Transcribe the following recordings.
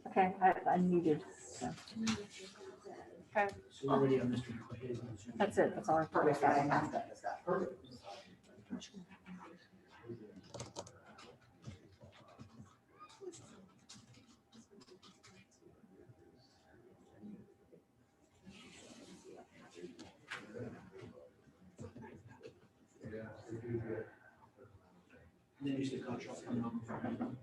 Okay, I muted. So. Okay, So we're ready on Mr. McQuaid. that's it. That's all I Perfect. have. Perfect. And then you said contract coming on.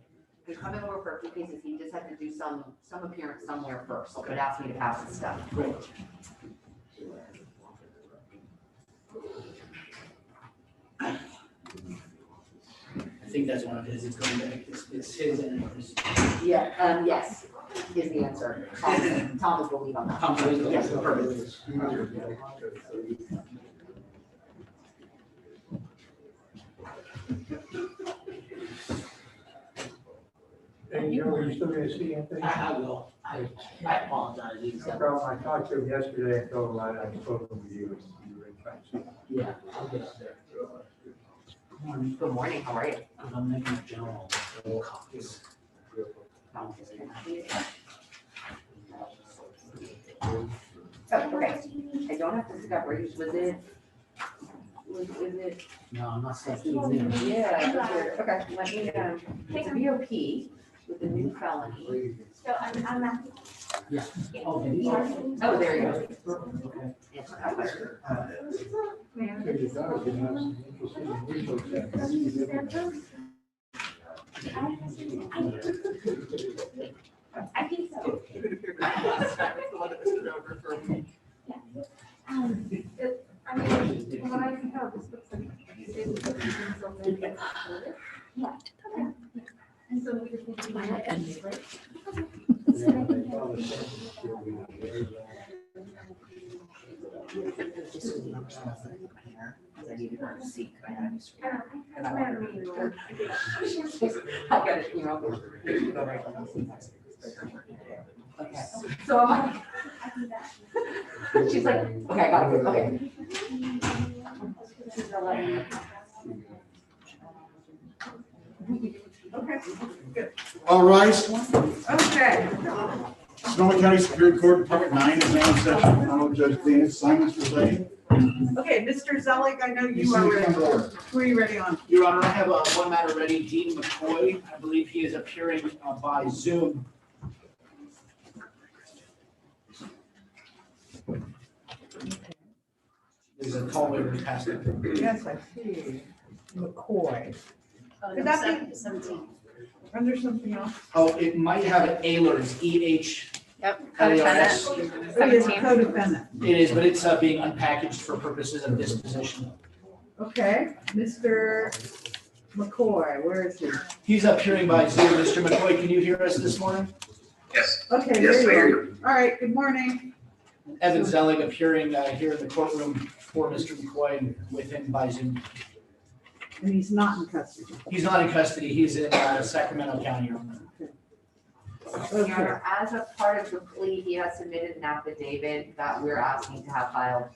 He's coming over for a few pieces. He just had to do some appearance somewhere first, but asked me to pass his stuff. Great. I think that's one of his. It's going back. It's his and his. Yeah, yes, is the answer. Thomas will lead on that. Tom, Yes, perfect. Hey, Joe, are you still gonna see Anthony? I will. I apologize. He's, No problem. I talked to him yesterday and told him I'd spoken with you. You were in touch. yeah, I'll get up there. Good morning, how are you? I'm making a general copies. Oh, okay. I don't have discoveries. Was it? No, I'm not saying. Yeah. Okay, let me, it's a BOP with a new felony. So I'm not. Yeah. Oh, did he? Oh, there you go. Okay. Answer that question. Hey, you guys can have some interesting research. I think so. I mean, when I can tell, this looks like. Yeah. And so we just need to. Right? I needed her to seek. And I I got it, you know. Okay, so I'm like, she's like, okay, I gotta go, okay. Okay, good. All rise. Okay. Sonoma County Superior Court, Department 9, exam session. Honorable Judge D9's assignments presiding. Okay, Mr. Zelig, I know you are ready. Who are you ready on? Your Honor, I have one matter ready. Dean McCoy, I believe he is appearing by Zoom. There's a tall waiver past it. Yes, I see. McCoy. Could that be 17. under something else? Oh, it might have an Ehlers, E-H. Yep. LERS. Oh, he is a co-defendant. It is, but it's being unpackaged for purposes of disposition. Okay, Mr. McCoy, where is he? He's appearing by Zoom. Mr. McCoy, can you hear us this morning? Yes, Okay, yes, I there hear you you. are. All right, good morning. Evan Zelig appearing here in the courtroom for Mr. McCoy and with him by Zoom. And he's not in custody. He's not in custody. He's in Sacramento County. Your Honor. Your Honor, as a part of the plea, he has submitted an affidavit that we're asking to have filed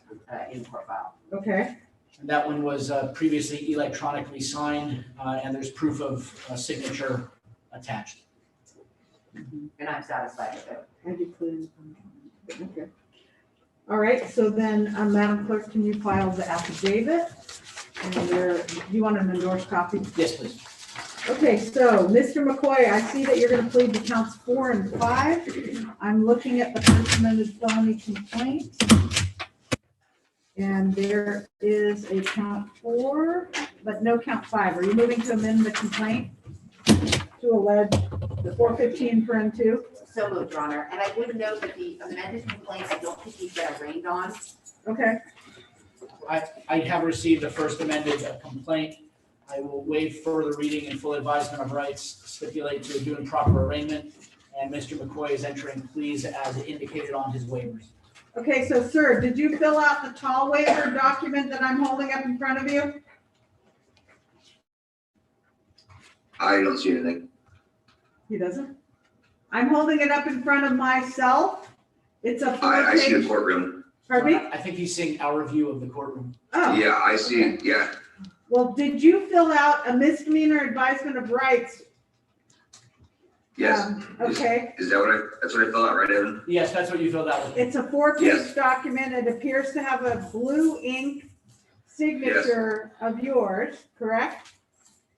in court file. Okay, And that one was previously electronically signed, and there's proof of signature attached. And I'm satisfied with it. I declare. Okay. All right, so then, Madam Clerk, can you file the affidavit? And you want an endorsed copy? Yes, please. Okay, so, Mr. McCoy, I see that you're gonna plead to counts 4 and 5. I'm looking at the first amended felony complaint. And there is a count 4, but no count 5. Are you moving to amend the complaint to allege the 415(2)? So moved, Your Honor. And I would note that the amended complaint, I don't think he's been arraigned on. Okay, I have received a first amended complaint. I will waive further reading and full advisement of rights, stipulate to a due and proper arraignment, and Mr. McCoy is entering pleas as indicated on his waivers. okay, so sir, did you fill out the tall waiver document that I'm holding up in front of you? I don't see anything. He doesn't? I'm holding it up in front of myself. It's a I see the 4-page, courtroom. pardon me? I think he's seeing our view of the courtroom. Oh, Yeah, I see it, yeah. well, did you fill out a misdemeanor advisement of rights Yes. Okay, Is that that's what I filled out, right, Evan? Yes, that's what you filled out with me. it's a 4-page Yes. document. It appears to have a blue ink signature of yours, correct?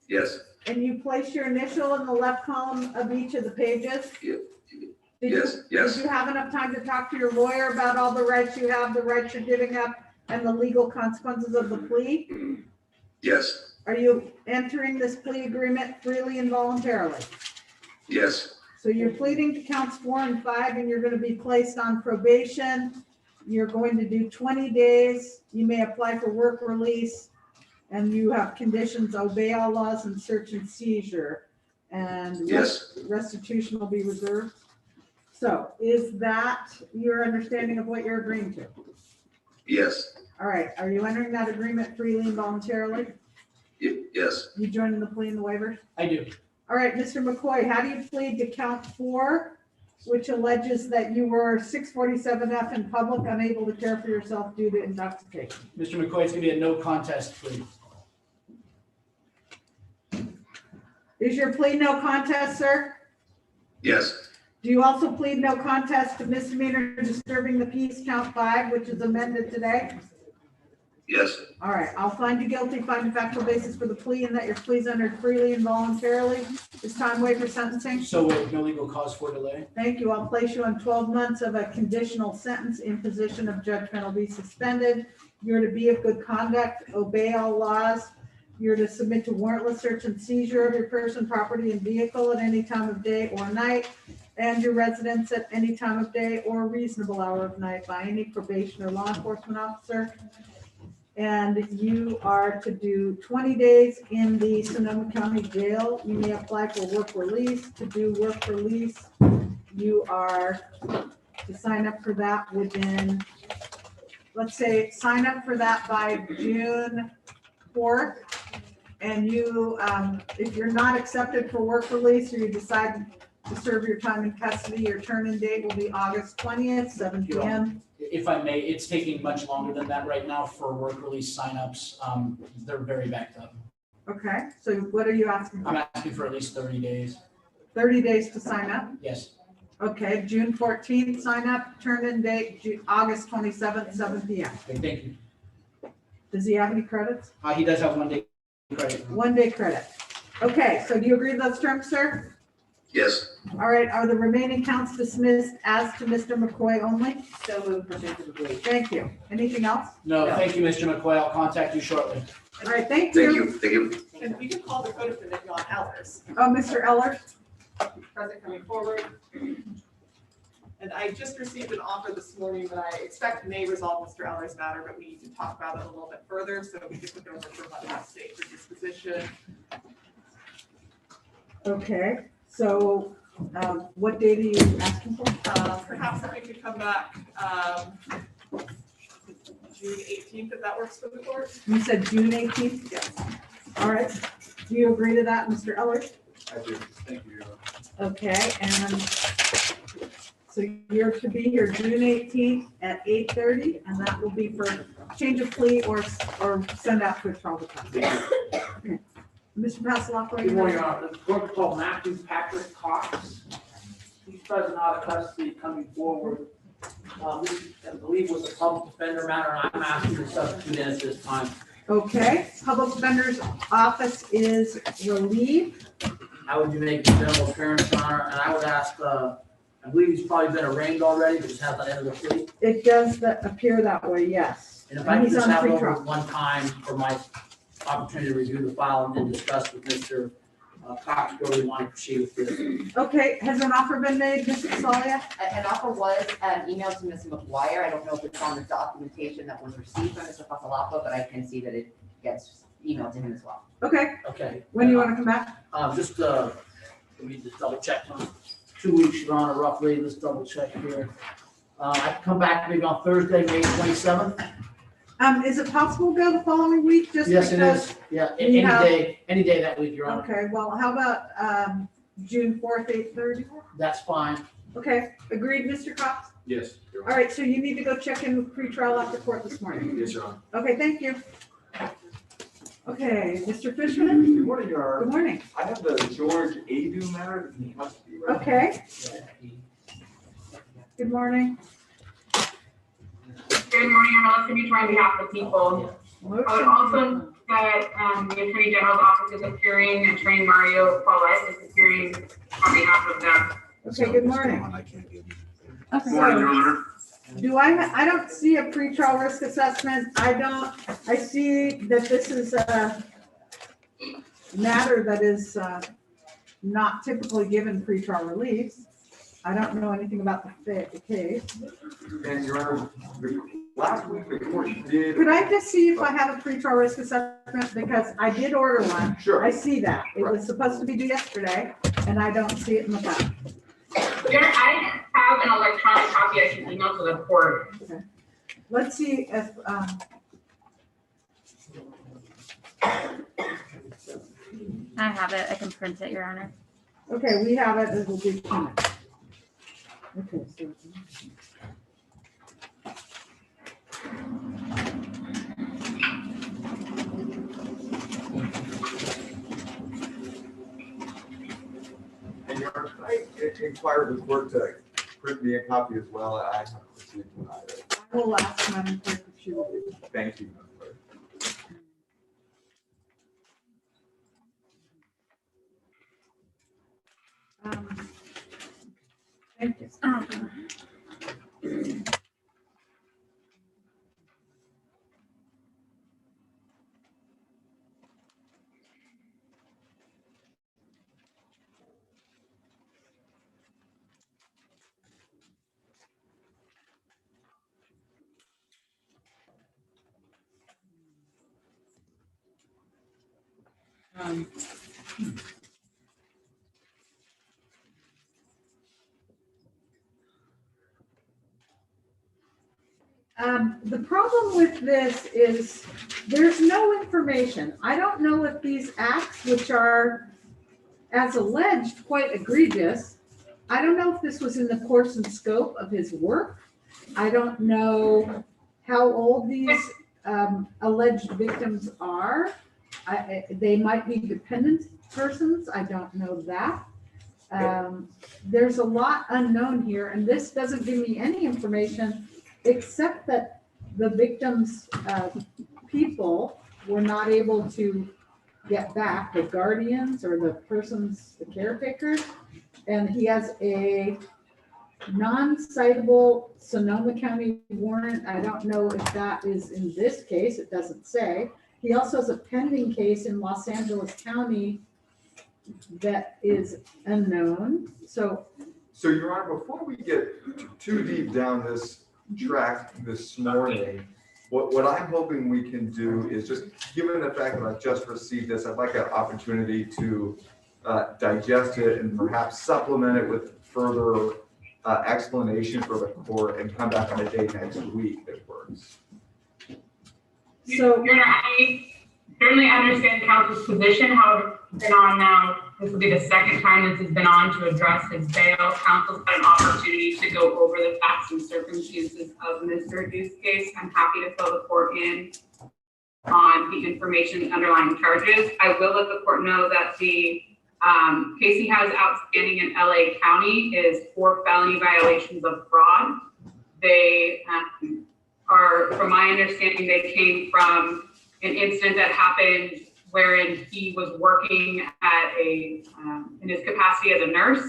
Yes, And you place your initial in the left column of each of the pages? Yep. Did you- Yes, yes. Did you have enough time to talk to your lawyer about all the rights you have, the rights you're giving up, and the legal consequences of the plea? yes, Are you entering this plea agreement freely and voluntarily? yes, So you're pleading to counts 4 and 5, and you're gonna be placed on probation. You're going to do 20 days. You may apply for work release, and you have conditions, obey all laws and search and seizure. And yes, restitution will be reserved. So is that your understanding of what you're agreeing to? yes, All right, are you entering that agreement freely and voluntarily? yes, You joining the plea and the waivers? I do. All right, Mr. McCoy, how do you plead to count 4, which alleges that you were 647F in public, unable to care for yourself due to intoxication? Mr. McCoy, it's gonna be a no contest plea. Is your plea no contest, sir? yes, Do you also plead no contest to misdemeanor disturbing the peace, count 5, which is amended today? yes, All right, I'll find you guilty, find a factual basis for the plea, and that your pleas entered freely and voluntarily. Is time waived for sentencing? So with no legal cause for delay. Thank you. I'll place you on 12 months of a conditional sentence. Imposition of judgment will be suspended. You're to be of good conduct, obey all laws. You're to submit to warrantless search and seizure of your person, property, and vehicle at any time of day or night, and your residence at any time of day or reasonable hour of night by any probation or law enforcement officer. And you are to do 20 days in the Sonoma County Jail. You may apply for work release. To do work release, you are to sign up for that within, let's say, sign up for that by June 4th. And you, if you're not accepted for work release or you decide to serve your time in custody, your turn-in date will be August 20th, 7 p.m. If I may, it's taking much longer than that right now for work release signups. They're very backed up. Okay, so what are you asking I'm for? asking for at least 30 days. 30 days to sign up? Yes. Okay, June 14th, sign up, turn-in date, August 27th, 7 p.m. Okay, thank you. Does he have any credits? He does have 1 day credit. 1 day credit. Okay, so do you agree to those terms, sir? yes, All right, are the remaining counts dismissed as to Mr. McCoy only? So moved pursuant to the plea. Thank you. Anything else? No, No. thank you, Mr. McCoy. I'll contact you shortly. All right, thank thank you. you, thank you. And you can call the code defendant, John Ellers, Oh, Mr. Eller? present coming forward. And I just received an offer this morning that I expect may resolve Mr. Ellers' matter, but we need to talk about it a little bit further, so we can put it over for Monday state for disposition. Okay, so what date are you asking for? Perhaps if we could come back, June 18th, if that works for the court. You said June 18th? Yes. All right. Do you agree to that, Mr. Eller? I do, thank you. Okay, and so you're to be here June 18th at 8:30, and that will be for change of plea or send out to a trial department. Okay. Mr. Passalacqua? Good morning, Your Honor. The court called Matthew Patrick Cox. He's present out of custody coming forward. This, I believe, was a public defender matter, and I'm asking to substitute in at this time. Okay, public defender's office is relieved. How would you make the general appearance, Your Honor? And I would ask, I believe he's probably been arraigned already, but just hasn't entered the plea. It does appear that way, yes. And if I could he's just on have it over pretrial. one time for my opportunity to review the file and then discuss with Mr. Cox where we want to proceed with this. Okay, has an offer been made, Mrs. Salia? An offer was emailed to Mr. McGuire. I don't know if it's on the documentation that was received by Mr. Passalacqua, but I can see that it gets emailed to him as well. Okay, Okay. when do you want to come back? Just, let me just double check. 2 weeks, Your Honor, roughly. Let's double check here. I can come back maybe on Thursday, May 27th. Is it possible to go the following week, just Yes, it because? is. Yeah, we have- any day that week, Your Honor. Okay, well, how about June 4th, 8:30? That's fine. Okay, agreed, Mr. Cox? Yes, All right, so you need to go check in with pretrial after court this morning. Yes, Your Honor. Okay, thank you. Okay, Mr. Fishman, Good morning, Your good Honor. morning. I have the George Adu matter. He must be right. Okay, good morning. Good morning, I'm Melissa Beach on behalf of the people. I would also that the Attorney General's office is appearing, Attorney Mario Paulette is appearing on behalf of them. Okay, good morning. Okay. Morning, Your Honor. Do I don't see a pretrial risk assessment. I see that this is a matter that is not typically given pretrial release. I don't know anything about the case. And Your Honor, last week the court did. Could I just see if I have a pretrial risk assessment? Because I did order one. Sure. I see that. It was supposed to be due yesterday, and I don't see it in the file. I have an electronic copy I can email to the court. Let's see if, I have it. I can print it, Your Honor. okay, we have it. It will be 2 minutes. Okay, so. And Your Honor, I inquired with the court to print me a copy as well. I haven't received one either. I will ask Madam Clerk if she will do that. Thank you, Madam Clerk. Thank you. The problem with this is there's no information. I don't know if these acts, which are, as alleged, quite egregious, I don't know if this was in the course and scope of his work. I don't know how old these alleged victims are. They might be dependent persons. I don't know that. There's a lot unknown here, and this doesn't give me any information except that the victims' people were not able to get back, the guardians or the persons, the caretakers. And he has a non-citable Sonoma County warrant. I don't know if that is in this case. It doesn't say. He also has a pending case in Los Angeles County that is unknown. So Your Honor, before we get too deep down this track this morning, what I'm hoping we can do is just, given the fact that I've just received this, I'd like an opportunity to digest it and perhaps supplement it with further explanation for the court and come back on a day next week that works. So Your Honor, I certainly understand counsel's position. However, it's been on now, this will be the second time this has been on to address his bail. Counsel's had an opportunity to go over the facts and circumstances of Mr. Adu's case. I'm happy to fill the court in on the information underlying charges. I will let the court know that the case he has outstanding in LA County is 4 felony violations of fraud. They are, from my understanding, they came from an incident that happened wherein he was working at in his capacity as a nurse,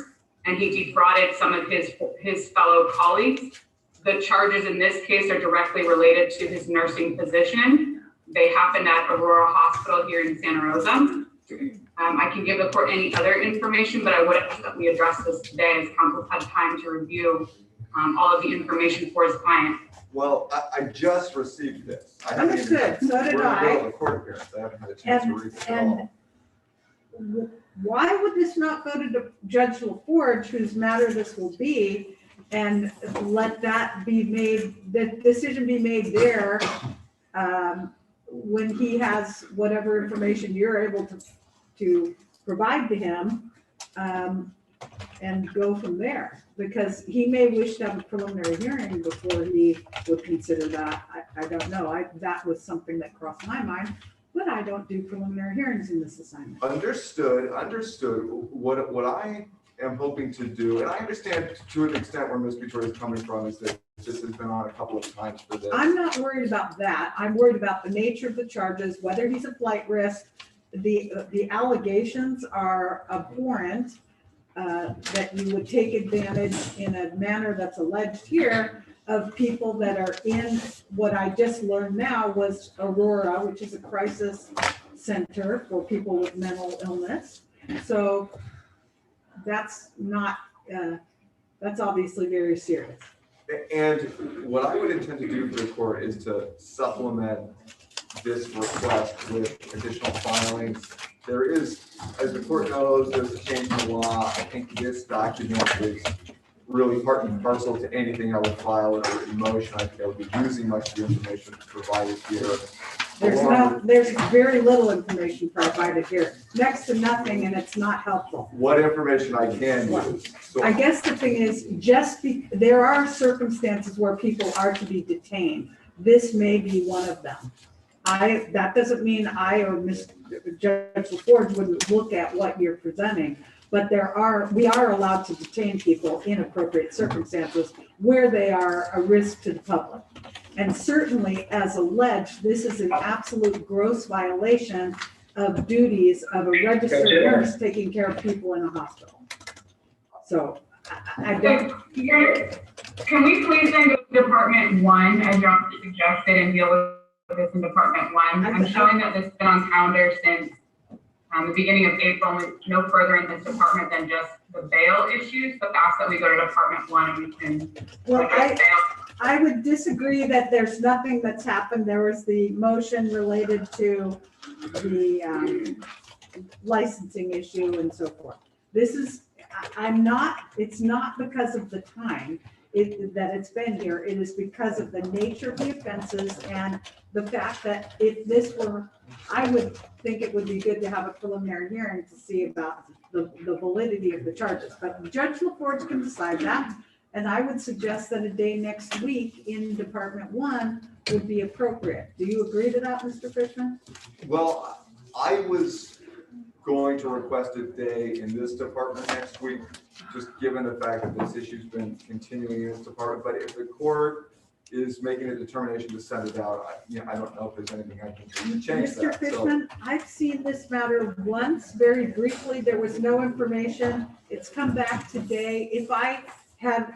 and he defrauded some of his fellow colleagues. The charges in this case are directly related to his nursing position. They happened at Aurora Hospital here in Santa Rosa. I can give the court any other information, but I would ask that we address this today as counsel had time to review all of the information for his client. Well, I just received this. Understood. So did We're in the middle I. of a court appearance. I haven't had a chance to read it at all. And why would this not go to Judge LaForge, whose matter this will be, and let that be made, the decision be made there when he has whatever information you're able to provide to him, and go from there? Because he may wish to have a preliminary hearing before he would consider that. I don't know. That was something that crossed my mind. But I don't do preliminary hearings in this assignment. Understood. What I am hoping to do, and I understand to an extent where Ms. Victoria is coming from, is that this has been on a couple of times for this. I'm not worried about that. I'm worried about the nature of the charges, whether he's a flight risk. The allegations are abhorrent, that you would take advantage in a manner that's alleged here of people that are in what I just learned now was Aurora, which is a crisis center for people with mental illness. So that's not, that's obviously very serious. And what I would intend to do for the court is to supplement this request with additional filings. There is, as the court knows, there's a change in the law. I think this document is really part and parcel to anything I would file in a written motion. I think I would be using much of the information provided here. There's very little information provided here, next to nothing, and it's not helpful. What information I can use. So I guess the thing is, there are circumstances where people are to be detained. This may be one of them. That doesn't mean I or Judge LaForge wouldn't look at what you're presenting, but we are allowed to detain people in appropriate circumstances where they are a risk to the public. And certainly, as alleged, this is an absolute gross violation of duties of a registered nurse taking care of people in a hospital. So I don't. Can we please then go to Department 1, as John suggested, and deal with this in Department 1? I'm showing that this has been on calendar since the beginning of April, no further in this department than just the bail issues, but ask that we go to Department 1 and we can address bail. I would disagree that there's nothing that's happened. There was the motion related to the licensing issue and so forth. This is, it's not because of the time that it's been here. It is because of the nature of the offenses and the fact that if this were, I would think it would be good to have a preliminary hearing to see about the validity of the charges. But Judge LaForge can decide that. And I would suggest that a day next week in Department 1 would be appropriate. Do you agree to that, Mr. Fishman? well, I was going to request a day in this department next week, just given the fact that this issue's been continuing in this department. But if the court is making a determination to send it out, I don't know if there's anything I can do to change Mr. that. Fishman, I've seen this matter once, very briefly. There was no information. It's come back today. If I had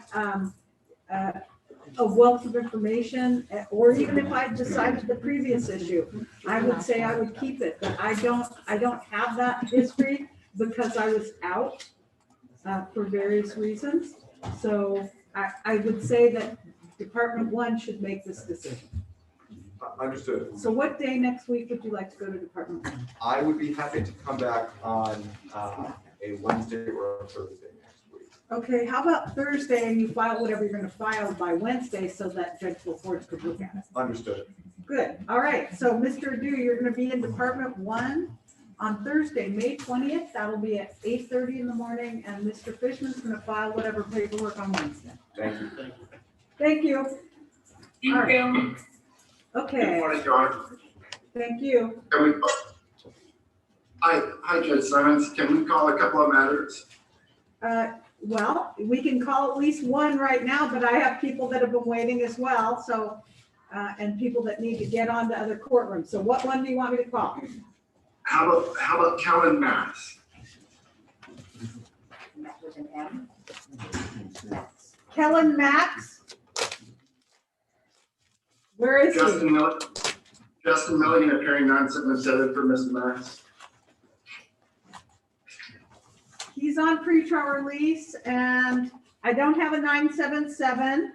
a wealth of information, or even if I decided the previous issue, I would say I would keep it, but I don't have that history because I was out for various reasons. So I would say that Department 1 should make this decision. Understood. So what day next week would you like to go to Department 1? I would be happy to come back on a Wednesday or a Thursday next week. Okay, how about Thursday and you file whatever you're going to file by Wednesday so that Judge LaForge could look at it? Understood. Good. All right. So Mr. Adu, you're going to be in Department 1 on Thursday, May 20th. That'll be at 8:30 in the morning. And Mr. Fishman's going to file whatever paperwork on Wednesday. Thank you. Thank you. Thank All right. you. Okay. Good morning, John. Thank you. Hi, Judge Simons. Can we call a couple of matters? Well, we can call at least one right now, but I have people that have been waiting as well. So, and people that need to get on to other courtrooms. So what one do you want me to call? How about Kellen Mass? With an M. Kellen Max? Where is he? Justin Milligan appearing 977 for Mr. Mass. He's on pretrial release and I don't have a 977.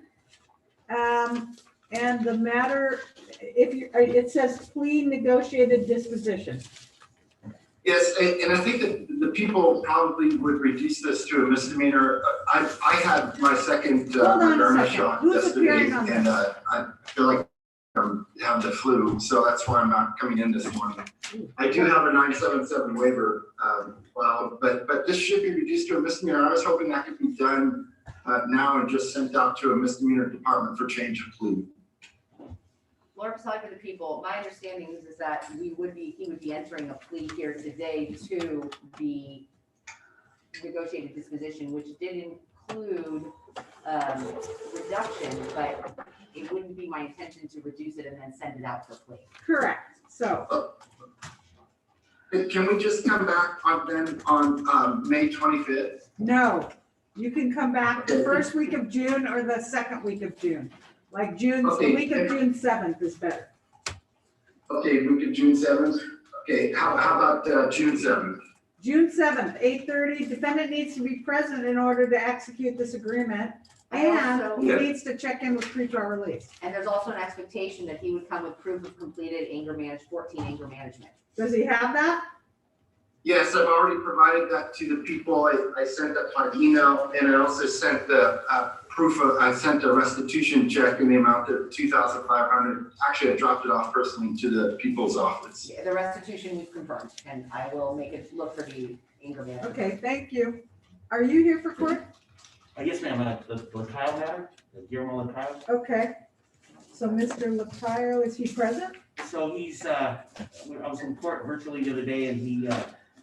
And the matter, it says plea negotiated disposition. Yes, and I think that the people probably would reduce this to a misdemeanor. I had my second Hold on a Moderna second. shot Who's yesterday, appearing on and this? I feel like I'm having the flu, so that's why I'm not coming in this morning. I do have a 977 waiver, but this should be reduced to a misdemeanor. I was hoping that could be done now and just sent out to a misdemeanor department for change of plea. aside for the people, my understanding is that he would be entering a plea here today to the negotiated disposition, which did include reduction, but it wouldn't be my intention to reduce it and then send it out for plea. Correct. So, Can we just come back on May 25th? no, you can come back the first week of June or the second week of June. Like the Okay. week of June 7th is better. Okay, week of June 7th. Okay, how about June 7th? June 7th, 8:30, defendant needs to be present in order to execute this agreement. And he Yeah. needs to check in with pretrial release. And there's also an expectation that he would come with proof of completed 14 anger management. Does he have that? Yes, I've already provided that to the people. I sent that by email, and I also sent the I sent a restitution check in the amount of $2,500. Actually, I dropped it off personally to the people's office. Yeah, the restitution we've confirmed, and I will make it look for the anger management. Okay, thank you. Are you here for court? Yes, ma'am, the Lacayo matter, the Guillermo Lacayo. Okay. So Mr. Lacayo, is he present? So he's, I was in court virtually the other day and he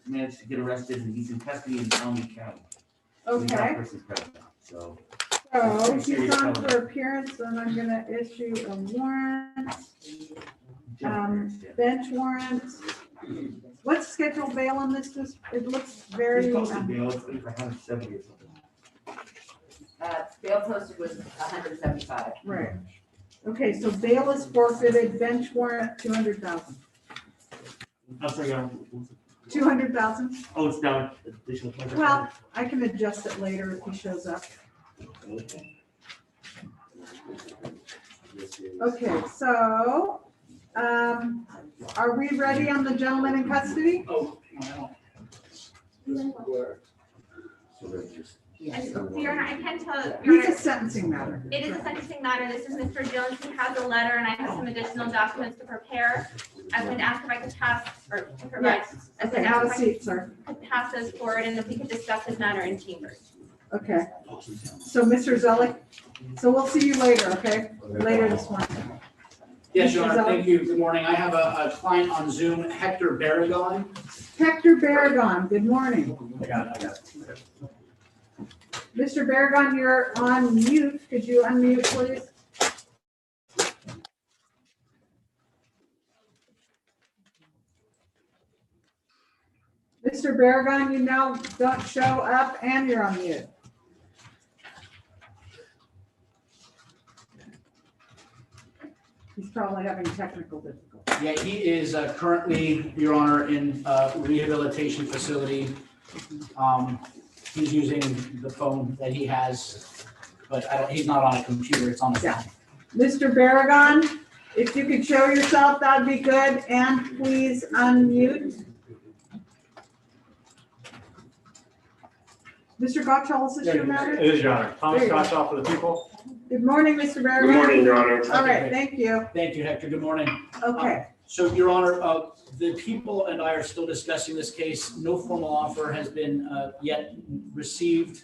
managed to get arrested and he's in custody in County County. So he's not Okay, person's present, so. so he's on for appearance, and I'm gonna issue a warrant, bench warrant. What's scheduled bail on this? It looks very, He's posted bail, it's for 170 or something. Bail posted was 175. right. Okay, so bail is forfeited, bench warrant, 200,000. I'm sorry, what was it? 200,000? Oh, it's down, additional. 20%. Well, I can adjust it later if he shows up. Okay, so, are we ready on the gentleman in custody? Oh, no. And Your Honor, I can tell, Your He's a Honor, sentencing matter. it is a sentencing matter. This is Mr. Jones. He has a letter and I have some additional documents to prepare. I'm going to ask if I could pass or to provide. I was Okay, going to have a ask if seat, sir. I could pass this forward and if we could discuss this matter in chambers. Okay. So, Mr. Zelik, so we'll see you later, okay? Later this morning. Yes, Your Honor, thank you. Good morning. I have a client on Zoom, Hector Barragon. Hector Barragon, good morning. I got it. Mr. Barragon, you're on mute. Could you unmute, please? Mr. Barragon, you now don't show up and you're on mute. He's probably having technical difficulties. Yeah, he is currently, Your Honor, in a rehabilitation facility. He's using the phone that he has, but he's not on a computer, it's on a phone. Mr. Barragon, if you could show yourself, that'd be good, and please unmute. Mr. Gottschall, is this your matter? It is, Your Honor. Thomas There you go. Gottschall for the people. Good morning, Mr. Barragon. Good morning, Your Honor. All right, thank you. Thank you, Hector. Good morning. Okay, So, Your Honor, the people and I are still discussing this case. No formal offer has been yet received.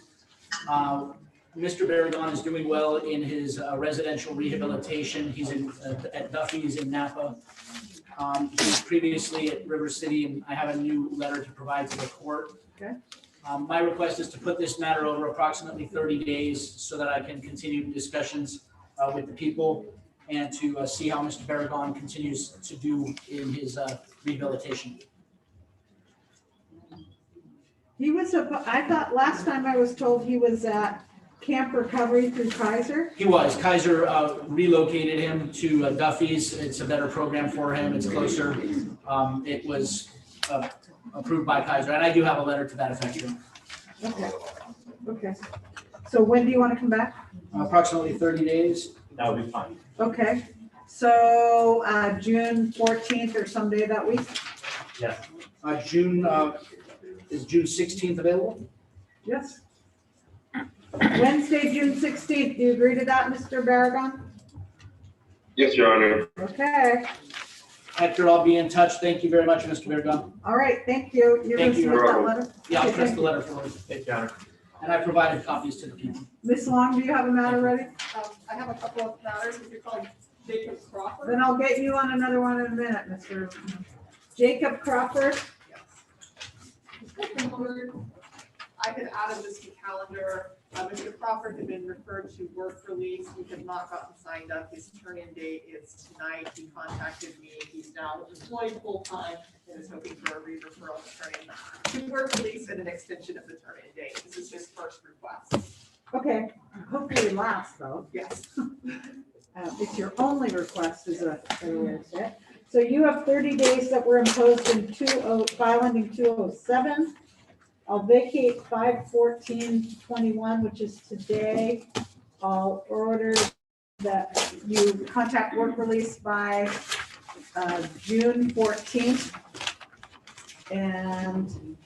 Mr. Barragon is doing well in his residential rehabilitation. He's at Duffy's in Napa. He was previously at River City, and I have a new letter to provide to the court. Okay. My request is to put this matter over approximately 30 days so that I can continue discussions with the people and to see how Mr. Barragon continues to do in his rehabilitation. he was, I thought last time I was told he was at Camp Recovery through Kaiser. He was. Kaiser relocated him to Duffy's. It's a better program for him. It's closer. It was approved by Kaiser, and I do have a letter to that effect. Okay, okay. So when do you want to come back? Approximately 30 days. That would be fine. Okay, so June 14th or someday that week? Yes. Is June 16th available? Yes. Wednesday, June 16th. Do you agree to that, Mr. Barragon? Yes, Your Honor. Okay, Hector, I'll be in touch. Thank you very much, Mr. Barragon. all right, thank you. You're going Thank to you. submit that letter? Yeah, I'll Okay, press thank the you. letter forward. Thank you, Your Honor. And I provided copies to the people. Ms. Long, do you have a matter ready? I have a couple of matters, if you're calling Jacob Crawford. Then I'll get you on another one in a minute, Mr. Jacob Crawford. I had added this to calendar. Mr. Crawford had been referred to work release. We have not gotten signed up. His turn-in date is tonight. He contacted me. He's now employed full-time and is hoping for a re-referral to turn in to work release and an extension of the turn-in date. This is his first request. Okay, hopefully last though. Yes. It's your only request is a set. So you have 30 days that were imposed in file ending 207. I'll vacate 5/14/21, which is today. I'll order that you contact work release by June 14th. And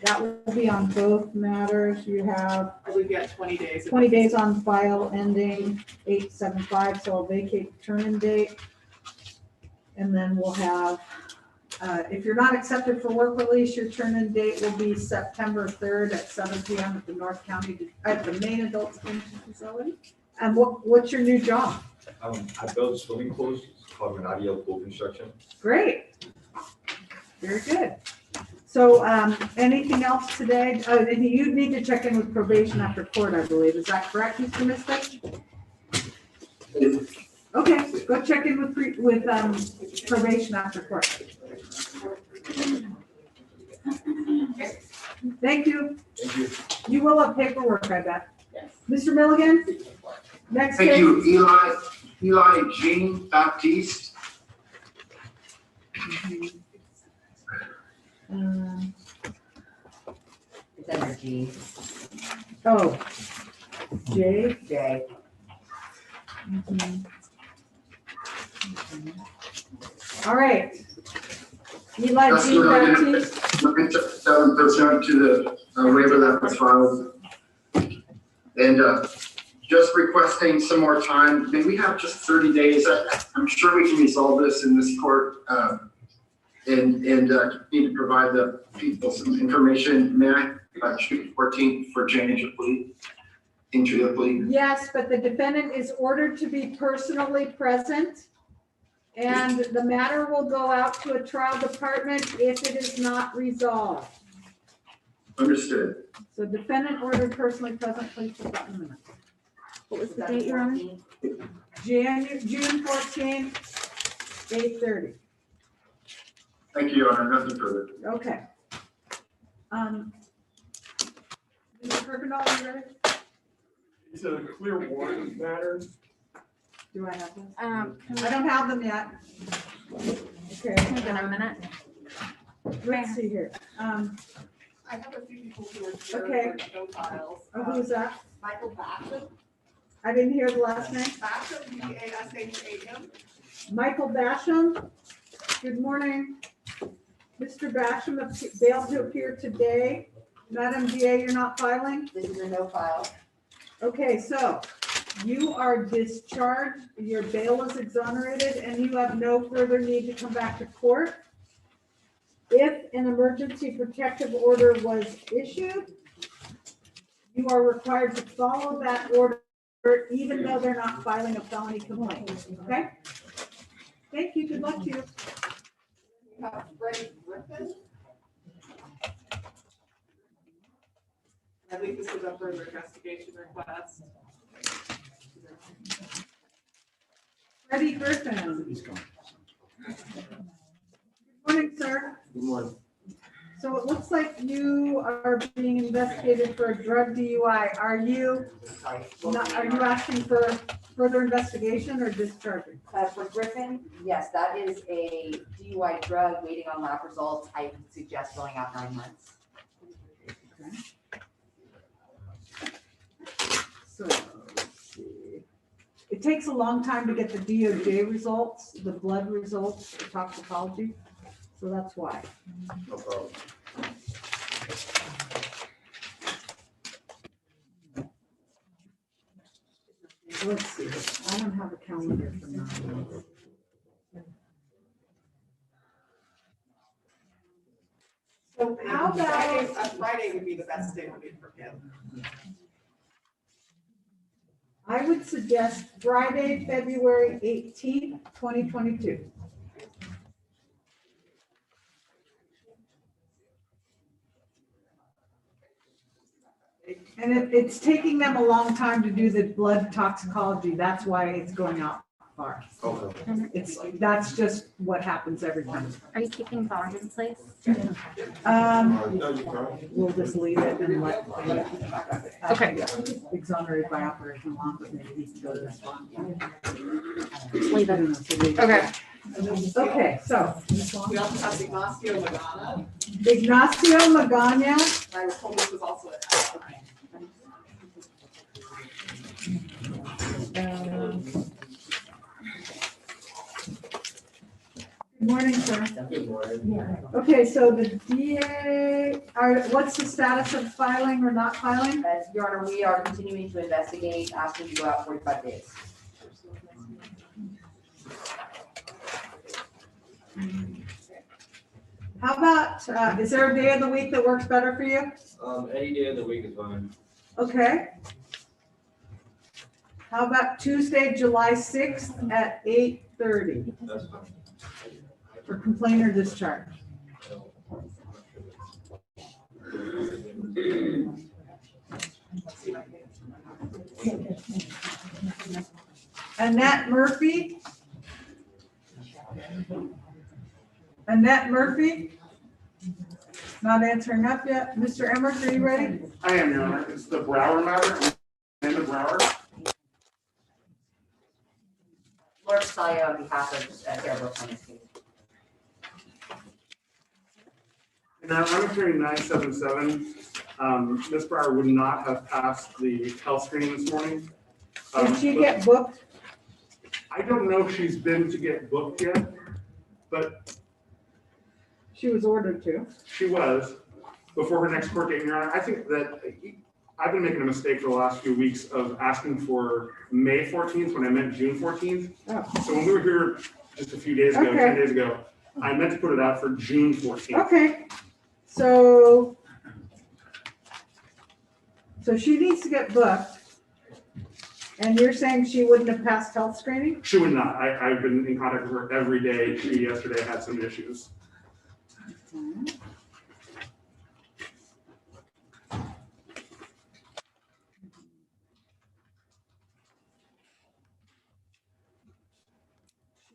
that will be on both matters. You have I believe you have 20 days. 20 days on file ending 8/75, so I'll vacate the turn-in date. And then we'll have, if you're not accepted for work release, your turn-in date will be September 3rd at 7 p.m. at the North County, at the main adult detention facility. And what's your new job? I build swimming pools, it's called Renadio Pool Construction. Great. Very good. So anything else today? And you need to check in with probation after court, I believe. Is that correct, Mr. Mystic? Okay, go check in with probation after court. Thank you. Thank you. You will have paperwork, I bet. Yes. Mr. Milligan? Next Thank case. you, Eli Jean Baptiste. It's under G. Oh, J. J. All right. Eli Just Jean looking Baptiste. looking to 7% to the waiver that was filed. And just requesting some more time. May we have just 30 days? I'm sure we can resolve this in this court. And need to provide the people some information. May I shoot 14th for change of plea, entry of plea? Yes, but the defendant is ordered to be personally present. And the matter will go out to a trial department if it is not resolved. Understood. So defendant ordered personally present, please put that in a minute. What was the date you're on? June 14th, 8:30. Thank you, Your Honor. Nothing further. Okay. Mr. Kirkendall, you ready? It's a clear warning matter. Do I have them? Can I don't have them yet. Okay. we get a minute? Let's see here. I have a few people who are here Okay. for no files. Oh, who's that? Michael Basham. I didn't hear the last name. Basham, B-A-S-H-A-M. Michael Basham. Good morning. Mr. Basham failed to appear today. Madam DA, you're not filing? This is a no file. Okay, so you are discharged, your bail is exonerated, and you have no further need to come back to court. If an emergency protective order was issued, you are required to follow that order even though they're not filing a felony complaint, okay? Thank you, good luck to you. We have Freddie Griffin. I believe this is a further investigation request. Freddie Griffin. He's gone. Good morning, sir. Good morning. So it looks like you are being investigated for a drug DUI. Are you asking for further investigation or discharging? For Griffin, yes, that is a DUI drug waiting on lab results. I would suggest filling out 9 months. So, let's see. It takes a long time to get the DOJ results, the blood results, the toxicology. So that's why. No problem. Let's see. I don't have a calendar for 9 months. So how about, Friday would be the best day for me for him. I would suggest Friday, February 18th, 2022. And it's taking them a long time to do the blood toxicology. That's why it's going out far. Okay. That's just what happens every time. Are you keeping bond in place? We'll just leave it and let. Okay. Exonerated by operation law, but maybe he can go to this one. Leave it. Okay. Okay, so We also have Ignacio Magana. Ignacio Magana. I was told this was also a. Good morning, sir. Good morning. Okay, so the DA, what's the status of filing or not filing? Your Honor, we are continuing to investigate, asking to go out 45 days. How about, is there a day of the week that works better for you? Any day of the week is fine. Okay. How about Tuesday, July 6th at 8:30 That's fine. for complaint or discharge? Annette Murphy? Annette Murphy? Not answering up yet. Mr. Emmerich, are you ready? I am, Your Honor. It's the Brower matter. Amanda Brower. Laura Saya on behalf of Fairbrooke on this case. And I'm hearing 977. Ms. Brower would not have passed the health screening this morning. Did she but get booked? I don't know if she's been to get booked yet, but She was ordered to. she was before her next court date. Your Honor, I think that I've been making a mistake for the last few weeks of asking for May 14th when I meant June 14th. Oh. So when we were here just a few days ago, Okay. 10 days ago, I meant to put it out for June 14th. Okay, so she needs to get booked. And you're saying she wouldn't have passed health screening? She would not. I've been in contact with her every day. She yesterday had some issues.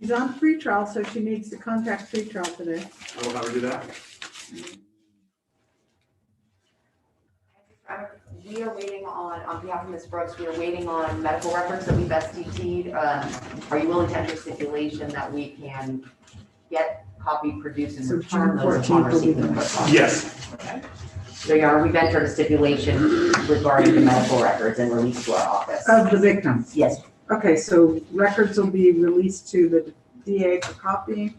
She's on pretrial, so she needs to contact pretrial today. I will have her do that. We are waiting on behalf of Ms. Brooks, we are waiting on medical records that we've STT'd. Are you willing to enter stipulation that we can get copy produced and So return June those upon 14th will be receipt of the the Yes. So, Your Honor, we've entered a stipulation regarding the medical records and released to our office. Of the victims? Yes. Okay, so records will be released to the DA for copying,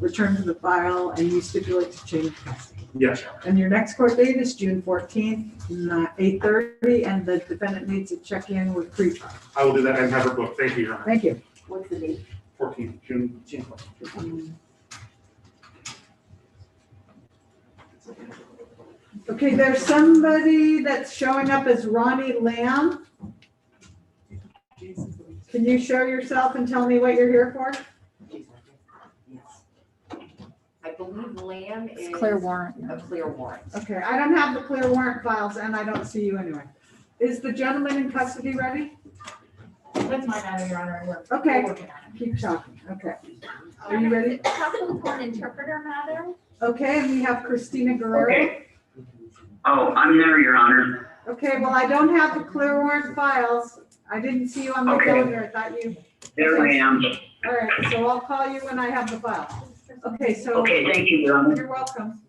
returned to the file, and you stipulate to change custody. Yes. And your next court date is June 14th, 8:30, and the defendant needs to check in with pretrial. I will do that and have her book. Thank you, Your Honor. Thank you. What's the date? 14th, June 14th. Okay, there's somebody that's showing up as Ronnie Lamb. Can you show yourself and tell me what you're here for? I believe Lamb is. Clear warrant. A clear warrant. Okay, I don't have the clear warrant files and I don't see you anyway. Is the gentleman in custody ready? That's my matter, Your Honor. Okay. We're working on it. Keep talking, okay. Are you ready? Possible court interpreter matter? Okay, and we have Christina Guerrero. Okay. Oh, I'm there, Your Honor. Okay, well, I don't have the clear warrant files. I didn't see you on the Okay. calendar. I thought you. There I am. All right, so I'll call you when I have the file. Okay, so. Okay, thank you, Your Honor. You're welcome.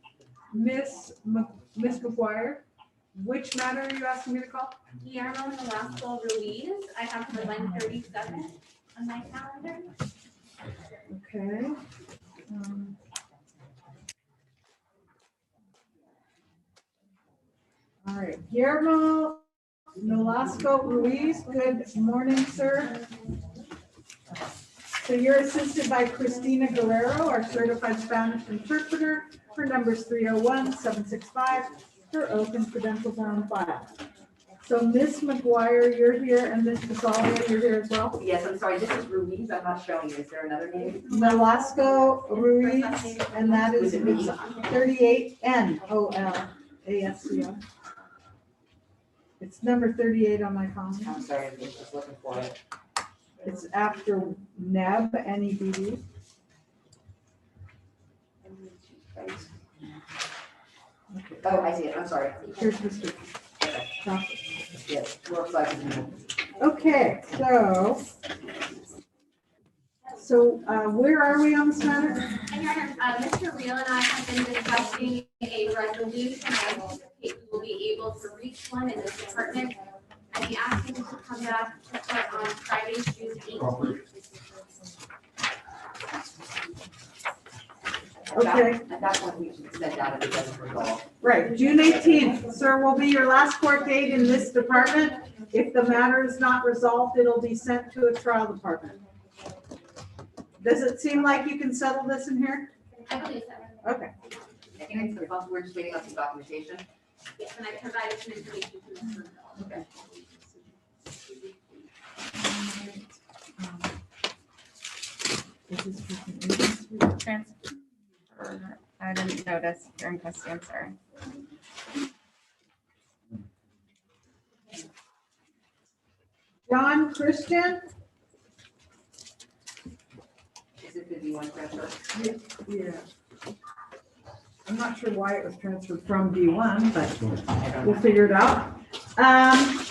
Miss McGuire, which matter are you asking me to call? Guillermo Nolasco Ruiz. I have for 1:37 on my calendar. Okay. All right, Guillermo Nolasco Ruiz, good morning, sir. So you're assisted by Christina Guerrero, our certified Spanish interpreter. Her number is 301-765. Her oath and credentials are on file. So Miss McGuire, you're here, and Miss Casalia, you're here as well? Yes, I'm sorry, this is Ruiz, I'm not showing you, is there another name? Nolasco Ruiz, and that is, it's 38 NOLASCO. It's number 38 on my phone. I'm sorry, I'm just looking for it. It's after NEB, NEBD. Oh, I see it, I'm sorry. Here's Mr. Coffee. Yes, looks like. Okay, so where are we on this matter? And Your Honor, Mr. Reel and I have been discussing a resolution. I anticipate we will be able to reach one in this department. I'd be asking to come back to court on Friday, June 18th. Okay. At that point, we should send out if it doesn't resolve. Right, June 18th, sir, will be your last court date in this department. If the matter is not resolved, it'll be sent to a trial department. Does it seem like you can settle this in here? I believe so. Okay. I think it's, we're just waiting on some documentation. Yes, and I provided some information to Mr. Reel. Okay. Transfer, I didn't notice during custody, I'm sorry. John Christian? Is it the D1 transfer? Yeah. I'm not sure why it was transferred from D1, but we'll figure it out.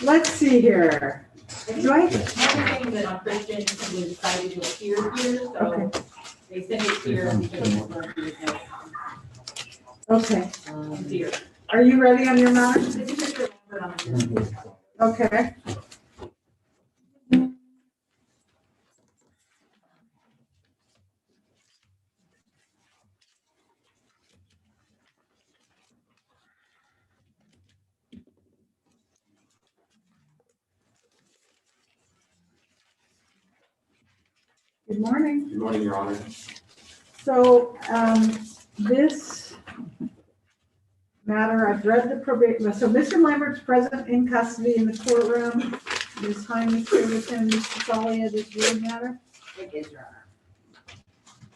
Let's see here. Do I? Everything that on Christian was decided to appear here, so they sent it here because it's going to be Okay. here. Are you ready on your matter? This is just a record on it. Okay. Good morning. Good morning, Your Honor. So, this matter, I've read the probation, so Mr. Lambert's present in custody in the courtroom. Ms. Hines here with him, Mr. Salia, this really matter. It is, Your Honor.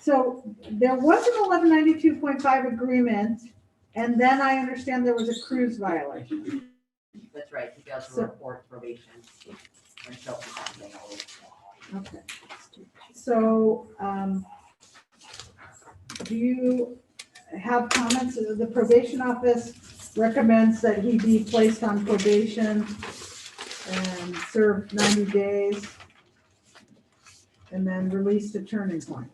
So there was an 1192.5 agreement, and then I understand there was a cruise violation. That's right, he does So- report probation and shelter something. Okay. So, do you have comments? The probation office recommends that he be placed on probation and serve 90 days and then released to Turning Point.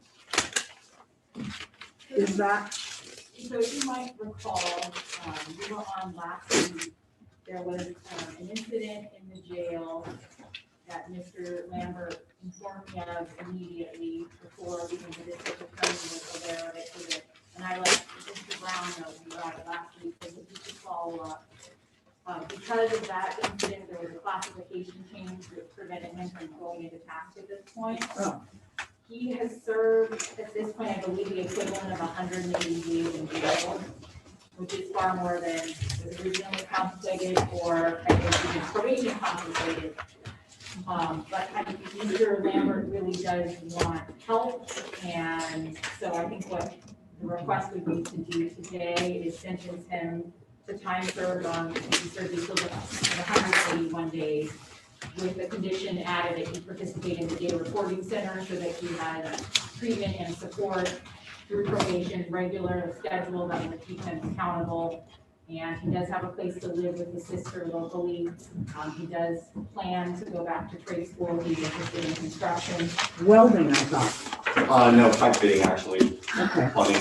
Is that? So you might recall, we were on last week, there was an incident in the jail that Mr. Lambert informed me of immediately before even the district attorney was aware of it. And I let Mr. Brown know about it last week, so he should follow up. Because of that incident, there was a classification change that prevented him from going into task at this point. Oh. He has served, at this point, I believe, the equivalent of 180 days in jail, which is far more than was originally contemplated or I think even probation contemplated. But I think Mr. Lambert really does want help, and so I think what the request would be to do today is sentence him to time served on, he served the equivalent of 181 days, with the condition added that he participate in the data reporting center so that he has treatment and support through probation, regular schedule that will keep him accountable. And he does have a place to live with his sister locally. He does plan to go back to trade school. He's interested in construction. Welding, I thought. No, pipe fitting, actually. Okay. Plumbing.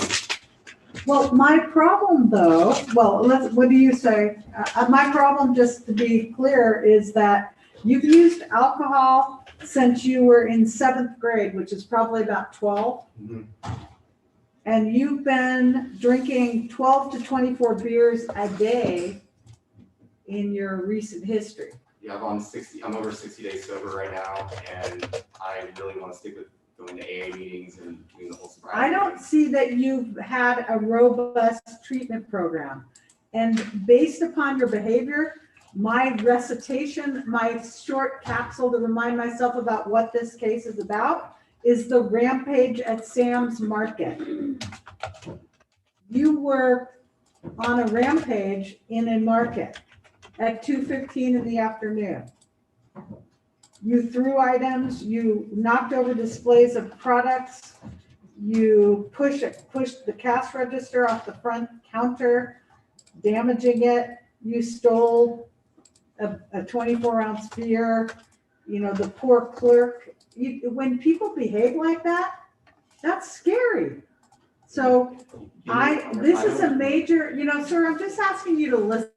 Well, my problem though, what do you say? My problem, just to be clear, is that you've used alcohol since you were in 7th grade, which is probably about 12. Mm-hmm. And you've been drinking 12 to 24 beers a day in your recent history. Yeah, I'm over 60 days sober right now, and I really want to stick with going to AA meetings and doing the whole sobriety. I don't see that you've had a robust treatment program. And based upon your behavior, my recitation, my short capsule to remind myself about what this case is about is the rampage at Sam's Market. You were on a rampage in a market at 2:15 in the afternoon. You threw items, you knocked over displays of products, you pushed the cash register off the front counter, damaging it. You stole a 24-ounce beer. You know, the poor clerk. When people behave like that, that's scary. So this is a major, sir, I'm just asking you to listen.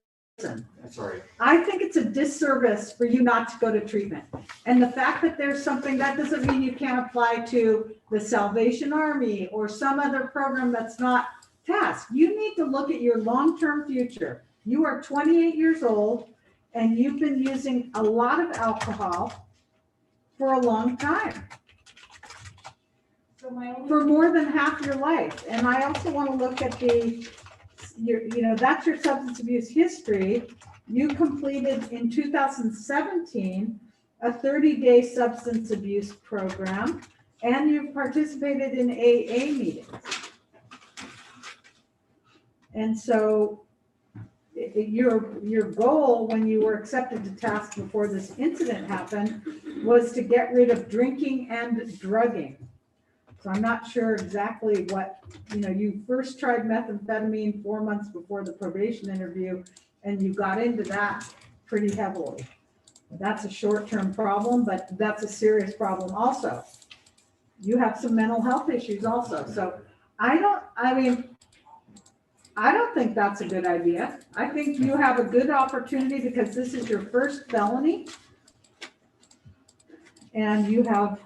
Sorry. I think it's a disservice for you not to go to treatment. And the fact that there's something, that doesn't mean you can't apply to the Salvation Army or some other program that's not tasked. You need to look at your long-term future. You are 28 years old and you've been using a lot of alcohol for a long time. For more than half your life. And I also want to look at that's your substance abuse history. You completed in 2017 a 30-day substance abuse program, and you've participated in AA meetings. And so your goal when you were accepted to task before this incident happened was to get rid of drinking and drugging. So I'm not sure exactly what, you first tried methamphetamine 4 months before the probation interview, and you got into that pretty heavily. That's a short-term problem, but that's a serious problem also. You have some mental health issues also. So I don't think that's a good idea. I think you have a good opportunity because this is your first felony. And you have,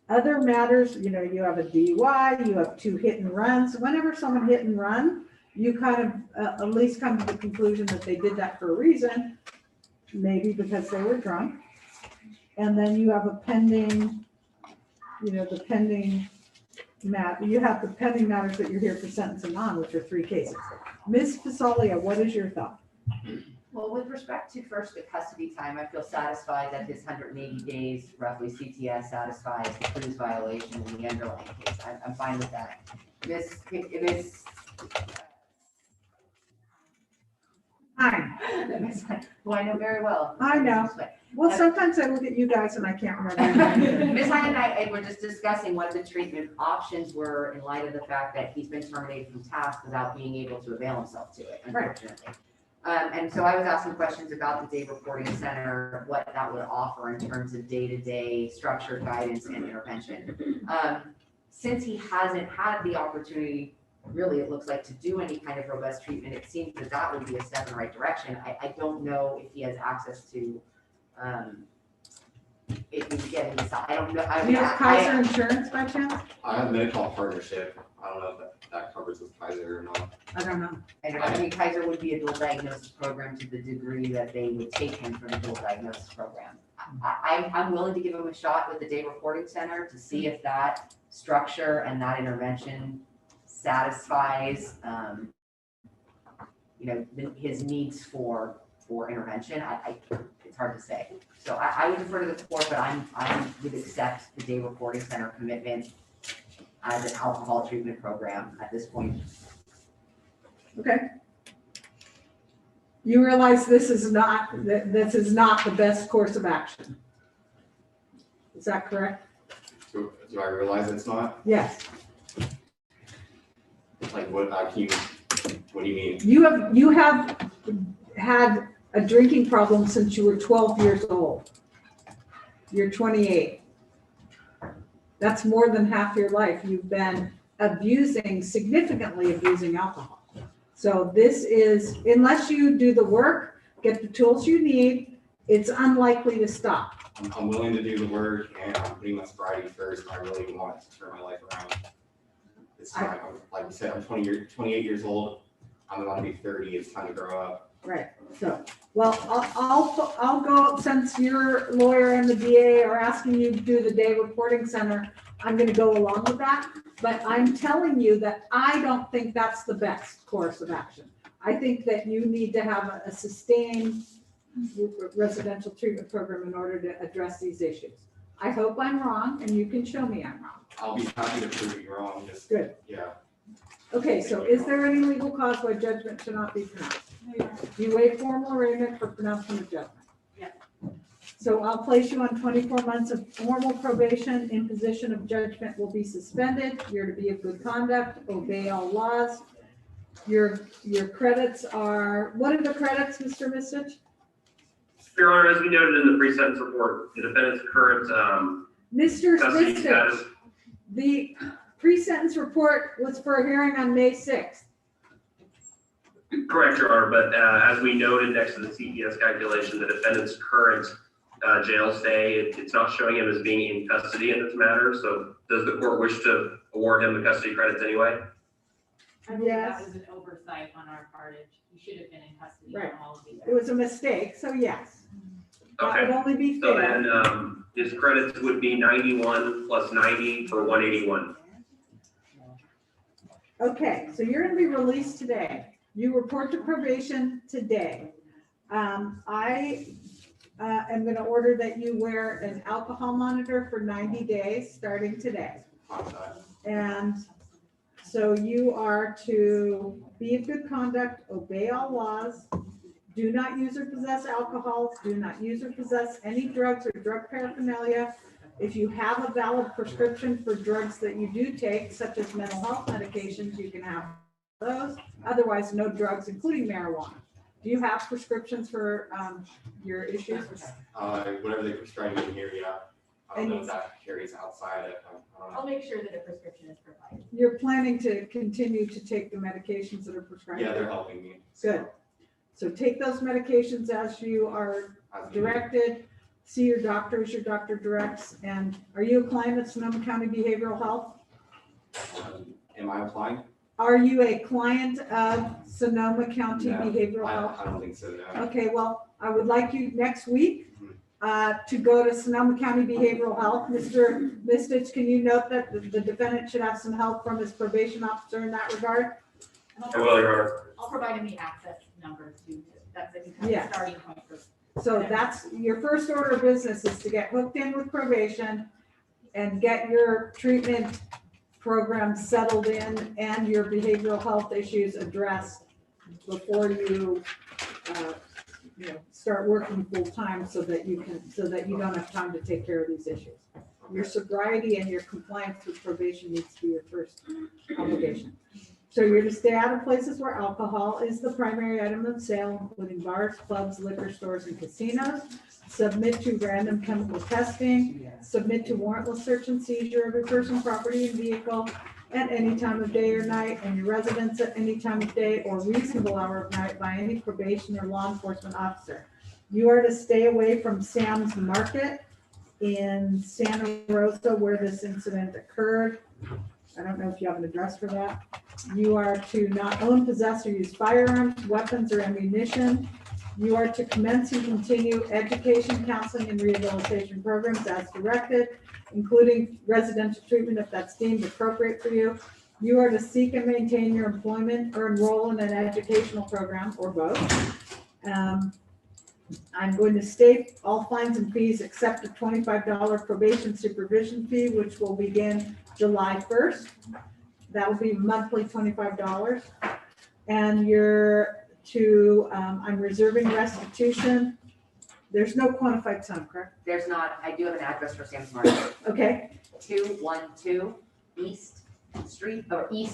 other matters, you have a DUI, you have 2 hit and runs. Whenever someone hit and run, you kind of at least come to the conclusion that they did that for a reason, maybe because they were drunk. And then you have a pending, you have the pending matters that you're here for sentencing on, which are 3 cases. Ms. Fasalia, what is your thought? Well, with respect to first the custody time, I feel satisfied that his 180 days roughly CTS satisfies the cruise violation in the underlying case. I'm fine with that. Who I know very well. I know. Well, sometimes I look at you guys and I can't remember. Ms. Hyde and I were just discussing what the treatment options were in light of the fact that he's been terminated from task without being able to avail himself to it, unfortunately. Right. And so I was asking questions about the day reporting center, what that would offer in terms of day-to-day structured guidance and intervention. Since he hasn't had the opportunity, really, it looks like, to do any kind of robust treatment, it seems that that would be a step in the right direction. I don't know if he has access to, if he's getting this, I don't know. Do you have Kaiser insurance by chance? I have medical partnership. I don't know if that covers with Kaiser or not. I don't know. I mean, Kaiser would be a dual diagnosis program to the degree that they would take him from a dual diagnosis program. I'm willing to give him a shot with the day reporting center to see if that structure and that intervention satisfies, his needs for intervention. It's hard to say. So I would defer to the court, but I would accept the day reporting center commitment as an alcohol treatment program at this point. Okay. You realize this is not the best course of action. Is that correct? Do I realize it's not? Yes. Like what do you mean? You have had a drinking problem since you were 12 years old. You're 28. That's more than half your life. You've been significantly abusing alcohol. So this is, unless you do the work, get the tools you need, it's unlikely to stop. I'm willing to do the work, and I'm putting my sobriety first. I really want to turn my life around. It's time. Like you said, I'm 28 years old. I'm about to be 30. It's time to grow up. Right. So, well, I'll go, since your lawyer and the DA are asking you to do the day reporting center, I'm going to go along with that. But I'm telling you that I don't think that's the best course of action. I think that you need to have a sustained residential treatment program in order to address these issues. I hope I'm wrong, and you can show me I'm wrong. I'll be happy to prove you wrong, just, Good. yeah. Okay, so is there any legal cause why judgment should not be pronounced? You waive formal arraignment for pronouncement of judgment. Yeah. So I'll place you on 24 months of formal probation. Imposition of judgment will be suspended. You're to be of good conduct, obey all laws. Your credits are, what are the credits, Mr. Mistich? Your Honor, as we noted in the pre-sentence report, the defendant's current Mr. custody Mistich, status. the pre-sentence report was for a hearing on May 6th. Correct, Your Honor, but as we noted next to the CPS calculation, the defendant's current jail stay, it's not showing him as being in custody in this matter. So does the court wish to award him the custody credits anyway? I believe Yes. that was an oversight on our part. He should have been in custody Right. on all of these. It was a mistake, so yes. That would Okay, only be so fair. then his credits would be 91 plus 90 for 181. Okay, so you're gonna be released today. You report to probation today. I am gonna order that you wear an alcohol monitor for 90 days, starting today. And so you are to be of good conduct, obey all laws, do not use or possess alcohol, do not use or possess any drugs or drug paraphernalia. If you have a valid prescription for drugs that you do take, such as mental health medications, you can have those. Otherwise, no drugs, including marijuana. Do you have prescriptions for your issues? Whatever they prescribe me in here, yeah. I don't know if that carries outside. I don't know. I'll make sure that a prescription is provided. You're planning to continue to take the medications that are prescribed? Yeah, they're helping me. Good. So take those medications as you are directed. See your doctor as your doctor directs. And are you a client of Sonoma County Behavioral Health? Am I applying? Are you a client of Sonoma County No, Behavioral Health? I don't think so, no. Okay, well, I would like you next week to go to Sonoma County Behavioral Health. Mr. Mistich, can you note that the defendant should have some help from his probation officer in that regard? I will, Your Honor. I'll provide him the access number to, that's a Yeah. starting point for. So that's your first order of business, is to get hooked in with probation and get your treatment program settled in and your behavioral health issues addressed before you, start working full time, so that you don't have time to take care of these issues. Your sobriety and your compliance with probation needs to be your first obligation. So you're to stay out of places where alcohol is the primary item of sale, including bars, clubs, liquor stores, and casinos. Submit to random chemical testing, submit to warrantless search and seizure of your person, property, and vehicle at any time of day or night, and your residence at any time of day or reasonable hour of night by any probation or law enforcement officer. You are to stay away from Sam's Market in Santa Rosa where this incident occurred. I don't know if you have an address for that. You are to not own, possess, or use firearms, weapons, or ammunition. You are to commence and continue education, counseling, and rehabilitation programs as directed, including residential treatment if that's deemed appropriate for you. You are to seek and maintain your employment or enroll in an educational program, or both. I'm going to state all fines and fees except a $25 probation supervision fee, which will begin July 1st. That will be monthly $25. And you're to, I'm reserving restitution. There's no quantified sum, correct? There's not, I do have an address for Sam's Market. Okay. 212 East Street, E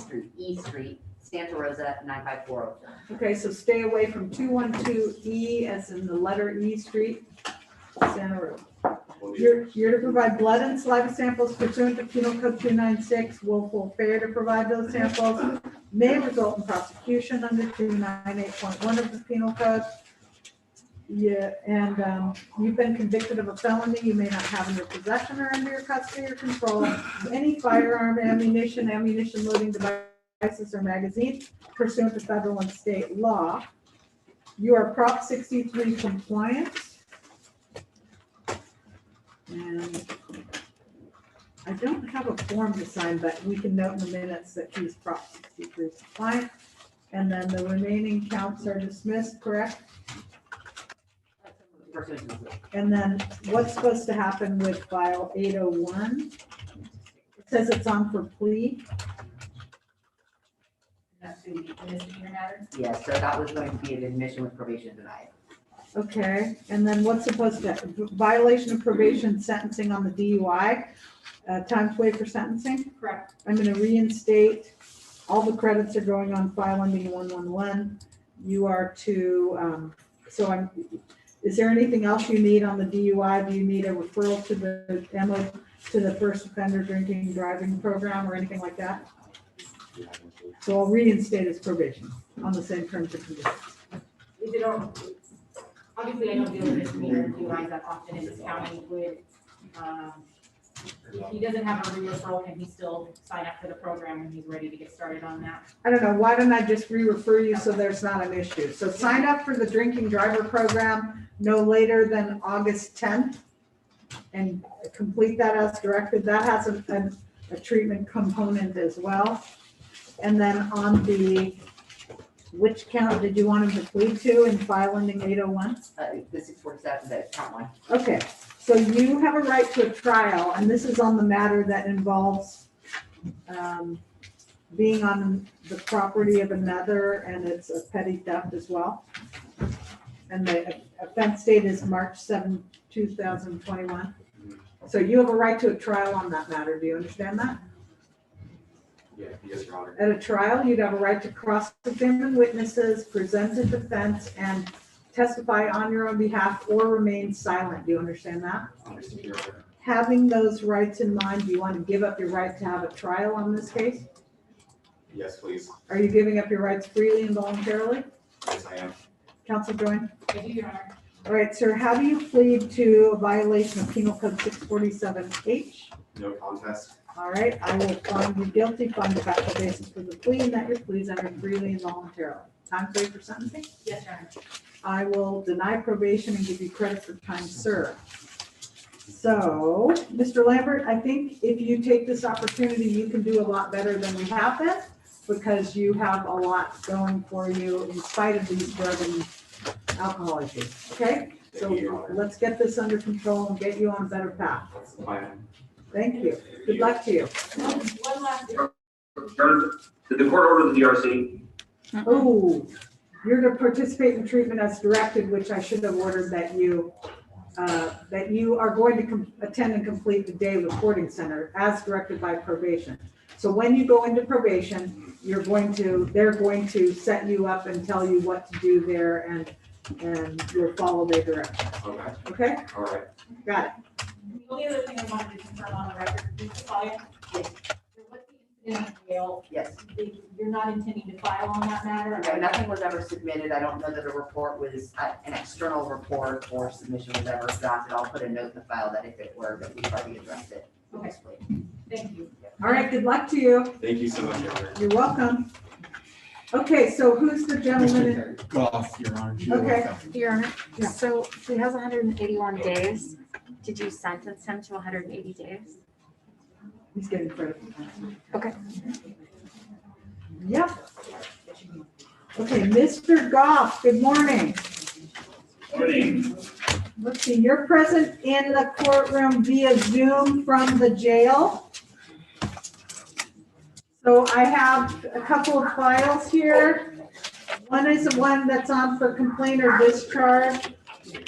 Street, Santa Rosa, 95404. Okay, so stay away from 212E as in the letter E Street, Santa Rosa. You're to provide blood and saliva samples pursuant to Penal Code 296. Willful failure to provide those samples may result in prosecution under 298.1 of the Penal Code. Yeah, and you've been convicted of a felony. You may not have in your possession or under your custody or control any firearm, ammunition loading devices, or magazines pursuant to federal and state law. You are Prop 63 compliant. And I don't have a form to sign, but we can note in the minutes that he's Prop 63 compliant. And then the remaining counts are dismissed, correct? And then what's supposed to happen with file 801? It says it's on for plea. That's the misdemeanor matter. Yes, so that was going to be an admission with probation denied. Okay, and then what's supposed to, violation of probation sentencing on the DUI, time to wait for sentencing? Correct. I'm gonna reinstate, all the credits are going on file ending 111. You are to, is there anything else you need on the DUI? Do you need a referral to the MO, to the first offender drinking driving program or anything like that? So I'll reinstate his probation on the same terms and conditions. Is it, obviously, I don't deal with misdemeanor DUIs that often in this county. Would, if he doesn't have a referral, can he still sign up for the program when he's ready to get started on that? I don't know, why don't I just re-refer you so there's not an issue? So sign up for the drinking driver program no later than August 10th and complete that as directed. That has a treatment component as well. And then on the, which count did you want him to plead to in file ending 801? The 647, the count one. Okay, so you have a right to a trial, and this is on the matter that involves being on the property of another, and it's a petty theft as well. And the offense date is March 7, 2021. So you have a right to a trial on that matter. Do you understand that? Yeah, yes, Your Honor. At a trial, you'd have a right to cross-examine witnesses, present a defense, and testify on your own behalf or remain silent. Do you understand that? Understood, Your Honor. Having those rights in mind, do you want to give up your right to have a trial on this case? Yes, please. Are you giving up your rights freely and voluntarily? Yes, I am. Counsel Join? I do, Your Honor. All right, sir, how do you plead to a violation of Penal Code 647H? No contest. All right, I will find you guilty, find the factual basis for the plea, and that your plea is entered freely and voluntarily. Time frame for sentencing? Yes, Your Honor. I will deny probation and give you credit for time served. So, Mr. Lambert, I think if you take this opportunity, you can do a lot better than we have been, because you have a lot going for you in spite of these drug and alcohol issues, okay? So let's get this under control and get you on a better path. That's the plan. Thank you. Good luck to you. One last thing. Did the court order the DRC? Oh, you're to participate in treatment as directed, which I should have ordered that you are going to attend and complete the day reporting center as directed by probation. So when you go into probation, they're going to set you up and tell you what to do there, and you'll follow their directions. Okay. Okay? All right. Got it. The only other thing I wanted to confirm on the record, Mr. Collier, is there was the incident in jail. Yes. You're not intending to file on that matter? No, nothing was ever submitted. I don't know that a report was, an external report or submission was ever drafted. I'll put a note in the file that if it were, that we've already addressed it. Okay. Thank you. All right, good luck to you. Thank you so much, Your Honor. You're welcome. Okay, so who's the gentleman? Goff, Your Honor. Okay. Your Honor, Yeah. so he has 181 days. Did you sentence him to 180 days? He's getting credit. Okay. Yep. Okay, Mr. Goff, good morning. Morning. Let's see, you're present in the courtroom via Zoom from the jail. So I have a couple of files here. One is the one that's on for complaint or discharge.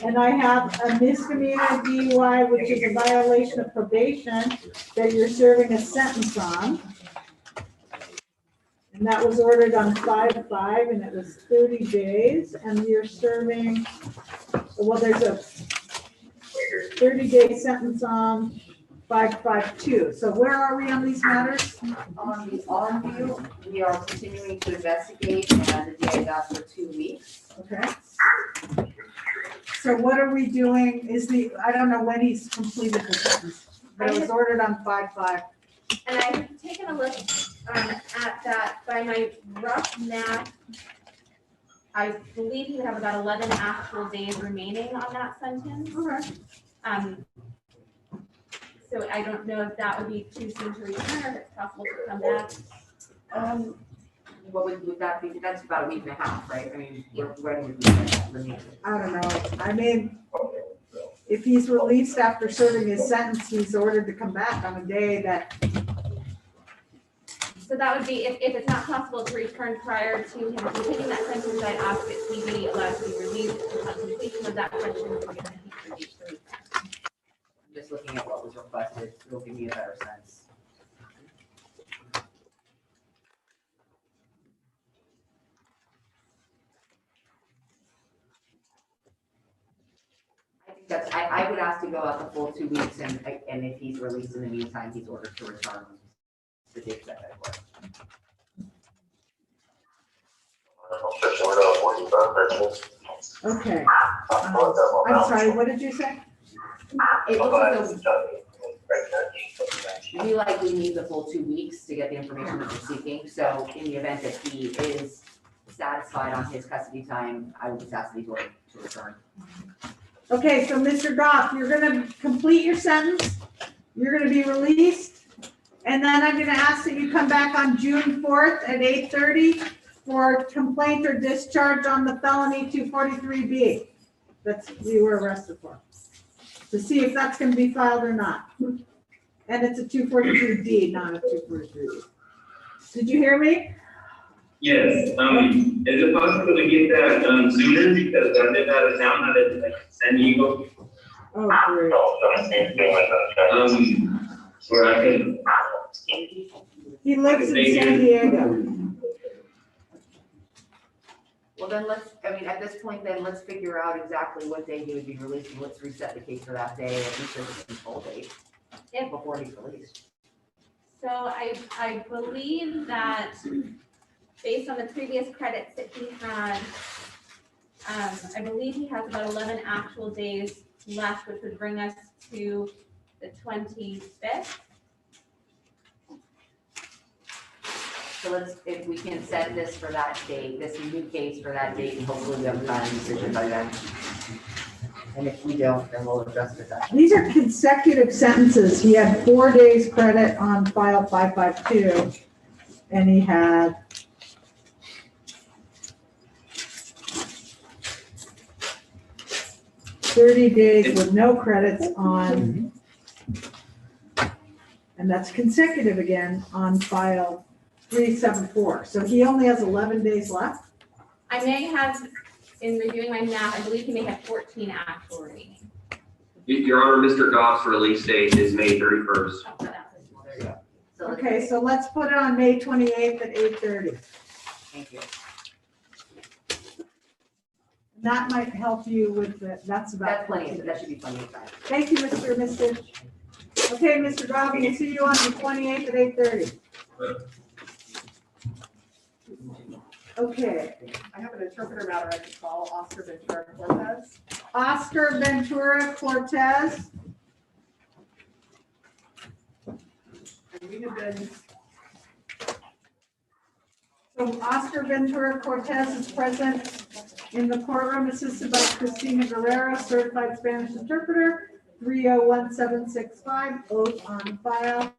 And I have a misdemeanor DUI, which is a violation of probation that you're serving a sentence on. And that was ordered on 5/5 and it was 30 days. And you're serving, well, there's a 30-day sentence on 5/5/2. So where are we on these matters? On the on-view, we are continuing to investigate and the DA has asked for 2 weeks. Okay. So what are we doing? I don't know when he's completed the sentence, but it was ordered on 5/5. And I've taken a look at that. By my rough math, I believe you have about 11 actual days remaining on that sentence. Okay. So I don't know if that would be too soon to return or if it's possible to come back. What would that be? That's about a week and a half, right? I mean, when would we release? I don't know. I mean, if he's released after serving his sentence, he's ordered to come back on a day that, So that would be, if it's not possible to return prior to him completing that sentence, I'd ask that he be allowed to be released upon completion of that sentence, we're gonna keep released the weekend. I'm just looking at what was requested, it'll give me a better sense. I think that's, I would ask to go out the full 2 weeks, and if he's released in the meantime, he's ordered to return to the executive court. okay. I'm sorry, what did you say? It looks as though we likely need the full 2 weeks to get the information that we're seeking, so in the event that he is satisfied on his custody time, I would just ask that he's ordered to return. Okay, so Mr. Goff, you're gonna complete your sentence, you're gonna be released, and then I'm gonna ask that you come back on June 4th at 8:30 for complaint or discharge on the felony 243B that's you were arrested for, to see if that's gonna be filed or not. And it's a 243D, not a 243B. Did you hear me? Yes, is it possible to get that, sooner, because I've been out of town, I live in like San Diego. Oh, great. Where I can. He lives in San Diego. Well, then at this point, then let's figure out exactly what day he would be released, and let's reset the case for that day, at least there's a control date before he's released. So I believe that based on the previous credits that he had, I believe he has about 11 actual days left, which would bring us to the 25th. So if we can set this for that date, this new case for that date, and hopefully we have a final decision by then. And if we don't, then we'll adjust it that. These are consecutive sentences. He had 4 days credit on file 552, and he had 30 days with no credits on, and that's consecutive again on file 374. So he only has 11 days left? I may have, in reviewing my math, I believe he may have 14 actual remaining. Your Honor, Mr. Goff's release date is May 31st. Okay, so let's put it on May 28th at 8:30. Thank you. That might help you with the, that's about. That's plenty, that should be plenty of time. Thank you, Mr. Mr. Okay, Mr. Goff, we'll see you on the 28th at 8:30. Okay. I have an interpreter matter I could call, Oscar Ventura Cortez. Oscar Ventura Cortez. And we have been, So Oscar Ventura Cortez is present in the courtroom, assisted by Christina Guerrero, certified Spanish interpreter, 301765, oath on file.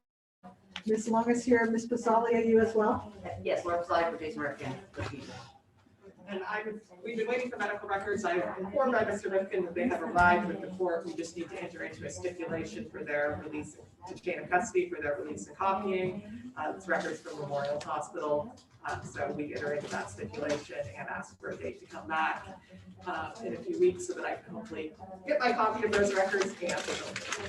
Ms. Long is here. Ms. Pasali, are you as well? Yes, we're applied for Jason Rifkin. and we've been waiting for medical records. I informed by Mr. Rifkin that they have arrived with the court. We just need to enter into a stipulation for their release to chain of custody, for their release and copying. It's records from Memorial Hospital. So we enter into that stipulation and ask for a date to come back in a few weeks so that I can hopefully get my copy of those records and.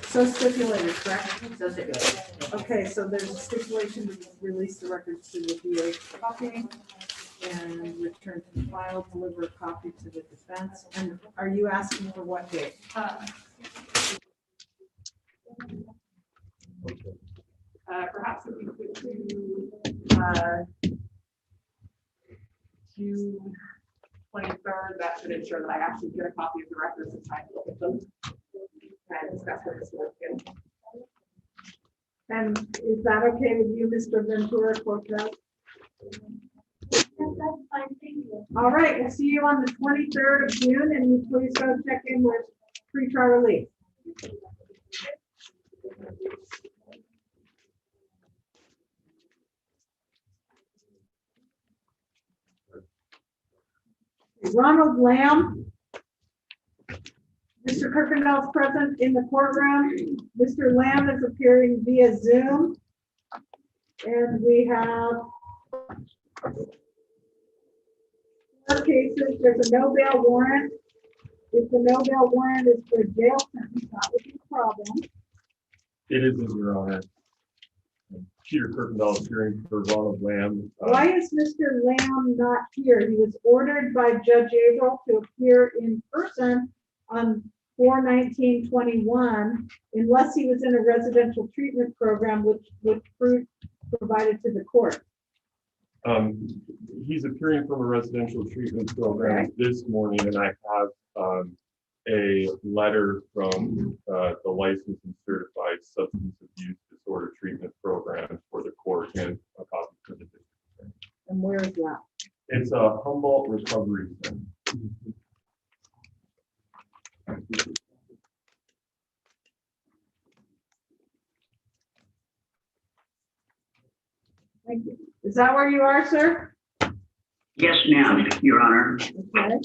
So stipulated, correct? So stipulated. Okay, so there's a stipulation to release the records to the DA for copying and return to the file, deliver a copy to the defense. And are you asking for what date? Perhaps if we could do June 23rd, that should ensure that I actually get a copy of the records in time to look at them and discuss what this work is. And is that okay with you, Mr. Ventura Cortez? Yes, that's fine, thank you. All right, we'll see you on the 23rd of June, and you please go check in with pretrial release. Ronald Lamb. Mr. Kirkendall is present in the courtroom. Mr. Lamb is appearing via Zoom. And we have 4 cases. There's a no bail warrant. If the no bail warrant is for jail sentence, that would be a problem. It isn't, Your Honor. Peter Kirkendall appearing for Ronald Lamb. Why is Mr. Lamb not here? He was ordered by Judge Averill to appear in person on 4/19/21 unless he was in a residential treatment program, which proof provided to the court. He's appearing from a residential treatment program this morning, and I have a letter from the licensed and certified substance abuse disorder treatment program for the court and a copy for the district attorney. And where is that? It's a Humboldt Recovery Center. Thank you. Is that where you are, sir? Yes, ma'am, Your Honor. Okay.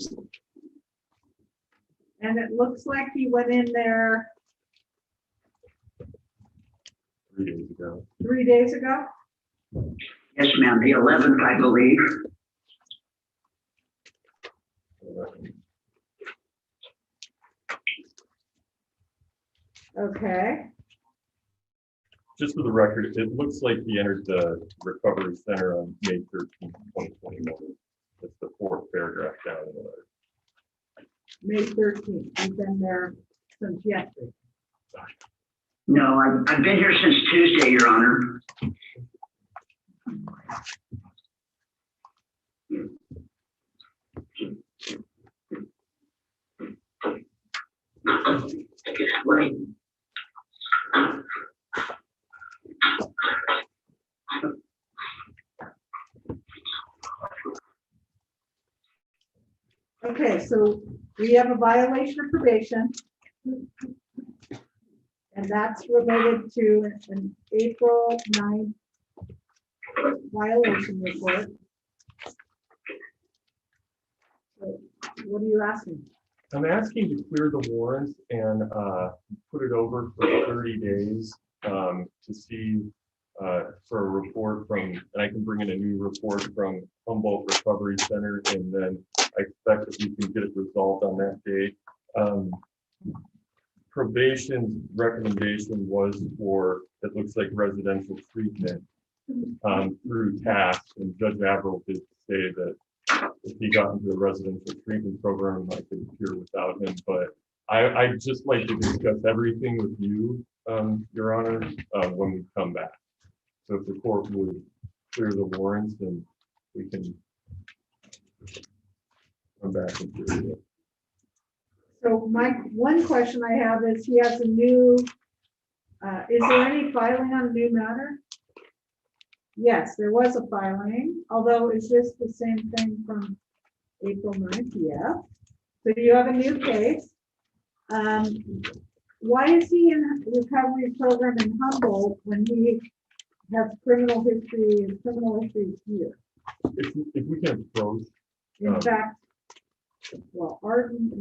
And it looks like he went in there 3 days ago. 3 days ago? Yes, ma'am, the 11th, I believe. Okay. Just for the record, it looks like he entered the recovery center on May 13th, 2021. That's the 4th paragraph down in the letter. May 13th. You've been there since yesterday. No, I've been here since Tuesday, Your Honor. Take it that way. Okay, so we have a violation of probation. And that's related to an April 9th violation report. So what are you asking? I'm asking to clear the warrants and put it over for 30 days to see for a report from, and I can bring in a new report from Humboldt Recovery Center, and then I expect that we can get it resolved on that date. Probation's recommendation was for, it looks like residential treatment through task, and Judge Averill did say that if he got into a residential treatment program, I could appear without him, but I'd just like to discuss everything with you, Your Honor, when we come back. So if the court would clear the warrants, then we can come back and clear it. So my one question I have is, he has a new, is there any filing on a new matter? Yes, there was a filing, although is this the same thing from April 9th? Yeah. So you have a new case. Why is he in a recovery program in Humboldt when he has criminal history here? If we can approach. In fact, well, Arden,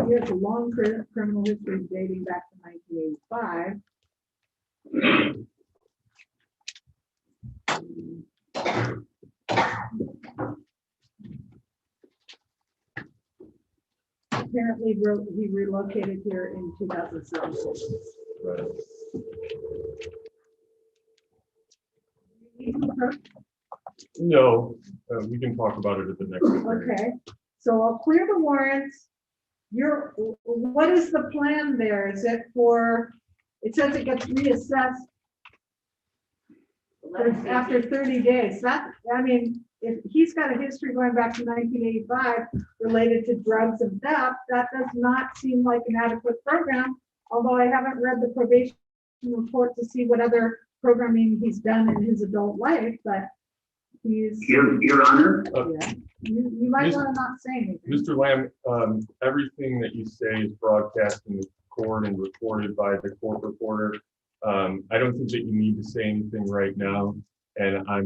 he has a long criminal history dating back to 1985. Apparently, he relocated here in 2007. Right. No, we can talk about it at the next hearing. Okay, so I'll clear the warrants. What is the plan there? Is it for, it says it gets reassessed after 30 days. That, I mean, if he's got a history going back to 1985 related to drugs and theft, that does not seem like an adequate program. Although I haven't read the probation report to see what other programming he's done in his adult life, but he's. Your Honor? Yeah. You might want to not say anything. Mr. Lamb, everything that you say is broadcast in the court and recorded by the court reporter. I don't think that you need to say anything right now, and I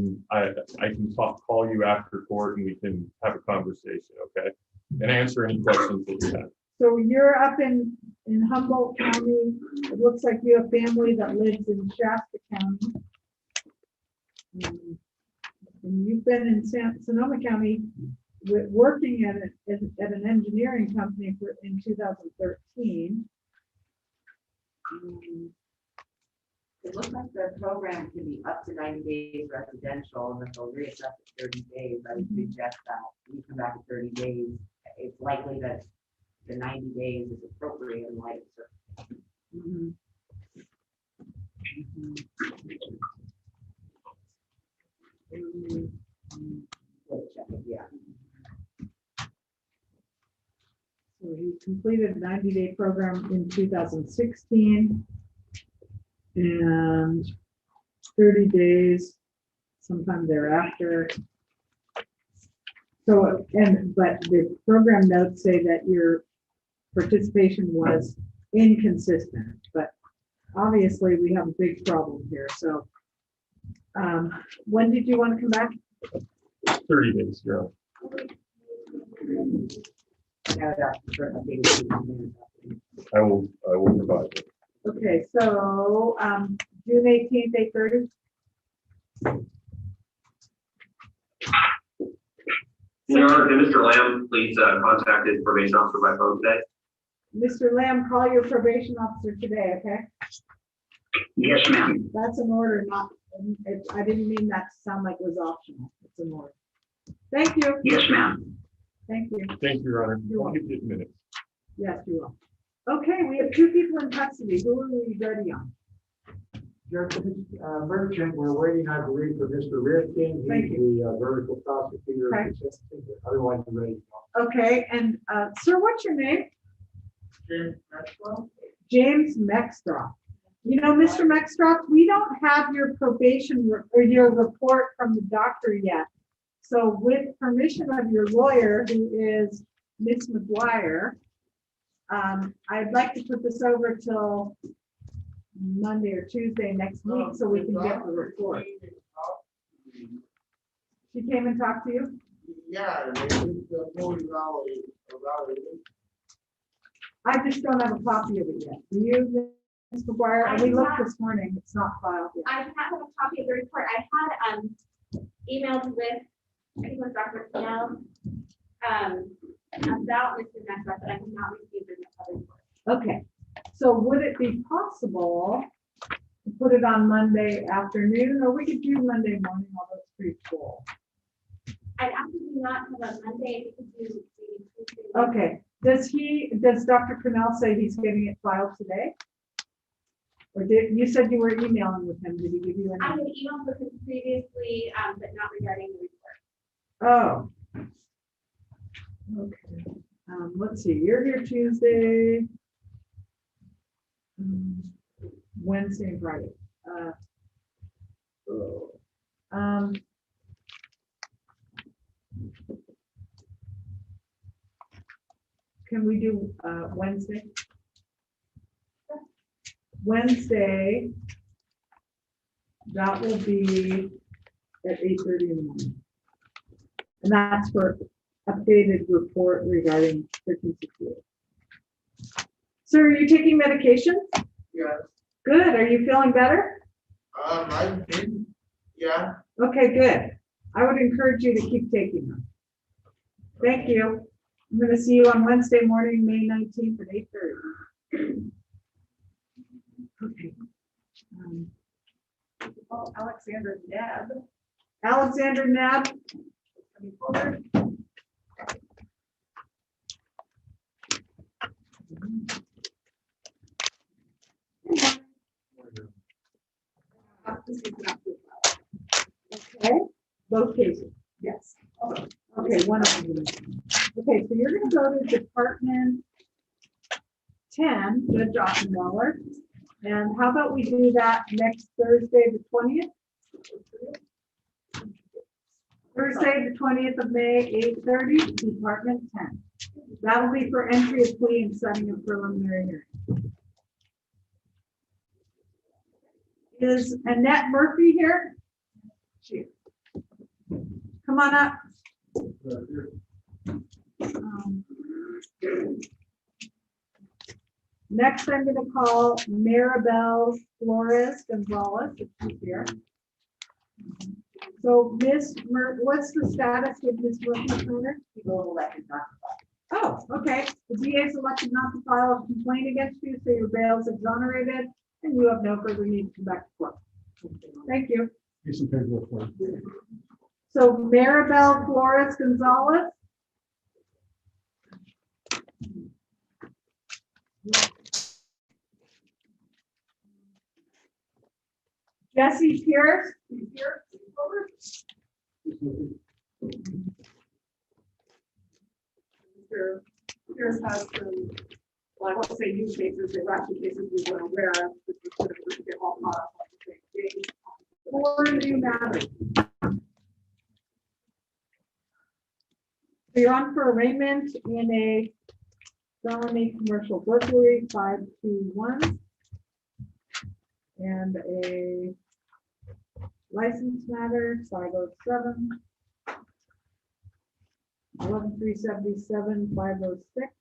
can call you after court and we can have a conversation, okay? and answer any questions that you have. So you're up in Humboldt County. It looks like you have family that lives in Shasta County. And you've been in Sonoma County working at an engineering company in 2013. It looks like the program can be up to 90 days residential, and if they'll reassess at 30 days, I would suggest that when you come back at 30 days, it's likely that the 90 days is appropriate in light of certain. Yeah. So he completed a 90-day program in 2016 and 30 days sometime thereafter. So, but the program notes say that your participation was inconsistent, but obviously we have a big problem here. So when did you want to come back? 30 days, yeah. I will provide it. Okay, so June 18th, 8:30. Your Honor, can Mr. Lamb please contact his probation officer by phone today? Mr. Lamb, call your probation officer today, okay? Yes, ma'am. That's an order, not, I didn't mean that to sound like it was optional. It's an order. Thank you. Yes, ma'am. Thank you. Thank you, Your Honor. You're I'll give you minutes. Yes, you will. Okay, we have 2 people in custody. Who are we ready on? Merchant, we're waiting, I believe, for Mr. Rifkin. Thank He's the vertical prosecutor. Okay. Otherwise, we're ready to go. Okay, and sir, what's your name? James Maxwell? James Mextroff. You know, Mr. Mextroff, we don't have your probation or your report from the doctor yet. So with permission of your lawyer, who is Miss McGuire, I'd like to put this over till Monday or Tuesday next week so we can get the report. She came and talked to you? Yeah. I just don't have a copy of it yet. Do you, Ms. McGuire? We looked this morning. It's not filed yet. I do not have a copy of the report. I had emailed with, I think it was Dr. Snell, about Mr. Maxwell, but I have not received the report. Okay, so would it be possible to put it on Monday afternoon, or we could do Monday morning, although it's pretty full? I'd actually not have a Monday, if you could do maybe Tuesday. Okay, does Dr. Cornell say he's getting it filed today? Or you said you were emailing with him, did he give you I any? had emailed with him previously, but not regarding the report. Oh. Okay, let's see, you're here Tuesday, Wednesday and Friday. Can we do Wednesday? Wednesday, that will be at 8:30 in the morning. And that's for updated report regarding 1368. Sir, are you taking medication? Yes. Good. Are you feeling better? I did, yeah. Okay, good. I would encourage you to keep taking them. Thank you. I'm going to see you on Wednesday morning, May 19th at 8:30. Okay. Alexander Nab. Alexander Nab. Coming forward. Okay, both cases. Yes. Okay, one of them. Okay, so you're gonna go to Department 10, Judge Offenballer. And how about we do that next Thursday, the 20th? Thursday, the 20th of May, 8:30, Department 10. That'll be for entry of plea and setting of preliminary hearing. Is Annette Murphy here? Come on up. Next, I'm gonna call Maribel Flores Gonzalez, if she's here. So what's the status with Ms. Murphy's matter? People elected not to Oh, okay. The DA is elected not to file a complaint against you, so your bail is exonerated, and you have no further need to come back to court. Thank you. Here's some paperwork for you. So Maribel Flores Gonzalez. Jesse Pierce. Here. Mr. Pierce has some, well, I won't say new cases, they were actually cases we were aware of, but we sort of get all caught up on the same thing. Four new matters. So you're on for arraignment in a felony commercial burglary 521 and a license matter 507, 11377 506,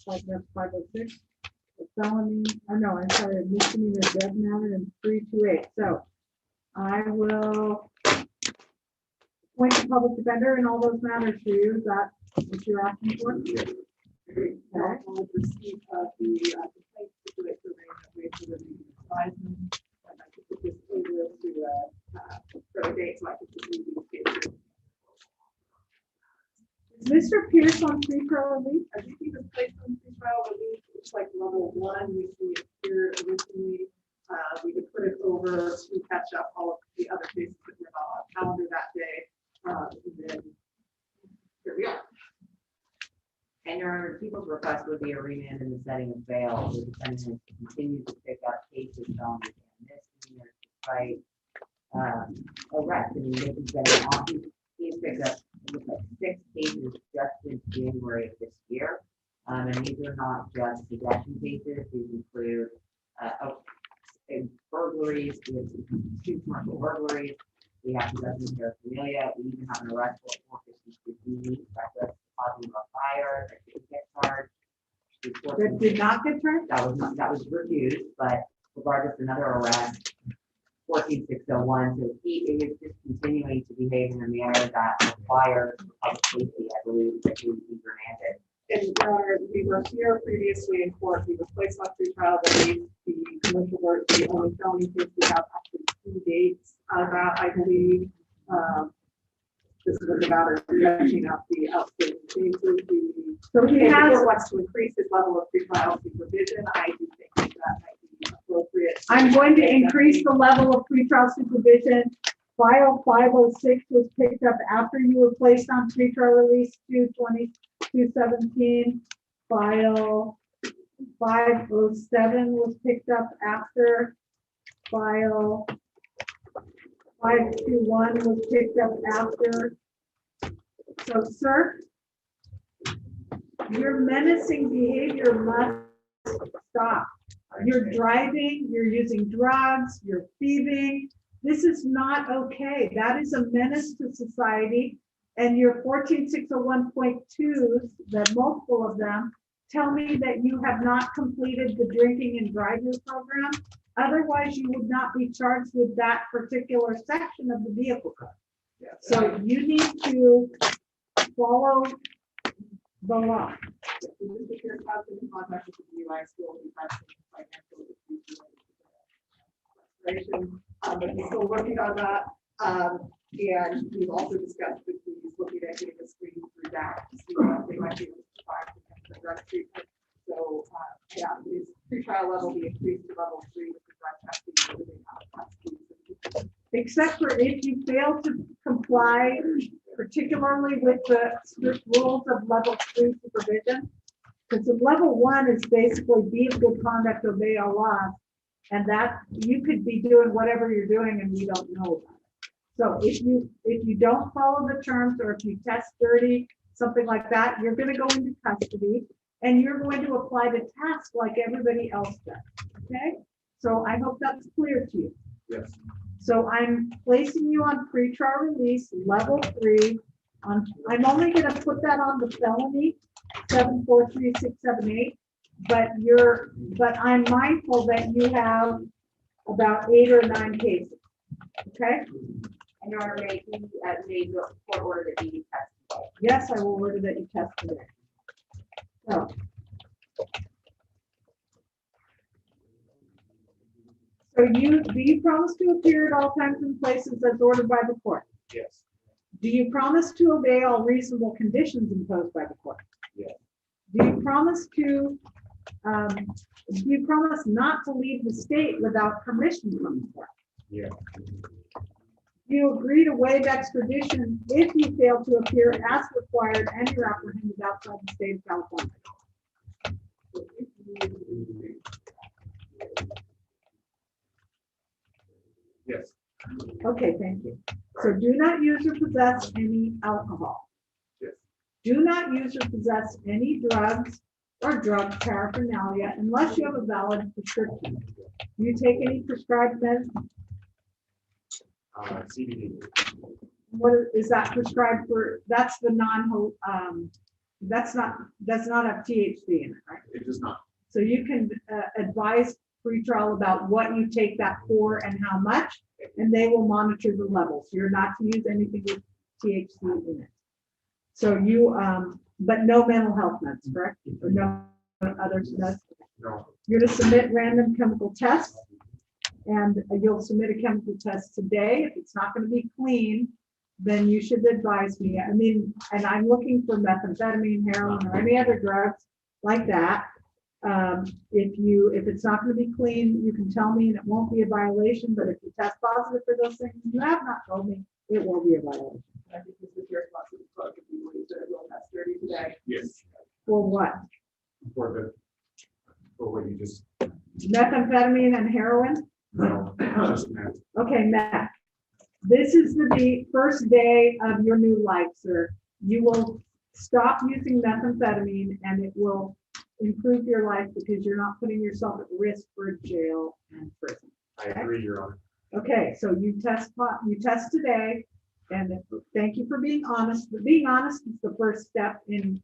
506, a felony, oh no, I'm sorry, a misdemeanor death matter in 328. So I will appoint the public defender in all those matters for you. Is that what you're asking for? Okay. I'll receive the complaint stipulate the range of the advisement. And I can put this over to for a date so I can review these cases. Is Mr. Pierce on free trial release? I think he was placed on free trial release, it's like level 1, we see it here originally. We could put it over to catch up all of the other cases that were not on calendar that day. And then here we are. And your Honor, people's request would be a remand in the setting of bail. The defendant continues to pick up cases on misdemeanors despite arrest. I mean, they can get it on. He's picked up it looks like 6 cases just since January of this year. And these are not just possession cases. These include burglaries. We have 2 commercial burglaries. We have possession of paraphernalia. We even have an arrest for 452 reckless causing a fire that didn't get charged. That did not get charged? That was refused, but regardless, another arrest, 14601. So he is just continuing to behave in a manner that requires public safety, I believe, that he would be remanded. And we were here previously in court. We were placed on free trial release. The commercial work, the only felony case we have actually 2 dates out of that, I believe. This is a matter of catching up the outstanding cases. So he has wants to increase his level of pretrial supervision. I do think that might be appropriate. I'm going to increase the level of pretrial supervision. File 506 was picked up after you were placed on pretrial release 2/20/17. File 507 was picked up after. File 521 was picked up after. So, sir, your menacing behavior must stop. You're driving, you're using drugs, you're thieving. This is not okay. That is a menace to society. And your 14601.2s, that multiple of them, tell me that you have not completed the drinking and driving program. Otherwise, you would not be charged with that particular section of the vehicle code. Yes. So you need to follow the law. Mr. Pierce has been in contact with the DUI school. We've had some financial issues related to the but he's still working on that. And we've also discussed that he's looking at getting a screening through that to see if they might be able to provide potential drug treatment. So, yeah, his pretrial level be increased to level 3 with the drug testing. Except for if you fail to comply, particularly with the strict rules of level 3 supervision. Because the level 1 is basically be of good conduct, obey all laws. And that you could be doing whatever you're doing and we don't know about it. So if you don't follow the terms or if you test dirty, something like that, you're going to go into custody and you're going to apply the task like everybody else does. Okay? So I hope that's clear to you. Yes. So I'm placing you on pretrial release, level 3, I'm only gonna put that on the felony, 743-678, but I'm mindful that you have about 8 or 9 cases, okay? And Your Honor, may the court order that you test? Yes, I will order that you test today. So do you promise to appear at all times and places as ordered by the court? Yes. Do you promise to obey all reasonable conditions imposed by the court? Yes. Do you promise not to leave the state without permission from the court? Yes. Do you agree to waive extradition if you fail to appear as required and you're apprehended outside the state of California? Yes. Okay, thank you. So do not use or possess any alcohol. Yes. Do not use or possess any drugs or drug paraphernalia unless you have a valid prescription. Do you take any prescribed medicine? CBD. What is that prescribed for? That's the does not have THC in it, right? It does not. So you can advise pretrial about what you take that for and how much, and they will monitor the levels. You're not to use anything with THC in it. So but no mental health meds, correct? Or no other meds? No. You're to submit random chemical tests, and you'll submit a chemical test today. If it's not going to be clean, then you should advise me. I mean, and I'm looking for methamphetamine, heroin, or any other drugs like that. If it's not going to be clean, you can tell me and it won't be a violation, but if you test positive for those things, you have not told me, it will be a violation. I think this is your responsibility if you believe that it will test dirty today. Yes. For what? For what you just. Methamphetamine and heroin? No, just meth. Okay, meth. This is the first day of your new life, sir. You will stop using methamphetamine and it will improve your life because you're not putting yourself at risk for jail and prison. I agree, Your Honor. Okay, so you test today, and thank you for being honest. But being honest is the first step in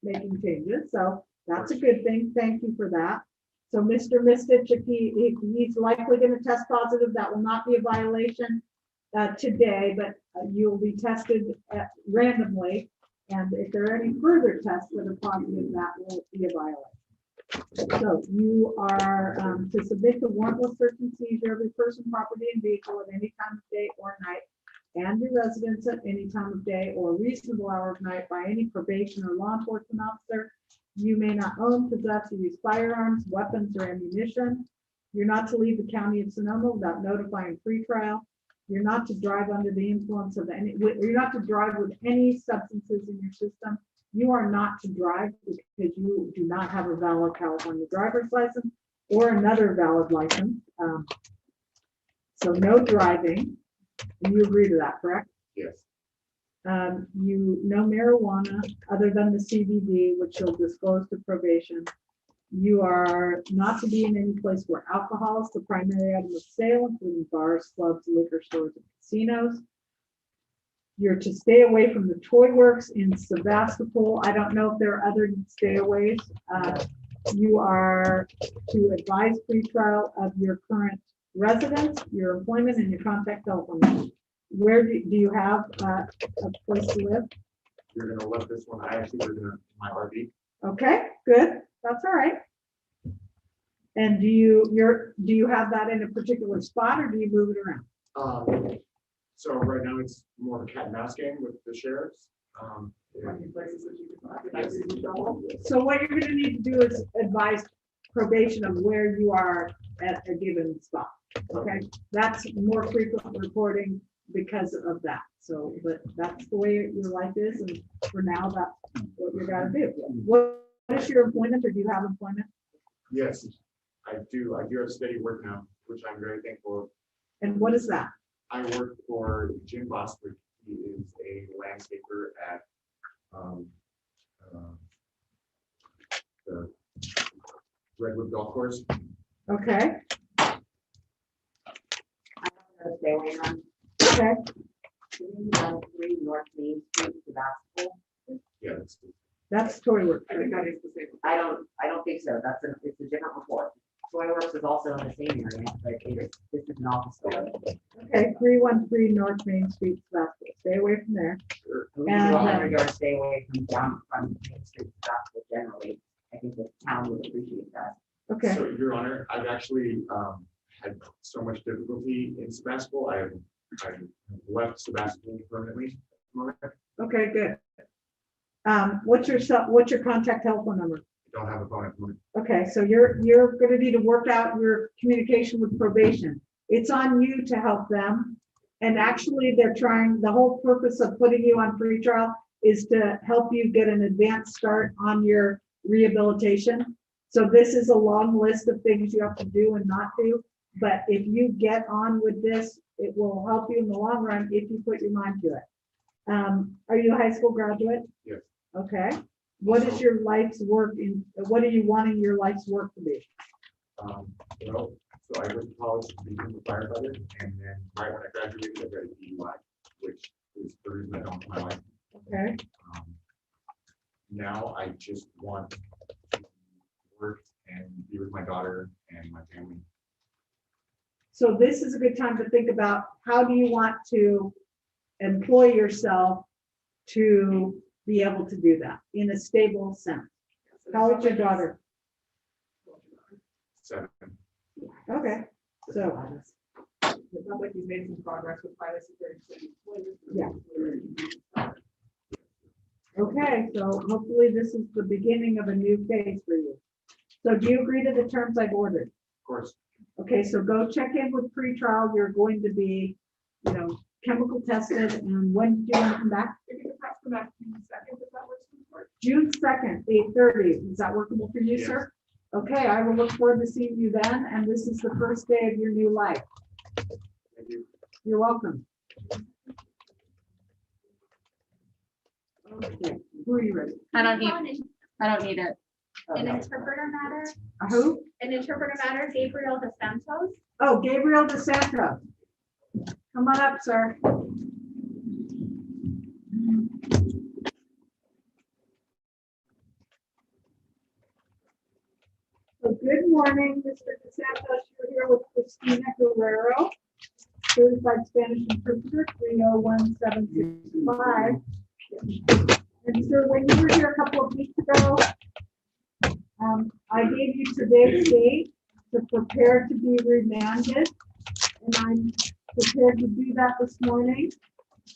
making changes, so that's a good thing. Thank you for that. So Mr. Mistich, if he's likely going to test positive, that will not be a violation today, but you'll be tested randomly. And if there are any further tests that are positive, that will be a violation. So you are to submit the warrantless search and seizure of your person, property, and vehicle at any time of day or night, and your residence at any time of day or reasonable hour of night by any probation or law enforcement officer. You may not own, possess, or use firearms, weapons, or ammunition. You're not to leave the county of Sonoma without notifying pretrial. You're not to drive under the influence of you're not to drive with any substances in your system. You are not to drive because you do not have a valid California driver's license or another valid license. So no driving. And you agree to that, correct? Yes. No marijuana other than the CBD, which you'll disclose to probation. You are not to be in any place where alcohol is the primary item of sale, including bars, clubs, liquor stores, and casinos. You're to stay away from the Toy Works in Sebastopol. I don't know if there are other stayaways. You are to advise pretrial of your current residence, your employment, and your contact telephone number. Where do you have a place to live? You're gonna love this one. I actually live in my RV. Okay, good. That's all right. And do you have that in a particular spot or do you move it around? So right now it's more of a cat and mouse game with the sheriffs. So what you're going to need to do is advise probation of where you are at a given spot. Okay, that's more frequent reporting because of that. So, but that's the way your life is, and for now, that's what you got to do. What is your employment, or do you have employment? Yes, I do. I do have steady work now, which I'm very thankful. And what is that? I work for Jim Boswick. He is a landscaper at the Redwood Golf Course. Okay. Okay. 313 North Main Street, Sebastopol. Yeah. That's Tory Works. I think that is the same. I don't think so. It's a different report. Toy Works is also in the same area, but this is an office building. Okay, 313 North Main Street, Sebastopol. Stay away from there. We do 100 yards, stay away from Main Street, Sebastopol generally. I think the town would appreciate that. Okay. So, Your Honor, I've actually had so much difficulty in Sebastopol. I've left Sebastopol permanently. Okay, good. What's your contact telephone number? I don't have a phone at the moment. Okay, so you're gonna need to work out your communication with probation. It's on you to help them. And actually, the whole purpose of putting you on free trial is to help you get an advanced start on your rehabilitation. So this is a long list of things you have to do and not do. But if you get on with this, it will help you in the long run if you put your mind to it. Are you a high school graduate? Yes. Okay. What is your life's work what are you wanting your life's work to be? Well, so I went to college to become a firefighter, and then right when I graduated, I got a DUI, which is the reason I don't have my life. Okay. Now I just want to work and be with my daughter and my family. So this is a good time to think about how do you want to employ yourself to be able to do that in a stable sense. How old's your daughter? 7. Okay, so, It sounds like you've made some progress with fire security. yeah. Okay, so hopefully this is the beginning of a new phase for you. So do you agree to the terms I've ordered? Of course. Okay, so go check in with pretrial. You're going to be, chemical tested, and when do you want to come back? If you could perhaps come back June 2nd, if that works for you. June 2nd, 8:30. Is that workable for you, Yes. sir? Okay, I will look forward to seeing you then, and this is the first day of your new life. Thank you. You're welcome. Okay, who are you ready? I don't need it. An interpreter matter, Who? an interpreter matter, Gabriel dos Santos. Oh, Gabriel dos Santos. Come on up, sir. So good morning, Mr. dos Santos. You're here with Christina Guerrero, certified Spanish interpreter, 301-765. And sir, when you were here a couple of weeks ago, I gave you today's date to prepare to be remanded, and I'm prepared to do that this morning.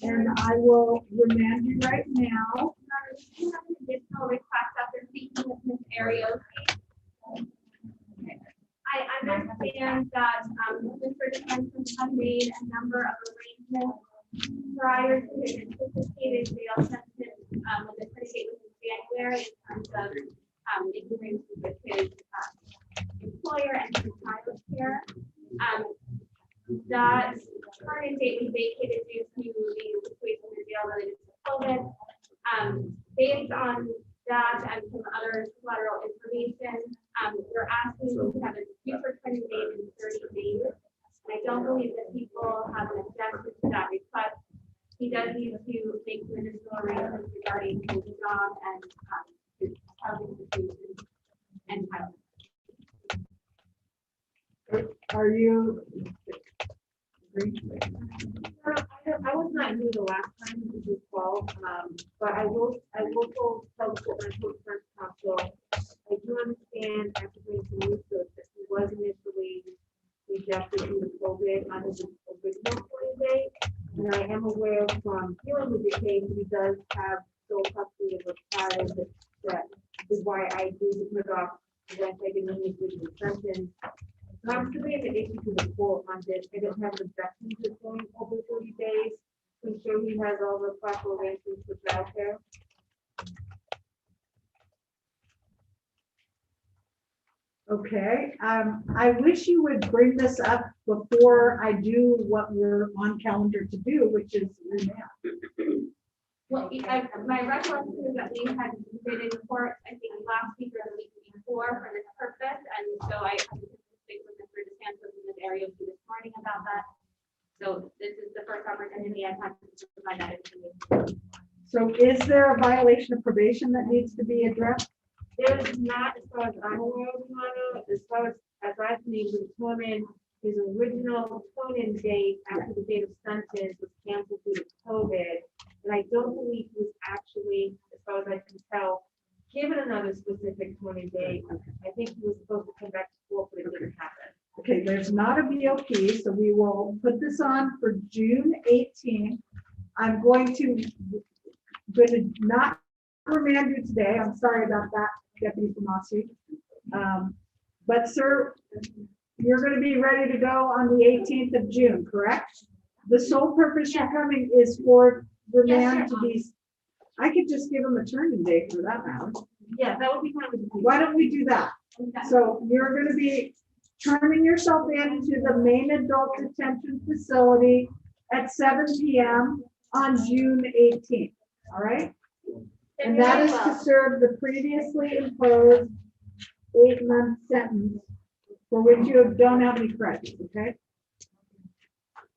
And I will remand you right now. We have an additional request after speaking with Ms. Arios. I understand that Mr. DeSantis has made a number of arrangements prior to his anticipated bail sentence when the court date was in January in terms of making arrangements with his employer and his child care. That current date was vacated due to the situation in the jail related to COVID. Based on that and some other collateral information, we're asking to have a future training date in 30 days. And I don't believe that people have an objection to that request. He does need to make some additional arrangements regarding his job and his housing situation and child. Are you? I was not here the last time this was called, but I will tell the court when I told Defense Counsel, I do understand after being some research that he was initially rejected due to COVID on his original 20 days. And I am aware from dealing with the case, he does have sole custody of the child. That is why I agreed to put off when taking the original sentence. I'm submitting an issue to the court on this. I don't have an objection to going over 30 days to ensure he has all the proper arrangements for childcare. Okay, I wish you would bring this up before I do what we're on calendar to do, which is remand. Well, my recollection is that we had been in court, I think last week or the week before for this purpose, and so I speak with Mr. DeSantis in this area this morning about that. So this is the first opportunity I've had to find out information. So is there a violation of probation that needs to be addressed? There's not, as far as I'm aware of, Your Honor, as far as I've been able to determine, his original turn-in date after the date of sentence was canceled due to COVID. And I don't believe he was actually, as far as I can tell, given another specific turn-in date. I think he was supposed to come back to court, but it didn't happen. Okay, there's not a BOP, so we will put this on for June 18th. I'm going to not remand you today. I'm sorry about that, Deputy Tomasi. But sir, you're going to be ready to go on the 18th of June, correct? The sole purpose you're coming is for remand to be, I could just give them a turning date for that matter. Yeah, that would be kind of. Why don't we do that? So you're going to be turning yourself into the main adult detention facility at 7 p.m. on June 18th, all right? And that is to serve the previously imposed 8-month sentence for which you don't have any credits, okay?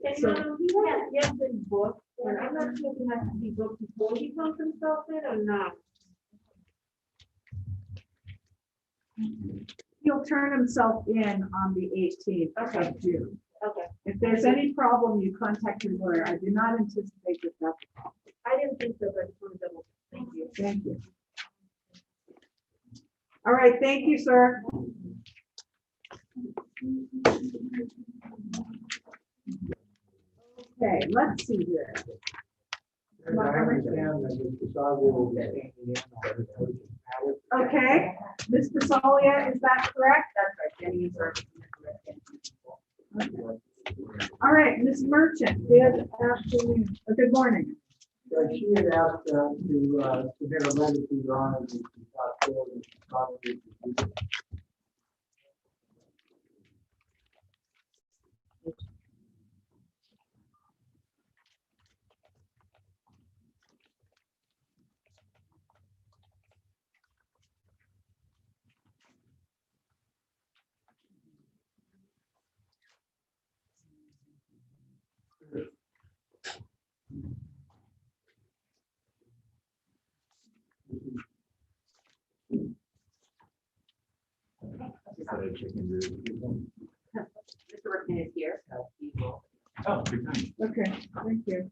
And So- he has yet been booked, and I'm not sure if he has to be booked before he comes himself in or not. He'll turn himself in on the 18th of June. Okay. If there's any problem, you contact your lawyer. I do not anticipate that that's a problem. I didn't think so, but I just want to double. Thank you. Thank you. All right, thank you, sir. Okay, let's see here. I understand that Mr. Saga will be standing in on the coaching matter. Okay, Mr. Solia, is that correct? That's right, Jenny is our. All right, Ms. Merchant, good afternoon, or good morning. She had asked to submit a letter to your honor to stop forward and stop this. Mr. Rickman is here, so he will. Oh, good night. Okay, thank you.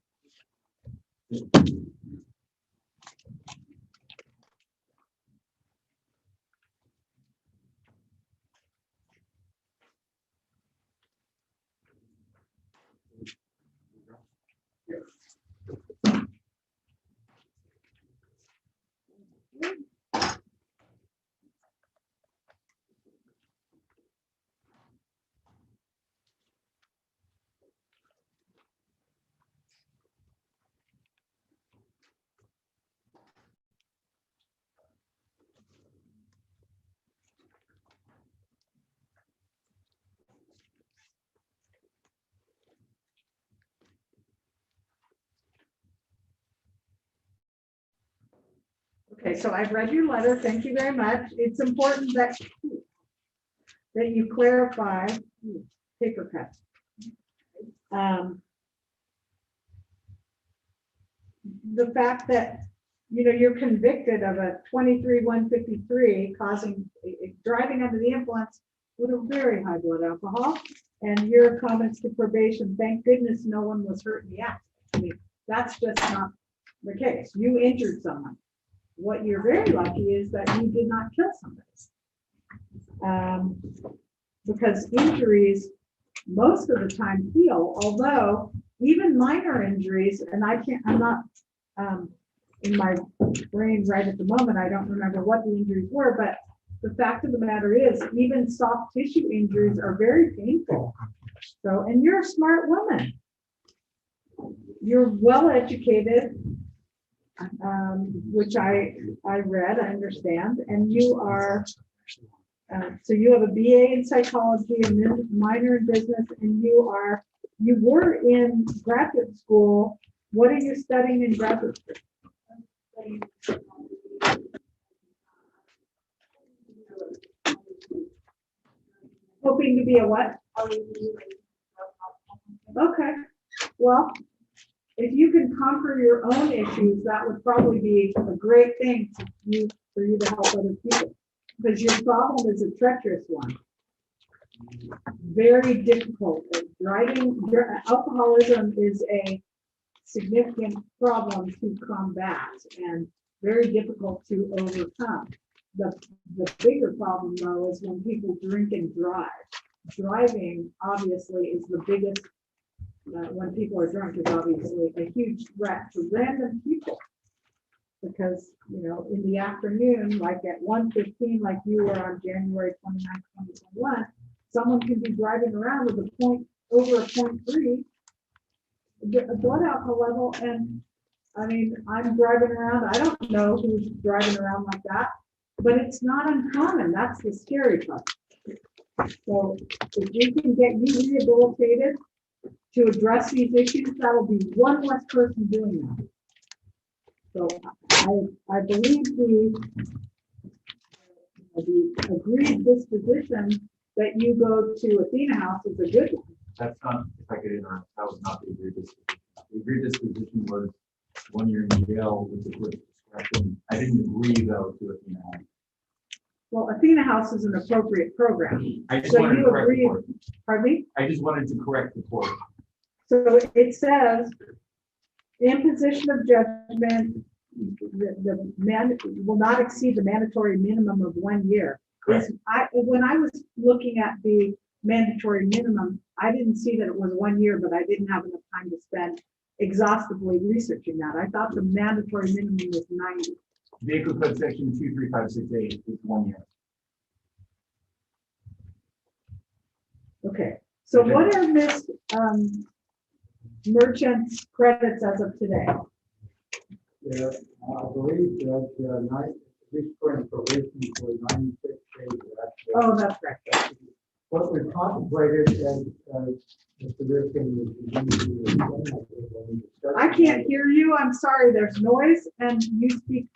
Okay, so I've read your letter. Thank you very much. It's important that you clarify, paper cut. The fact that, you're convicted of a 23-153 causing, driving under the influence with a very high blood alcohol, and your comments to probation, thank goodness no one was hurt in the accident. I mean, that's just not the case. You injured someone. What you're very lucky is that you did not kill somebody. Because injuries most of the time heal, although even minor injuries, and I'm not in my brain right at the moment, I don't remember what the injuries were, but the fact of the matter is even soft tissue injuries are very painful. So, and you're a smart woman. You're well educated. Which I read, I understand, and you are, so you have a BA in psychology, a minor in business, and you were in graduate school. What are you studying in graduate school? Hoping to be a what? Okay, well, if you can conquer your own issues, that would probably be a great thing for you to help other people. Because your problem is a treacherous one. Very difficult. Alcoholism is a significant problem to combat and very difficult to overcome. The bigger problem though is when people drink and drive. Driving obviously is the biggest, when people are drunk, is obviously a huge threat to random people. Because, in the afternoon, like at 1:15, like you were on January 29th, 2021, someone can be driving around with over a 0.3 blood alcohol level. And I mean, I'm driving around, I don't know who's driving around like that, but it's not uncommon. That's the scary part. So if we can get you rehabilitated to address these issues, that'll be one less person doing that. So I believe the agreed disposition that you go to Athena House is a good one. That's not, if I could interrupt, that was not the agreed disposition. The agreed disposition was 1 year in jail with the court's discretion. I didn't agree though to Athena House. Well, Athena House is an appropriate program. I just So wanted you to correct the agreed, court. pardon me? I just wanted to correct the court. So it says, imposition of judgment, the man will not exceed the mandatory minimum of 1 year. When I was looking at the mandatory minimum, I didn't see that it was 1 year, but I didn't have enough time to spend exhaustively researching that. I thought the mandatory minimum was 90. Vehicle code section 23568 is 1 year. Okay, so what are Ms. Merchant's credits as of today? Yeah, I believe that, this current probation for 96 days. Oh, that's correct. What we contemplated and, Mr. Rifkin was. I can't hear you. I'm sorry. There's noise and you speak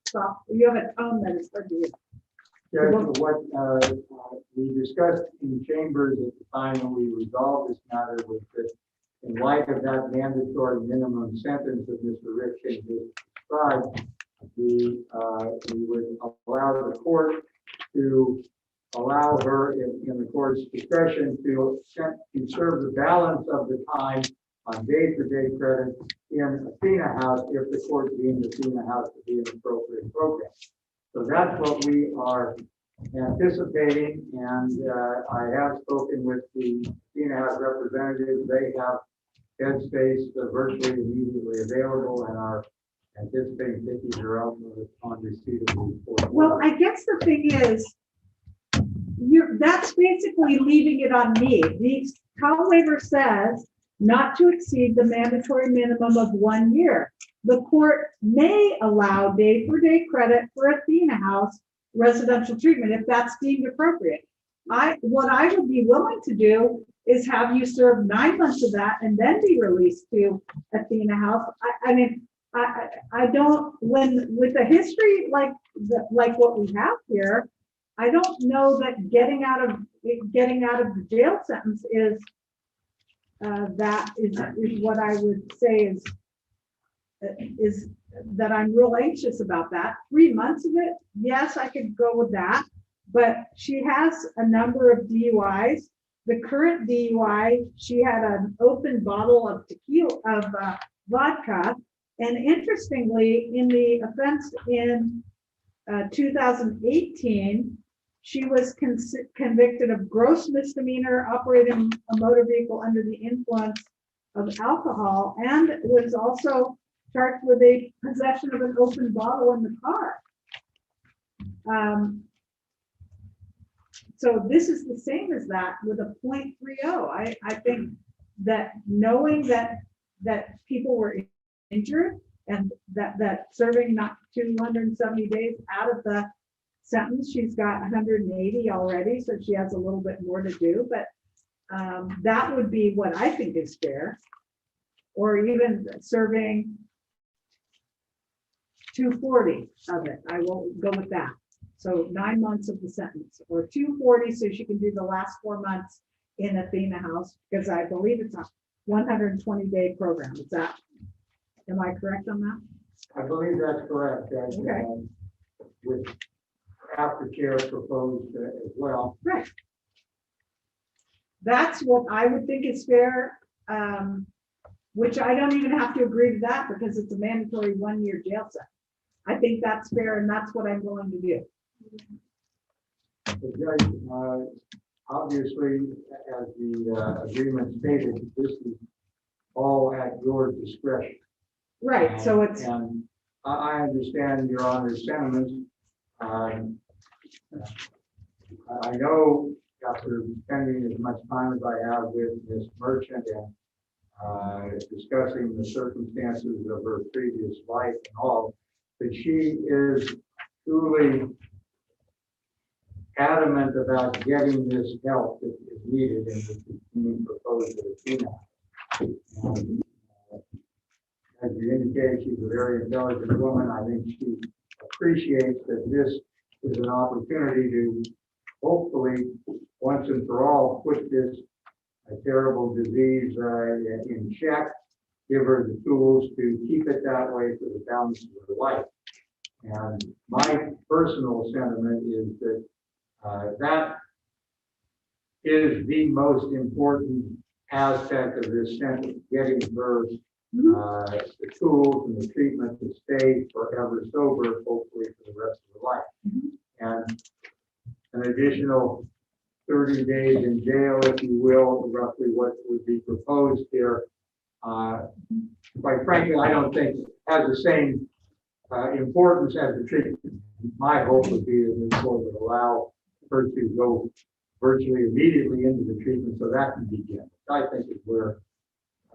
soft. You have a tone that is hard to hear. Yeah, what we discussed in chambers at the time when we resolved this matter was that in light of that mandatory minimum sentence that Mr. Rifkin just described, we would allow the court to allow her in the court's discretion to serve the balance of the time on day-to-day credit in Athena House if the court deemed Athena House to be an appropriate program. So that's what we are anticipating, and I have spoken with the Athena House representatives. They have headspace virtually immediately available and are anticipating taking her out on receipt of the report. Well, I guess the thing is, that's basically leaving it on me. The trial waiver says not to exceed the mandatory minimum of 1 year. The court may allow day-for-day credit for Athena House residential treatment if that's deemed appropriate. What I would be willing to do is have you serve 9 months of that and then be released to Athena House. I don't, with a history like what we have here, I don't know that getting out of the jail sentence is what I would say is that I'm real anxious about that. 3 months of it, yes, I could go with that, but she has a number of DUIs. The current DUI, she had an open bottle of vodka, and interestingly, in the offense in 2018, she was convicted of gross misdemeanor operating a motor vehicle under the influence of alcohol, and was also charged with a possession of an open bottle in the car. So this is the same as that with a 0.30. I think that knowing that people were injured and that serving not 270 days out of the sentence, she's got 180 already, so she has a little bit more to do, but that would be what I think is fair. Or even serving 240 of it. I will go with that. So 9 months of the sentence, or 240, so she can do the last 4 months in Athena House, because I believe it's a 120-day program. Is that Am I correct on that? I believe that's correct, Okay. with aftercare proposed as well. Right. That's what I would think is fair, which I don't even have to agree to that because it's a mandatory 1-year jail sentence. I think that's fair and that's what I'm willing to do. The judge, obviously, as the agreement stated, this is all at your discretion. Right, so it's, And I understand Your Honor's sentiments. I know after spending as much time as I have with Ms. Merchant and discussing the circumstances of her previous life and all, that she is truly adamant about getting this help that is needed and that is being proposed to the female. As you indicated, she's a very intelligent woman. I think she appreciates that this is an opportunity to hopefully, once and for all, put this terrible disease in check, give her the tools to keep it that way for the balance of her life. And my personal sentiment is that that is the most important aspect of this sentence, getting her the tools and the treatment to stay forever sober, hopefully for the rest of her life. And an additional 30 days in jail, if you will, roughly what would be proposed here. Quite frankly, I don't think has the same importance as the treatment. My hope would be that this court would allow her to go virtually immediately into the treatment so that can begin. I think is where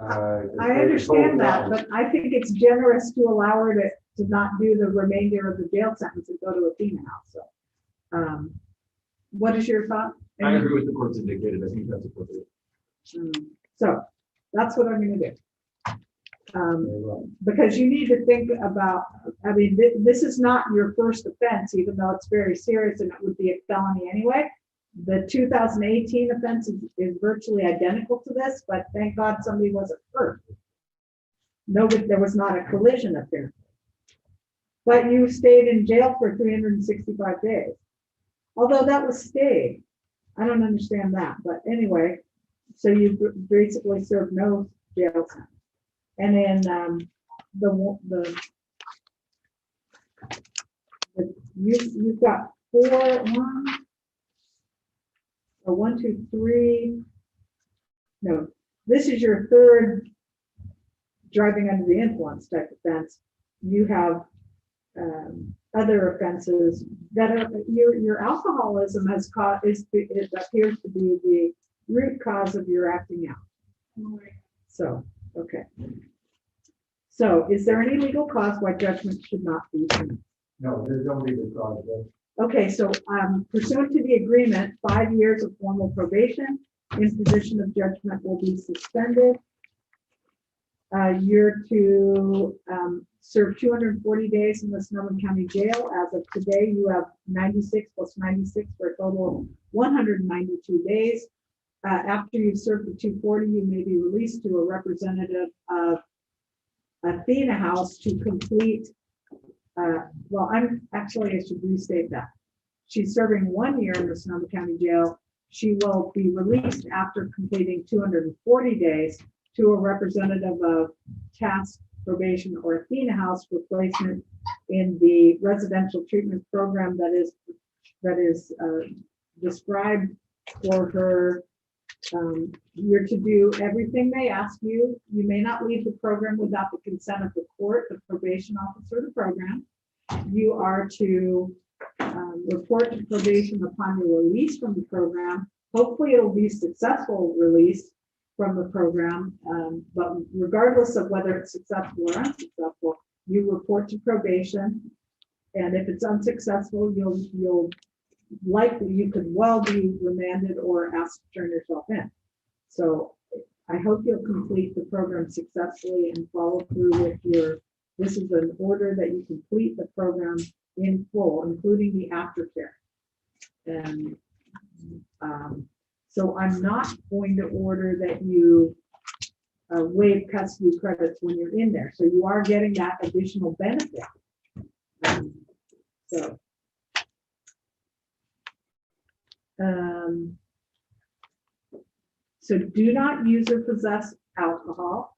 I understand that, but I think it's generous to allow her to not do the remainder of the jail sentence and go to a female house. So, what is your thought? I agree with the court's indicated. I think that's appropriate. So that's what I'm going to do. Because you need to think about, I mean, this is not your first offense, even though it's very serious and it would be a felony anyway. The 2018 offense is virtually identical to this, but thank God somebody wasn't hurt. Nobody, there was not a collision apparently. But you stayed in jail for 365 days. Although that was stayed. I don't understand that, but anyway, so you basically served no jail sentence. And then you've got 1, 2, 3. No, this is your third driving under the influence type offense. You have other offenses that are your alcoholism has caused it appears to be the root cause of your acting out. So, okay. So is there any legal cause why judgment should not be pronounced? No, there's no legal cause. Okay, so pursuant to the agreement, 5 years of formal probation, imposition of judgment will be suspended. You're to serve 240 days in the Sonoma County Jail. As of today, you have 96 plus 96 for a total of 192 days. After you've served the 240, you may be released to a representative of Athena House to complete. Well, I should restate that. She's serving 1 year in the Sonoma County Jail. She will be released after completing 240 days to a representative of task probation or Athena House for placement in the residential treatment program that is described for her. You're to do everything they ask you. You may not leave the program without the consent of the court, the probation officer of the program. You are to report to probation upon your release from the program. Hopefully it'll be successful release from the program, but regardless of whether it's successful or unsuccessful, you report to probation. And if it's unsuccessful, you could well be remanded or asked to turn yourself in. So I hope you'll complete the program successfully and follow through with this is an order that you complete the program in full, including the aftercare. And so I'm not going to order that you waive custody credits when you're in there. So you are getting that additional benefit. So. So do not use or possess alcohol.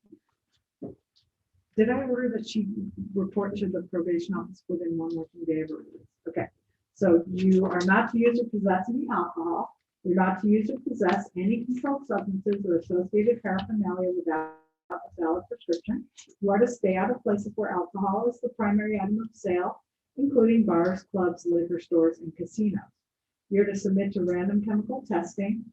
Did I order that she report to the probation office within 1 working day of release? Okay, so you are not to use or possess any alcohol. You're not to use or possess any controlled substances or associated paraphernalia without a valid prescription. You are to stay out of places where alcohol is the primary item of sale, including bars, clubs, liquor stores, and casinos. You're to submit to random chemical testing.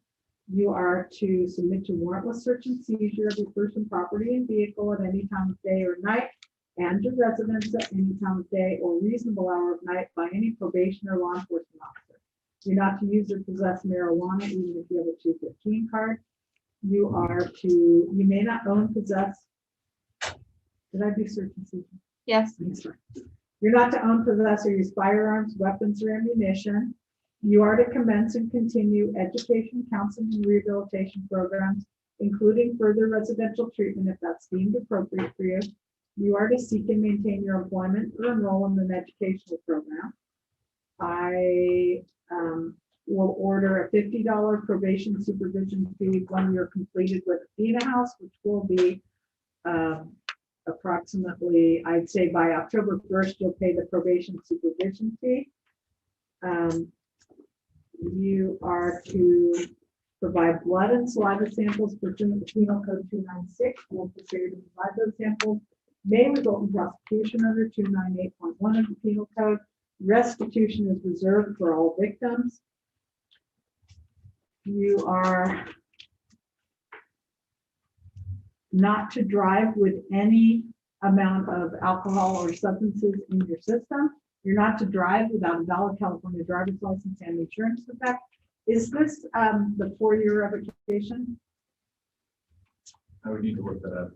You are to submit to warrantless search and seizure of your person, property, and vehicle at any time of day or night, and your residence at any time of day or reasonable hour of night by any probation or law enforcement officer. You're not to use or possess marijuana, even if you have a 215 card. You may not own, possess. Did I do search and seizure? Yes. You're not to own, possess, or use firearms, weapons, or ammunition. You are to commence and continue education, counseling, and rehabilitation programs, including further residential treatment if that's deemed appropriate for you. You are to seek and maintain your employment or enroll in an educational program. I will order a $50 probation supervision fee when you're completed with Athena House, which will be approximately, I'd say by October 1st, you'll pay the probation supervision fee. You are to provide blood and saliva samples pursuant to Penal Code 296. We'll prepare to provide those samples. May result in prosecution under 298.1 of the Penal Code. Restitution is reserved for all victims. You are not to drive with any amount of alcohol or substances in your system. You're not to drive without a valid California driver's license and insurance effect. Is this the 4-year revocation? I would need to look that up.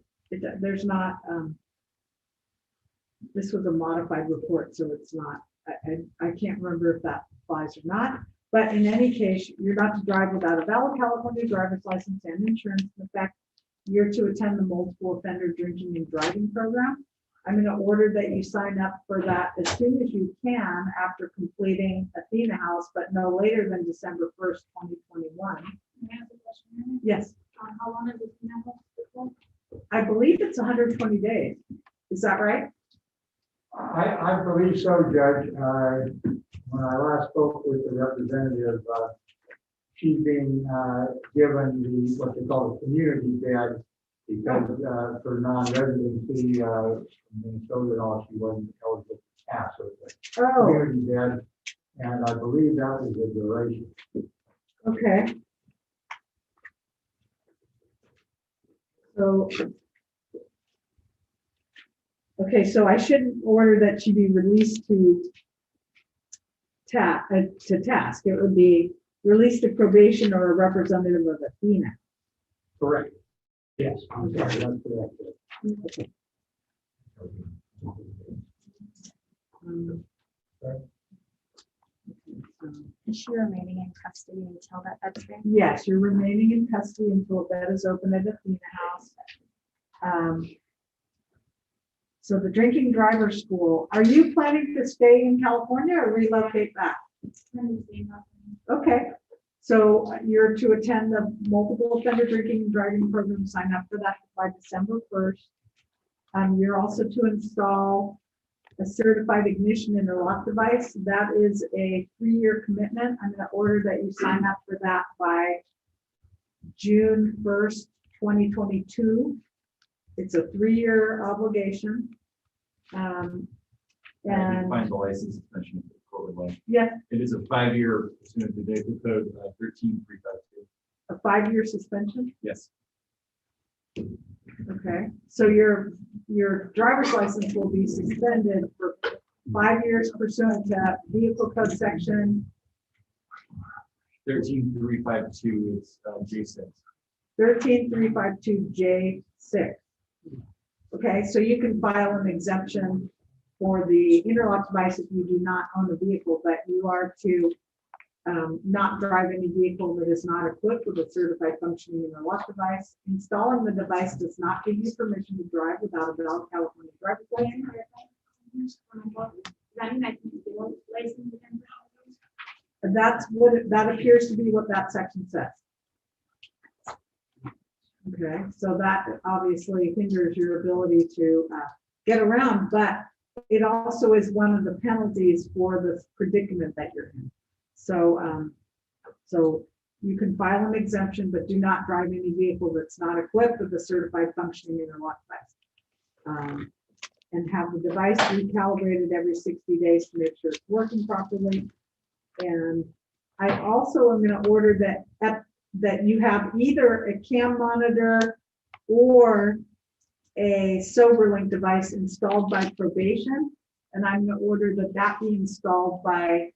There's not, this was a modified report, so it's not, I can't remember if that applies or not. But in any case, you're not to drive without a valid California driver's license and insurance effect. You're to attend the multiple offender drinking and driving program. I'm going to order that you sign up for that as soon as you can after completing Athena House, but no later than December 1st, 2021. Can I ask a question? Yes, How long is this now? I believe it's 120 days. Is that right? I believe so, Judge. When I last spoke with the representative, she's being given the, what they call a community bed, because for non-residency from Minnesota and all, she wasn't eligible for tax. So it's a community bed, and I believe that was the duration. Okay. So, okay, so I shouldn't order that she be released to task. It would be released to probation or a representative of Athena. Correct. Yes, I'm sorry, that's correct. Okay. Is she remaining in custody until that bed's free? Yes, you're remaining in custody until a bed is open at Athena House. So the drinking driver school, are you planning to stay in California or relocate back? Okay, so you're to attend the multiple offender drinking and driving program, sign up for that by December 1st. You're also to install a certified ignition interlock device. That is a 3-year commitment. I'm going to order that you sign up for that by June 1st, 2022. It's a 3-year obligation. And find the license suspension. Yeah. It is a 5-year pursuant to Vehicle Code 13352. A 5-year suspension? Yes. Okay, so your driver's license will be suspended for 5 years pursuant to Vehicle Code Section 13352 is J6. 13352J6. Okay, so you can file an exemption for the interlock device if you do not own the vehicle, but you are to not drive any vehicle that is not equipped with a certified functioning interlock device. Installing the device does not give you permission to drive without a valid California driver's license. That's what, that appears to be what that section says. Okay, so that obviously hinders your ability to get around, but it also is one of the penalties for the predicament that you're in. So, so you can file an exemption, but do not drive any vehicle that's not equipped with a certified functioning interlock device. And have the device recalibrated every 60 days to make sure it's working properly. And I also am going to order that you have either a cam monitor or a SoberLink device installed by probation. And I'm going to order that be installed by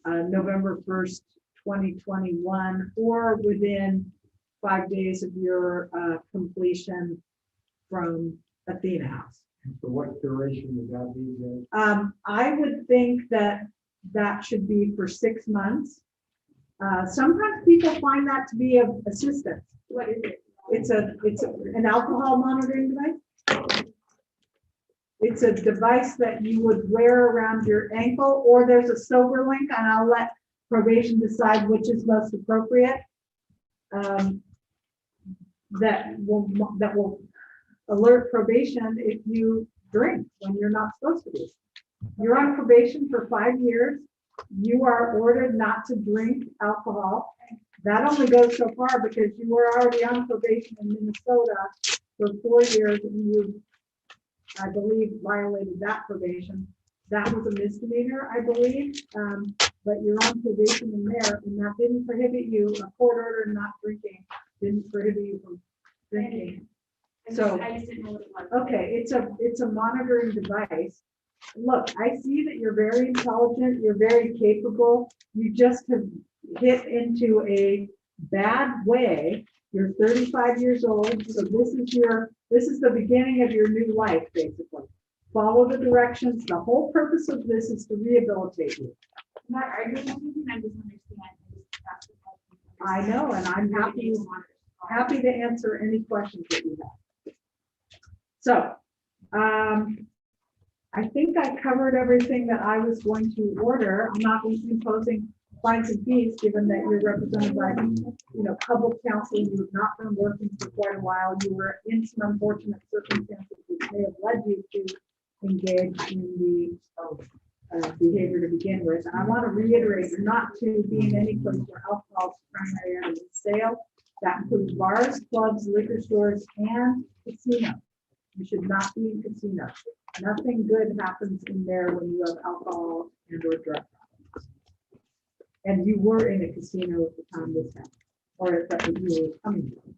November 1st, 2021, or within 5 days of your completion from Athena House. So what duration would that be? I would think that should be for 6 months. Sometimes people find that to be of assistance. What is it? It's an alcohol monitoring device. It's a device that you would wear around your ankle, or there's a SoberLink, and I'll let probation decide which is most appropriate. That will alert probation if you drink when you're not supposed to be. You're on probation for 5 years. You are ordered not to drink alcohol. That only goes so far because you were already on probation in Minnesota for 4 years and you, I believe, violated that probation. That was a misdemeanor, I believe, but you're on probation in there, and that didn't prohibit you, a court order not drinking didn't prohibit you from drinking. So, I just didn't know what it was. okay, it's a monitoring device. Look, I see that you're very intelligent, you're very capable. You just have hit into a bad way. You're 35 years old, so this is the beginning of your new life, basically. Follow the directions. The whole purpose of this is to rehabilitate you. I'm not arguing with you, I just understand. I know, and I'm happy to answer any questions that you have. So, I think I covered everything that I was going to order. I'm not imposing fines and fees, given that you're represented by, public counsel. You have not been working for quite a while. You were in some unfortunate circumstances which may have led you to engage in the behavior to begin with. And I want to reiterate, you're not to be in any place where alcohol is primarily sale. That includes bars, clubs, liquor stores, and casinos. You should not be in casinos. Nothing good happens in there when you have alcohol and or drug problems. And you were in a casino at the time this happened, or at that you were coming from.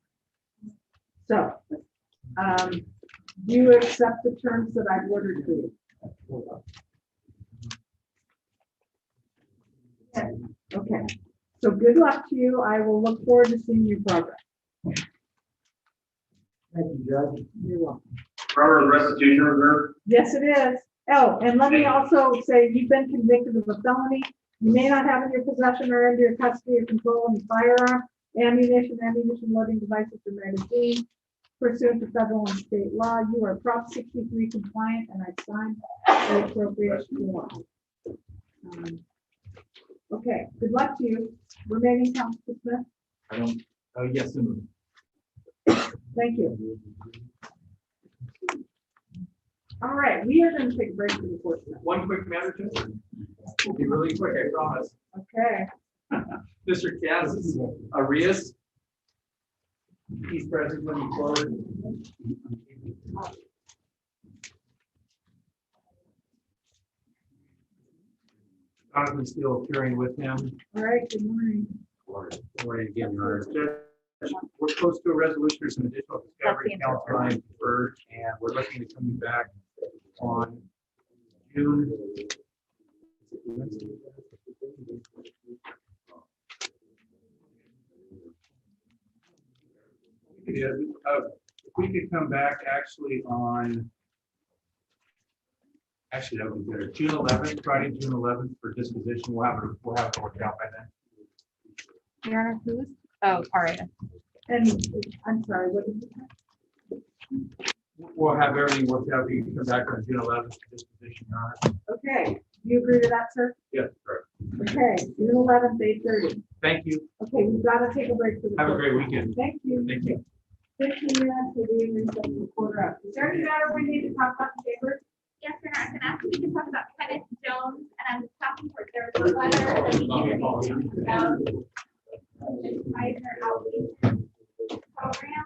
So, do you accept the terms that I've ordered for you? Okay. So good luck to you. I will look forward to seeing your progress. Thank you, Judge. You're welcome. Robert, the restitution reserve? Yes, it is. Oh, and let me also say, you've been convicted of a felony. You may not have in your possession or under your custody or control any firearm, ammunition loading devices, or magazines pursuant to federal and state law. You are Prop 63 compliant, and I signed the appropriate form. Okay, good luck to you. Remaining Councilor Smith. I don't, oh, yes, and Thank you. All right, we are going to take a break for the court. One quick matter, Judge. We'll be really quick, I promise. Okay. Mr. Cass Arias. He's present when you forward. Jonathan still appearing with him. All right, good morning. Morning again, Your Honor. We're close to a resolution or some additional discovery. Council and I conferred, and we're looking to come back on June. If we could come back actually on, that would be better, June 11th, Friday, June 11th for disposition. We'll have it worked out by then. Your Honor, who's, oh, Aria. And I'm sorry, what did you say? We'll have everything worked out. We can come back on June 11th for disposition, Your Honor. Okay, you agree to that, sir? Yes, correct. Okay, June 11th, 8:30. Thank you. Okay, we've got to take a break for the. Have a court. great weekend. Thank you. Thank you. 15 minutes for the recess and quarter up. Is there any matter we need to talk about in favor? Yes, Your Honor, I can ask you to talk about Kenneth Jones, and I'm talking for, there was a letter that he interviewed about Eisner outreach program.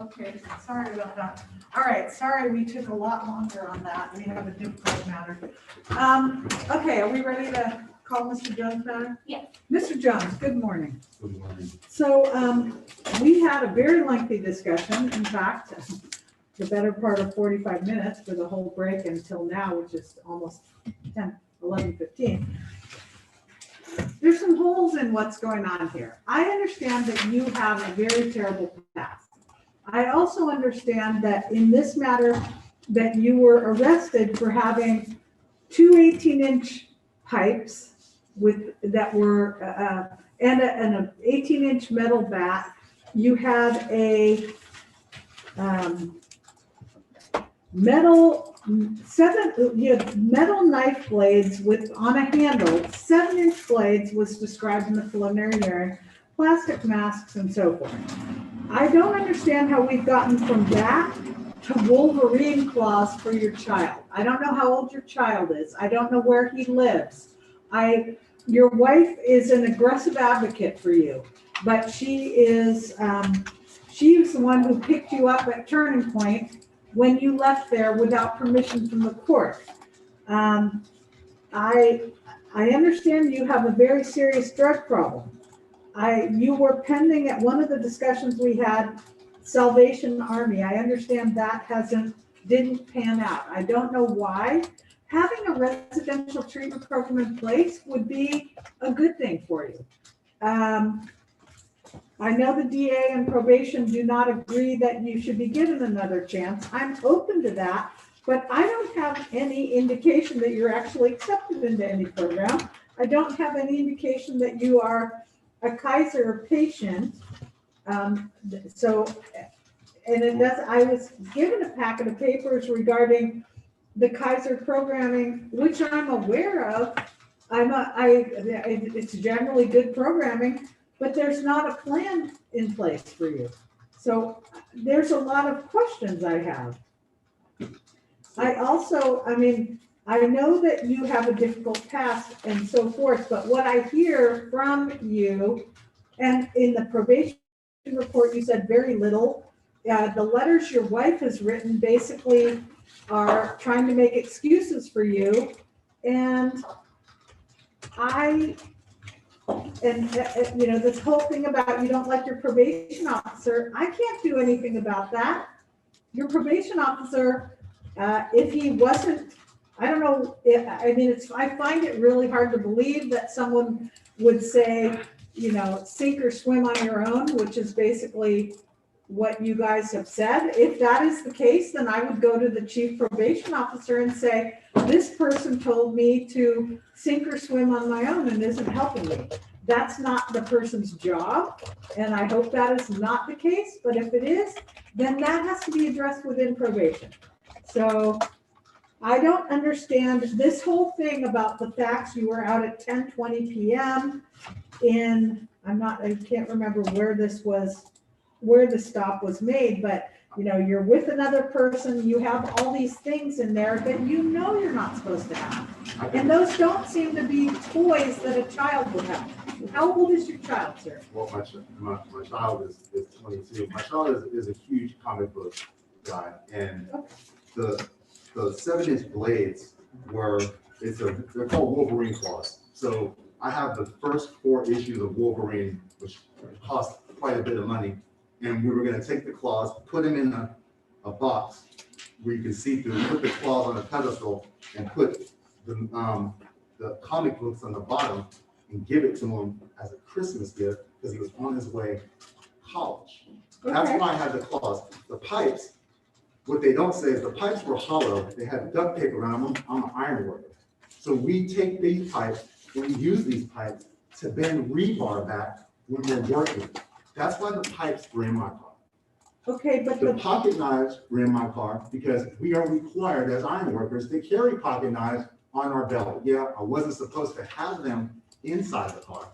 Okay, sorry about that. All right, sorry, we took a lot longer on that. We have a difficult matter. Okay, are we ready to call Mr. Jones matter? Yes. Mr. Jones, good morning. Good morning. So, we had a very lengthy discussion, in fact, the better part of 45 minutes for the whole break until now, which is almost 11:15. There's some holes in what's going on here. I understand that you have a very terrible past. I also understand that in this matter, that you were arrested for having two 18-inch pipes that were, and an 18-inch metal bat. You had a metal knife blades on a handle, 7-inch blades was described in the preliminary hearing, plastic masks and so forth. I don't understand how we've gotten from that to Wolverine claws for your child. I don't know how old your child is. I don't know where he lives. Your wife is an aggressive advocate for you, but she is the one who picked you up at Turning Point when you left there without permission from the court. I understand you have a very serious drug problem. You were pending at one of the discussions we had, Salvation Army. I understand that didn't pan out. I don't know why. Having a residential treatment program in place would be a good thing for you. I know the DA and probation do not agree that you should be given another chance. I'm open to that, but I don't have any indication that you're actually accepted into any program. I don't have any indication that you are a Kaiser patient. I was given a packet of papers regarding the Kaiser programming, which I'm aware of. It's generally good programming, but there's not a plan in place for you. So there's a lot of questions I have. I know that you have a difficult past and so forth, but what I hear from you, and in the probation report, you said very little. The letters your wife has written basically are trying to make excuses for you. And this whole thing about you don't like your probation officer, I can't do anything about that. Your probation officer, if he wasn't, I don't know, I find it really hard to believe that someone would say, sink or swim on your own, which is basically what you guys have said. If that is the case, then I would go to the chief probation officer and say, this person told me to sink or swim on my own and isn't helping me. That's not the person's job, and I hope that is not the case, but if it is, then that has to be addressed within probation. So I don't understand this whole thing about the facts. You were out at 10:20 p.m. I can't remember where the stop was made, but you're with another person, you have all these things in there that you're not supposed to have. And those don't seem to be toys that a child would have. How old is your child, sir? Well, my child is 22. My child is a huge comic book guy, and the 7-inch blades they're called Wolverine claws. So I have the first 4 issues of Wolverine, which cost quite a bit of money. And we were going to take the claws, put them in a box where you can see through, put the claws on a pedestal, and put the comic books on the bottom and give it to him as a Christmas gift because he was on his way to college. That's why I had the claws. The pipes, what they don't say is the pipes were hollow. They had duct tape around them. I'm an iron worker. So we take these pipes, and we use these pipes to bend rebar back when we're working. That's why the pipes were in my car. Okay, but the pocket knives were in my car because we are required as iron workers to carry pocket knives on our belt. Yeah, I wasn't supposed to have them inside the car,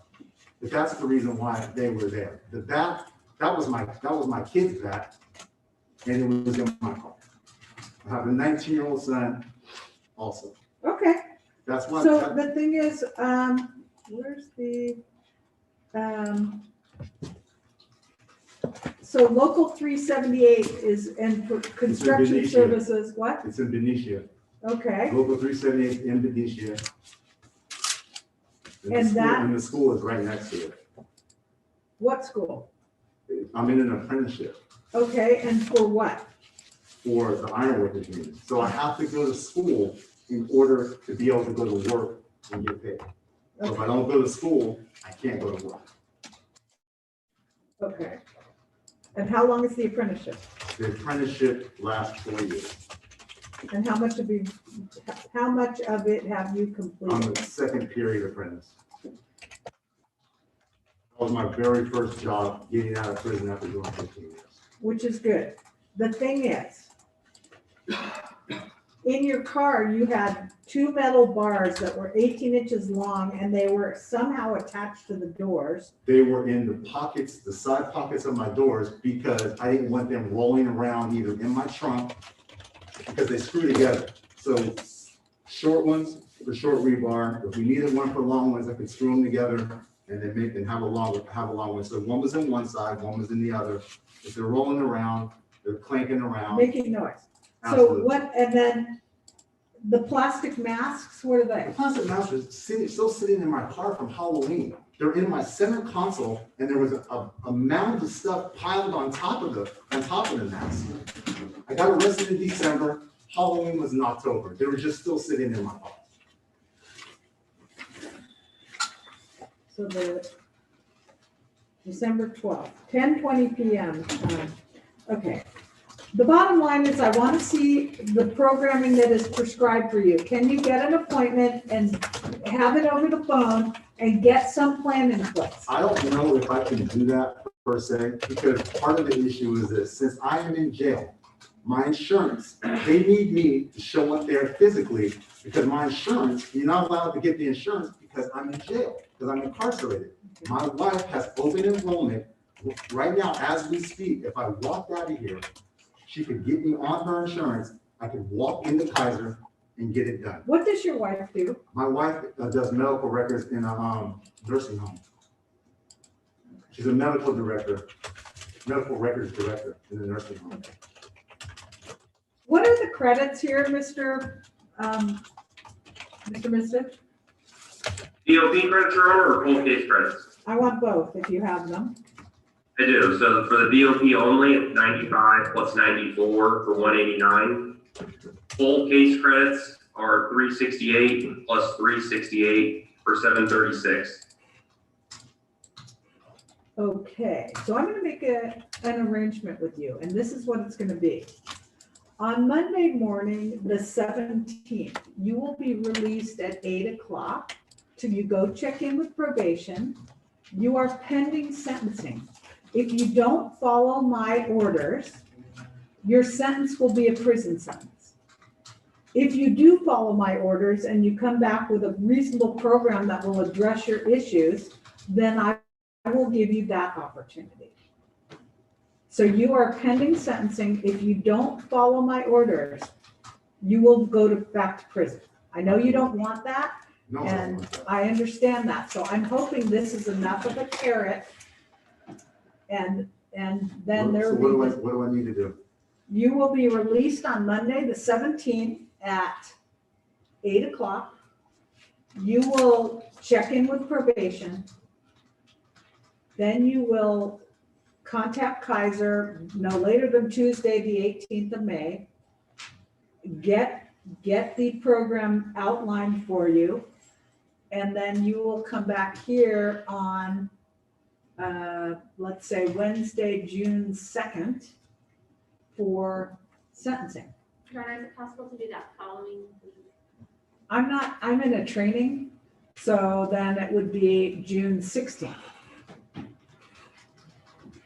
but that's the reason why they were there. That was my kid's bat, and it was in my car. I have a 19-year-old son also. Okay. That's why. So the thing is, where's the, so local 378 is, and for construction Benicia. services, what? It's in Benicia. Okay, Local 378 in Benicia. And that- And the school is right next to it. what school? I'm in an apprenticeship Okay, and for what? for the ironworkers union. So I have to go to school in order to be able to go to work and get paid. So if I don't go to school, I can't go to work. Okay. And how long is the apprenticeship? The apprenticeship lasts 4 years. And how much of it have you I'm completed? a second period apprentice. That was my very first job getting out of prison after doing 15 years. Which is good. The thing is, in your car, you had 2 metal bars that were 18 inches long and they were somehow attached to the doors. They were in the pockets, the side pockets of my doors, because I didn't want them rolling around either in my trunk, because they screw together. So short ones for short rebar. If we needed one for long ones, I could screw them together and then make them have a long one. So one was in one side, one was in the other. If they're rolling around, they're clanking around. Making noise. So Absolutely. what, and then the plastic masks, what are The they? plastic masks are still sitting in my car from Halloween. They're in my center console, and there was a mound of stuff piled on top of the mask. I got arrested in December. Halloween was in October. They were just still sitting in my car. So the December 12th, 10:20 PM. Okay. The bottom line is I want to see the programming that is prescribed for you. Can you get an appointment and have it over the phone and get some plan in place? I don't know if I can do that per se, because part of the issue is this: since I am in jail, my insurance, they need me to show up there physically, because my insurance, you're not allowed to get the insurance because I'm in jail, because I'm incarcerated. My wife has open enrollment right now as we speak. If I walked out of here, she could get me on her insurance. I could walk into Kaiser and get it done. What does your wife do? My wife does medical records in a nursing home. She's a medical records director in the nursing home. What are the credits here, Mr. Mistick? DOP credits, Your Honor, or cold case credits? I want both if you have them. I do. So for the DOP only, it's 95 plus 94 for 189. Full case credits are 368 plus 368 for 736. Okay, so I'm gonna make an arrangement with you, and this is what it's gonna be. On Monday morning, the 17th, you will be released at 8 o'clock. So you go check in with probation. You are pending sentencing. If you don't follow my orders, your sentence will be a prison sentence. If you do follow my orders and you come back with a reasonable program that will address your issues, then I will give you that opportunity. So you are pending sentencing. If you don't follow my orders, you will go back to prison. I know you don't want that, No, and I understand that. So I'm hoping this is enough of a carrot. And then there So will be, what do I need to do? you will be released on Monday, the 17th at 8 o'clock. You will check in with probation. Then you will contact Kaiser no later than Tuesday, the 18th of May. Get the program outlined for you. And then you will come back here on, let's say Wednesday, June 2nd for sentencing. Your Honor, is it possible to do that following the I'm in a training, so then it would be June 16th.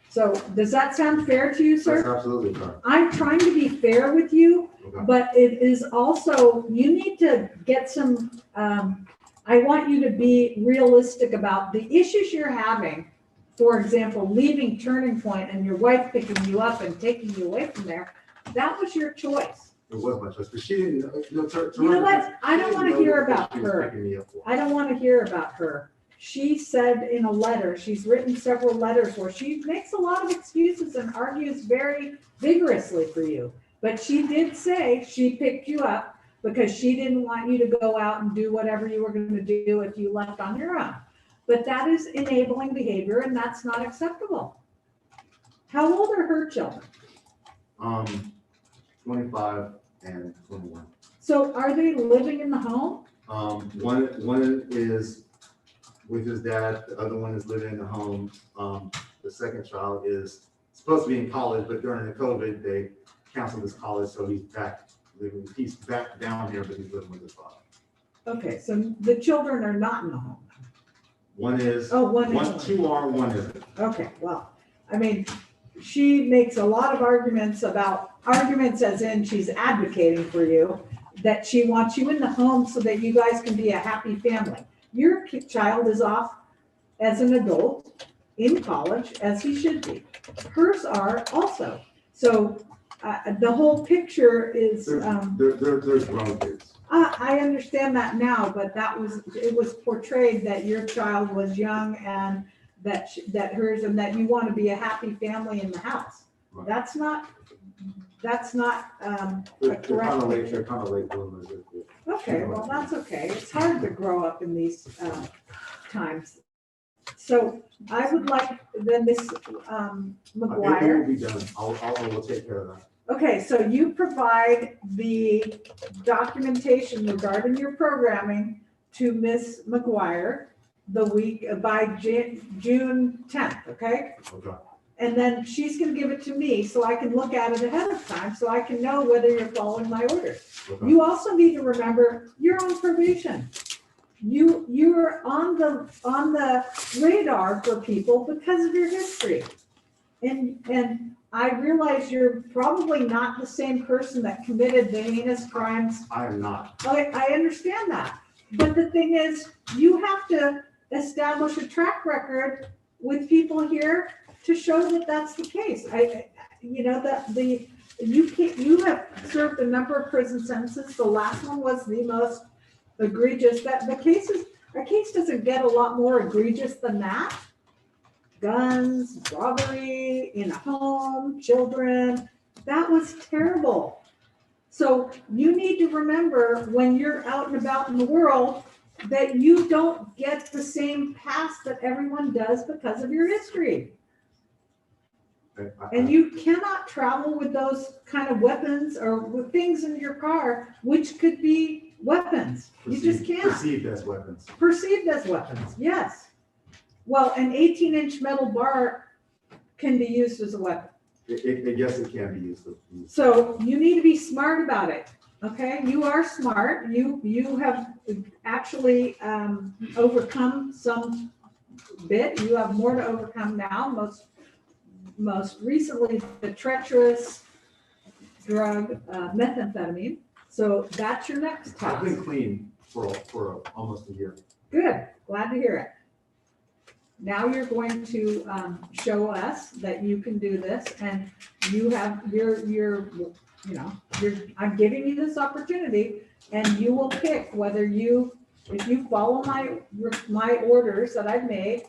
So does that sound fair to you, sir? That's absolutely fair. I'm trying to be fair with you, Okay. but it is also, you need to get some, I want you to be realistic about the issues you're having. For example, leaving Turning Point and your wife picking you up and taking you away from there, that was your choice. It was my choice, but she didn't, You know what? I don't want to hear about her. Picking me up for. I don't want to hear about her. she said in a letter, she's written several letters where she makes a lot of excuses and argues very vigorously for you. But she did say she picked you up because she didn't want you to go out and do whatever you were going to do if you left on your own. But that is enabling behavior and that's not acceptable. How old are her children? 25 and 21. So are they living in the home? One is with his dad, the other one is living in the home. The second child is supposed to be in college, but during the COVID, they canceled his college, so he's back living, he's back down here, but he's living with his father. Okay, so the children are not in the home. One is, one is. two are, one isn't. Okay, well, I mean, she makes a lot of arguments as in she's advocating for you, that she wants you in the home so that you guys can be a happy family. Your child is off as an adult in college, as he should be. Hers are also. So the whole picture is. There's grown kids. I understand that now, but it was portrayed that your child was young and that hers, and that you want to be a happy family in the house. Right. That's not They're kind of late bloomers. okay, well, that's okay. It's hard to grow up in these times. So I would like then Miss It McGuire. will be done. We'll take care of that. Okay, so you provide the documentation regarding your programming to Miss McGuire the week by June 10th, okay? Okay. And then she's gonna give it to me so I can look at it ahead of time, so I can know whether you're following my orders. Okay. You also need to remember you're on probation. You're on the radar for people because of your history. And I realize you're probably not the same person that committed the heinous crimes. I am not. I understand that. But the thing is, you have to establish a track record with people here to show that that's the case. You have served a number of prison sentences. The last one was the most egregious. A case doesn't get a lot more egregious than that. Guns, robbery in a home, children, that was terrible. So you need to remember when you're out and about in the world that you don't get the same pass that everyone does because of your history. And you cannot travel with those kind of weapons or with things in your car, which could be weapons. You just can't. Perceived as weapons. Perceived as weapons, yes. Well, an 18-inch metal bar can be used as a weapon. Yes, it can be used. So you need to be smart about it, okay? You are smart. You have actually overcome some bit. You have more to overcome now. Most recently, the treacherous drug methamphetamine. So that's your next task. I've been clean for almost a year. Good, glad to hear it. Now you're going to show us that you can do this, and you have I'm giving you this opportunity, and you will pick whether if you follow my orders that I've made.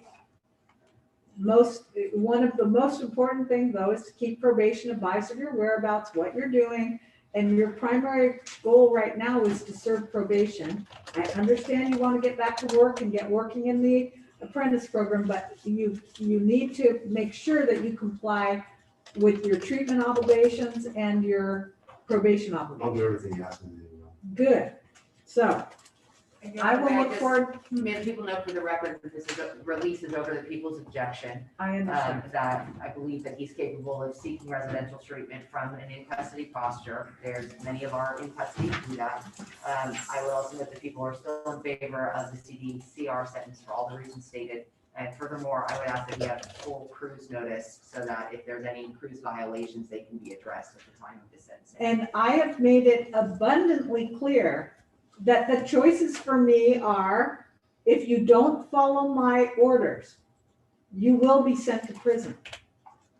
One of the most important things though is to keep probation advised of your whereabouts, what you're doing, and your primary goal right now is to serve probation. I understand you want to get back to work and get working in the apprentice program, but you need to make sure that you comply with your treatment obligations and your probation obligations. I'll do everything you ask me to do. Good. So I will look forward. May people know for the record that this release is over the people's objection. I understand. That I believe that he's capable of seeking residential treatment from an in-custody posture. There's many of our in-custody who do that. I will also note that people are still in favor of the CDCR sentence for all the reasons stated. And furthermore, I would ask that we have a full cruise notice so that if there's any cruise violations, they can be addressed at the time of the sentencing. And I have made it abundantly clear that the choices for me are, if you don't follow my orders, you will be sent to prison.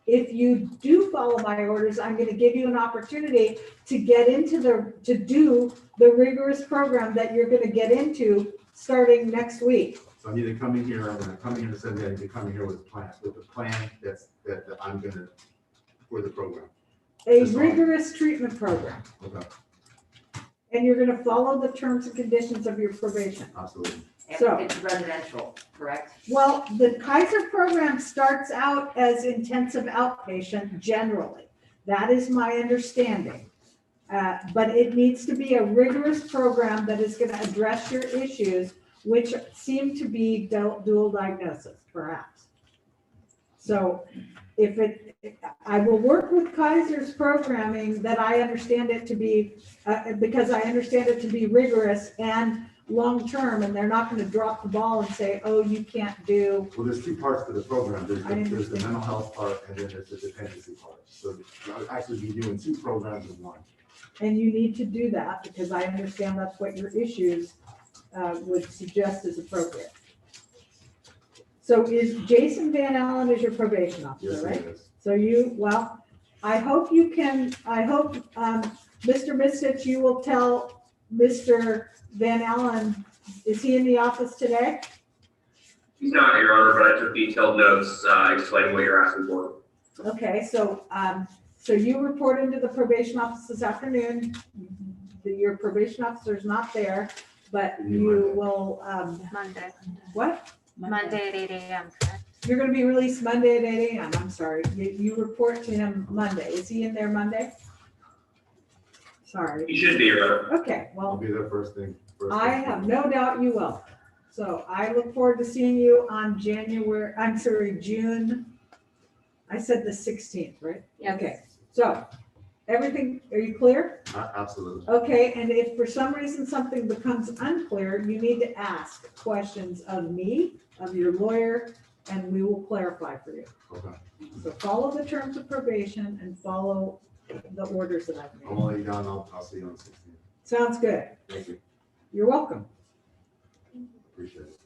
If you do follow my orders, I'm going to give you an opportunity to get to do the rigorous program that you're going to get into starting next week. So I need to come in here, when I come in here to Sunday, I need to come in here with a plan, that I'm gonna, for the program. A That's all. rigorous treatment program, Okay, and you're gonna follow the terms and conditions of your probation. absolutely. So- It's residential, correct? Well, the Kaiser program starts out as intensive outpatient generally. That is my understanding. But it needs to be a rigorous program that is gonna address your issues, which seem to be dual diagnosis, perhaps. So I will work with Kaiser's programming that I understand it to be, because I understand it to be rigorous and long-term, and they're not gonna drop the ball and say, oh, you can't do. Well, there's two parts to the program. There's I the understand. mental health part, and then there's the dependency part. So I'll actually be doing two programs in one. And you need to do that, because I understand that's what your issues would suggest is appropriate. So is Jason Van Allen is your probation Yes, officer, right? it is. So I hope Mr. Mistich, you will tell Mr. Van Allen, is he in the office today? He's not, Your Honor, but I took detailed notes, explaining what you're asking for. Okay, so you report into the probation office this afternoon. Your probation officer is not there, but you will, Monday. what? Monday at 8 a.m., correct? You're gonna be released Monday at 8 a.m., I'm sorry. You report to him Monday. Is he in there Monday? Sorry. He should be, Your Honor. Okay, I'll well, be there first thing. I have no doubt you will. So I look forward to seeing you on June, I said the 16th, right? Yeah. Okay, so everything, are you clear? Absolutely. Okay, and if for some reason something becomes unclear, you need to ask questions of me, of your lawyer, and we will clarify for you. Okay. So follow the terms of probation and follow the orders that I've I'll made. lay you down. I'll see you on the 16th. Sounds good. Thank you. You're welcome. Appreciate it.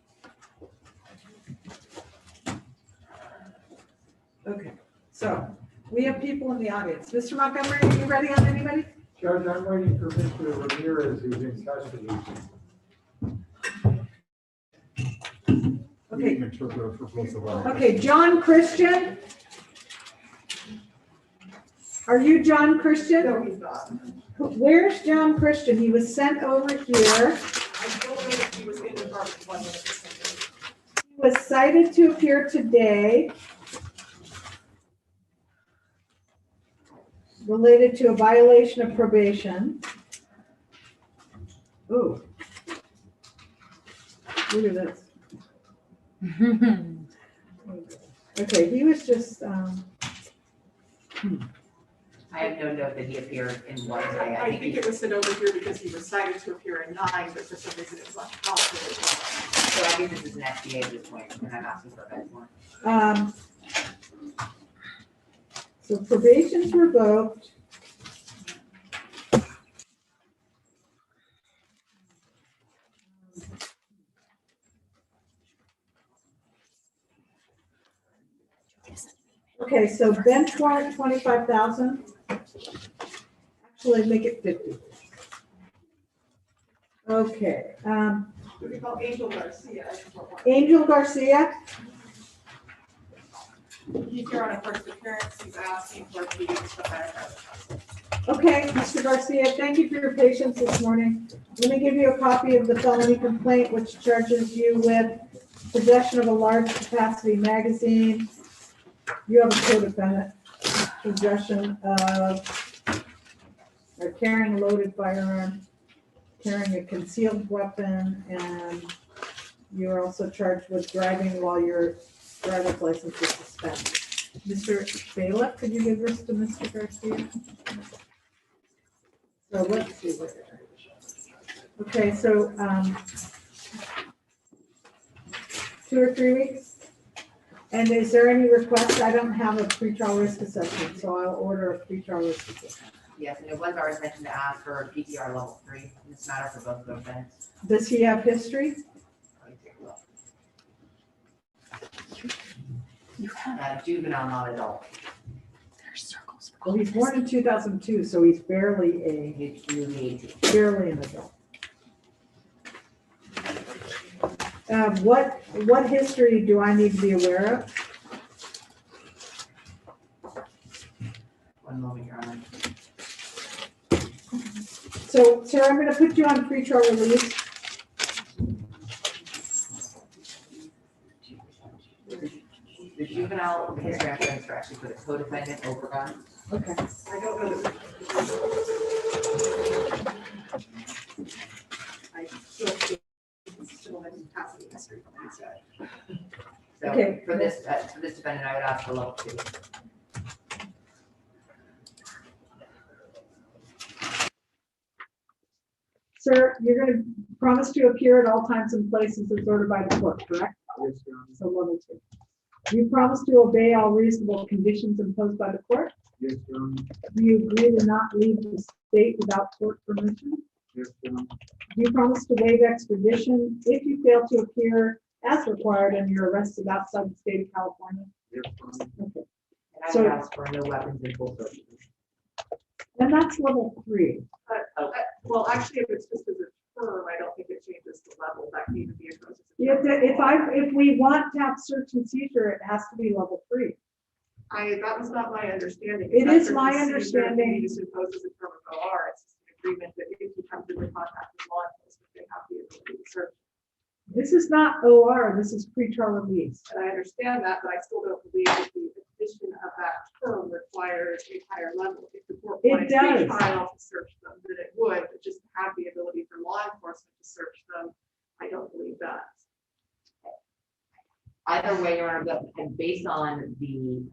Okay, so we have people in the audience. Mr. Montgomery, are you ready on anybody? Judge, I'm waiting for Mr. Ramirez, who's in custody. Okay. Okay, John Christian? Are you John Christian? No, he's not. Where's John Christian? He was sent over here. I don't know if he was in the department 1 minute. He was cited to appear today related to a violation of probation. Ooh. Look at this. Okay, he was just, I have no note that he appeared in one. I think it was sent over here because he was cited to appear in 9, but for some reason it was not calculated. So I think this is an SBA at this point, and I'm asking for a bit more. So probation's revoked. Okay, so bench warrant 25,000. Actually, make it 50. Okay, We call Angel Garcia. I just want one. Angel Garcia. He's here on a first appearance. He's asking for a meeting with the fire. Okay, Mr. Garcia, thank you for your patience this morning. Let me give you a copy of the felony complaint, which charges you with possession of a large capacity magazine. You have a co-defendant, possession of or carrying a loaded firearm, carrying a concealed weapon, and you're also charged with driving while your driver's license is suspended. Mr. Bailiff, could you give this to Mr. Garcia? So let's see what. Okay, so 2 or 3 weeks? And is there any request? I don't have a pretrial risk assessment, so I'll order a pretrial risk assessment. Yes, and it was our intention to ask for a PTR level 3 in this matter for both of those events. Does he have history? Let me take a look. Juvenile, not adult. Well, he's born in 2002, so he's barely He's newly 18. barely an adult. What history do I need to be aware of? One moment, Your Honor. So, sir, I'm gonna put you on pretrial release. The juvenile history I'm transfer actually for the co-defendant Overgone. Okay. I don't know that. I still think it's still in capacity history from what he said. So Okay. for this defendant, I would ask for level 2. Sir, you're gonna promise to appear at all times and places as ordered by the court, correct? Yes, Your Honor. So level 2. You promise to obey all reasonable conditions imposed by the court? Yes, Your Honor. Do you agree to not leave the state without court permission? Yes, Your Honor. Do you promise to waive extradition if you fail to appear as required and you're arrested outside the state of California? Yes, Your Honor. Okay. And I So- would ask for no weapons in full search. And that's level 3. Well, actually, if it's just as a term, I don't think it changes the level. That can even be a process. If we want to have search and seizure, it has to be level 3. That was not my understanding. It is That's my a procedure that understanding. we just impose as a term of OR. It's just an agreement that if you come through contact with law enforcement, they have the ability to search. This is not OR, this is pretrial release. And I understand that, but I still don't believe that the addition of that term requires a higher level. If the court It wanted does. trial to search them, then it would, but just to have the ability for law enforcement to search them, I don't believe that. Either way, Your Honor, and based on the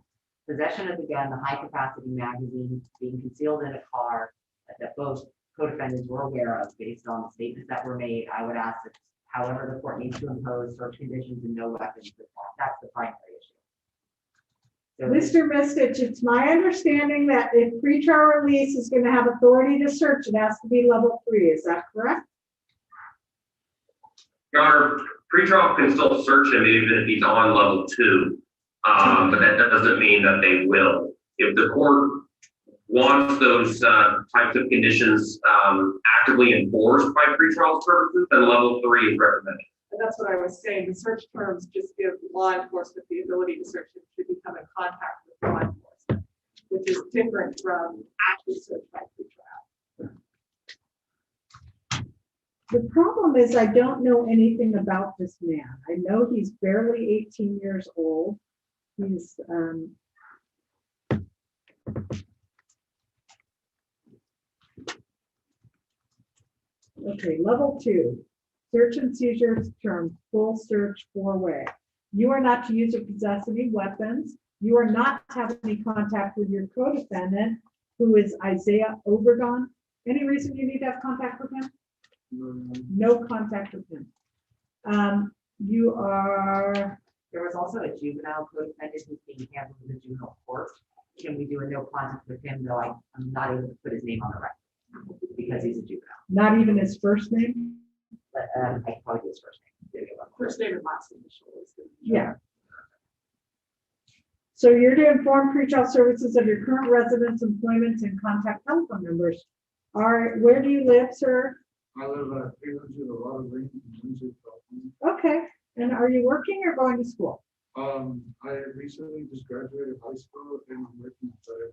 possession of the gun, the high capacity magazine being concealed in a car that both co-defendants were aware of, based on the statements that were made, I would ask that however the court needs to impose search conditions and no weapons. That's the primary issue. So Mr. Mistich, it's my understanding that if pretrial release is gonna have authority to search, it has to be level 3, is that correct? Your Honor, pretrial can still search him even if he's on level 2, but that doesn't mean that they will. If the court wants those types of conditions actively enforced by pretrial services, then level 3 is recommended. And that's what I was saying. The search terms just give law enforcement the ability to search him should he come in contact with law enforcement, which is different from active search by pretrial. The problem is I don't know anything about this man. I know he's barely 18 years old. He's, okay, level 2, search and seizure term, full search 4-way. You are not to use or possess any weapons. You are not to have any contact with your co-defendant, who is Isaiah Overgone. Any reason you need to have contact with him? No contact with him. You are. there was also a juvenile co-defendant who's being handled in the juvenile court. Can we do a no contact with him, though I'm not able to put his name on the record because he's a juvenile. Not even his first name? But I can probably do his first name. First name and last initial is the. Yeah. So you're to inform pretrial services of your current residence, employment, and contact telephone numbers. Where do you live, sir? I live at 300 Aurora Lane, Windsor, California. Okay, and are you working or going to school? I recently just graduated high school and I'm working at FedEx.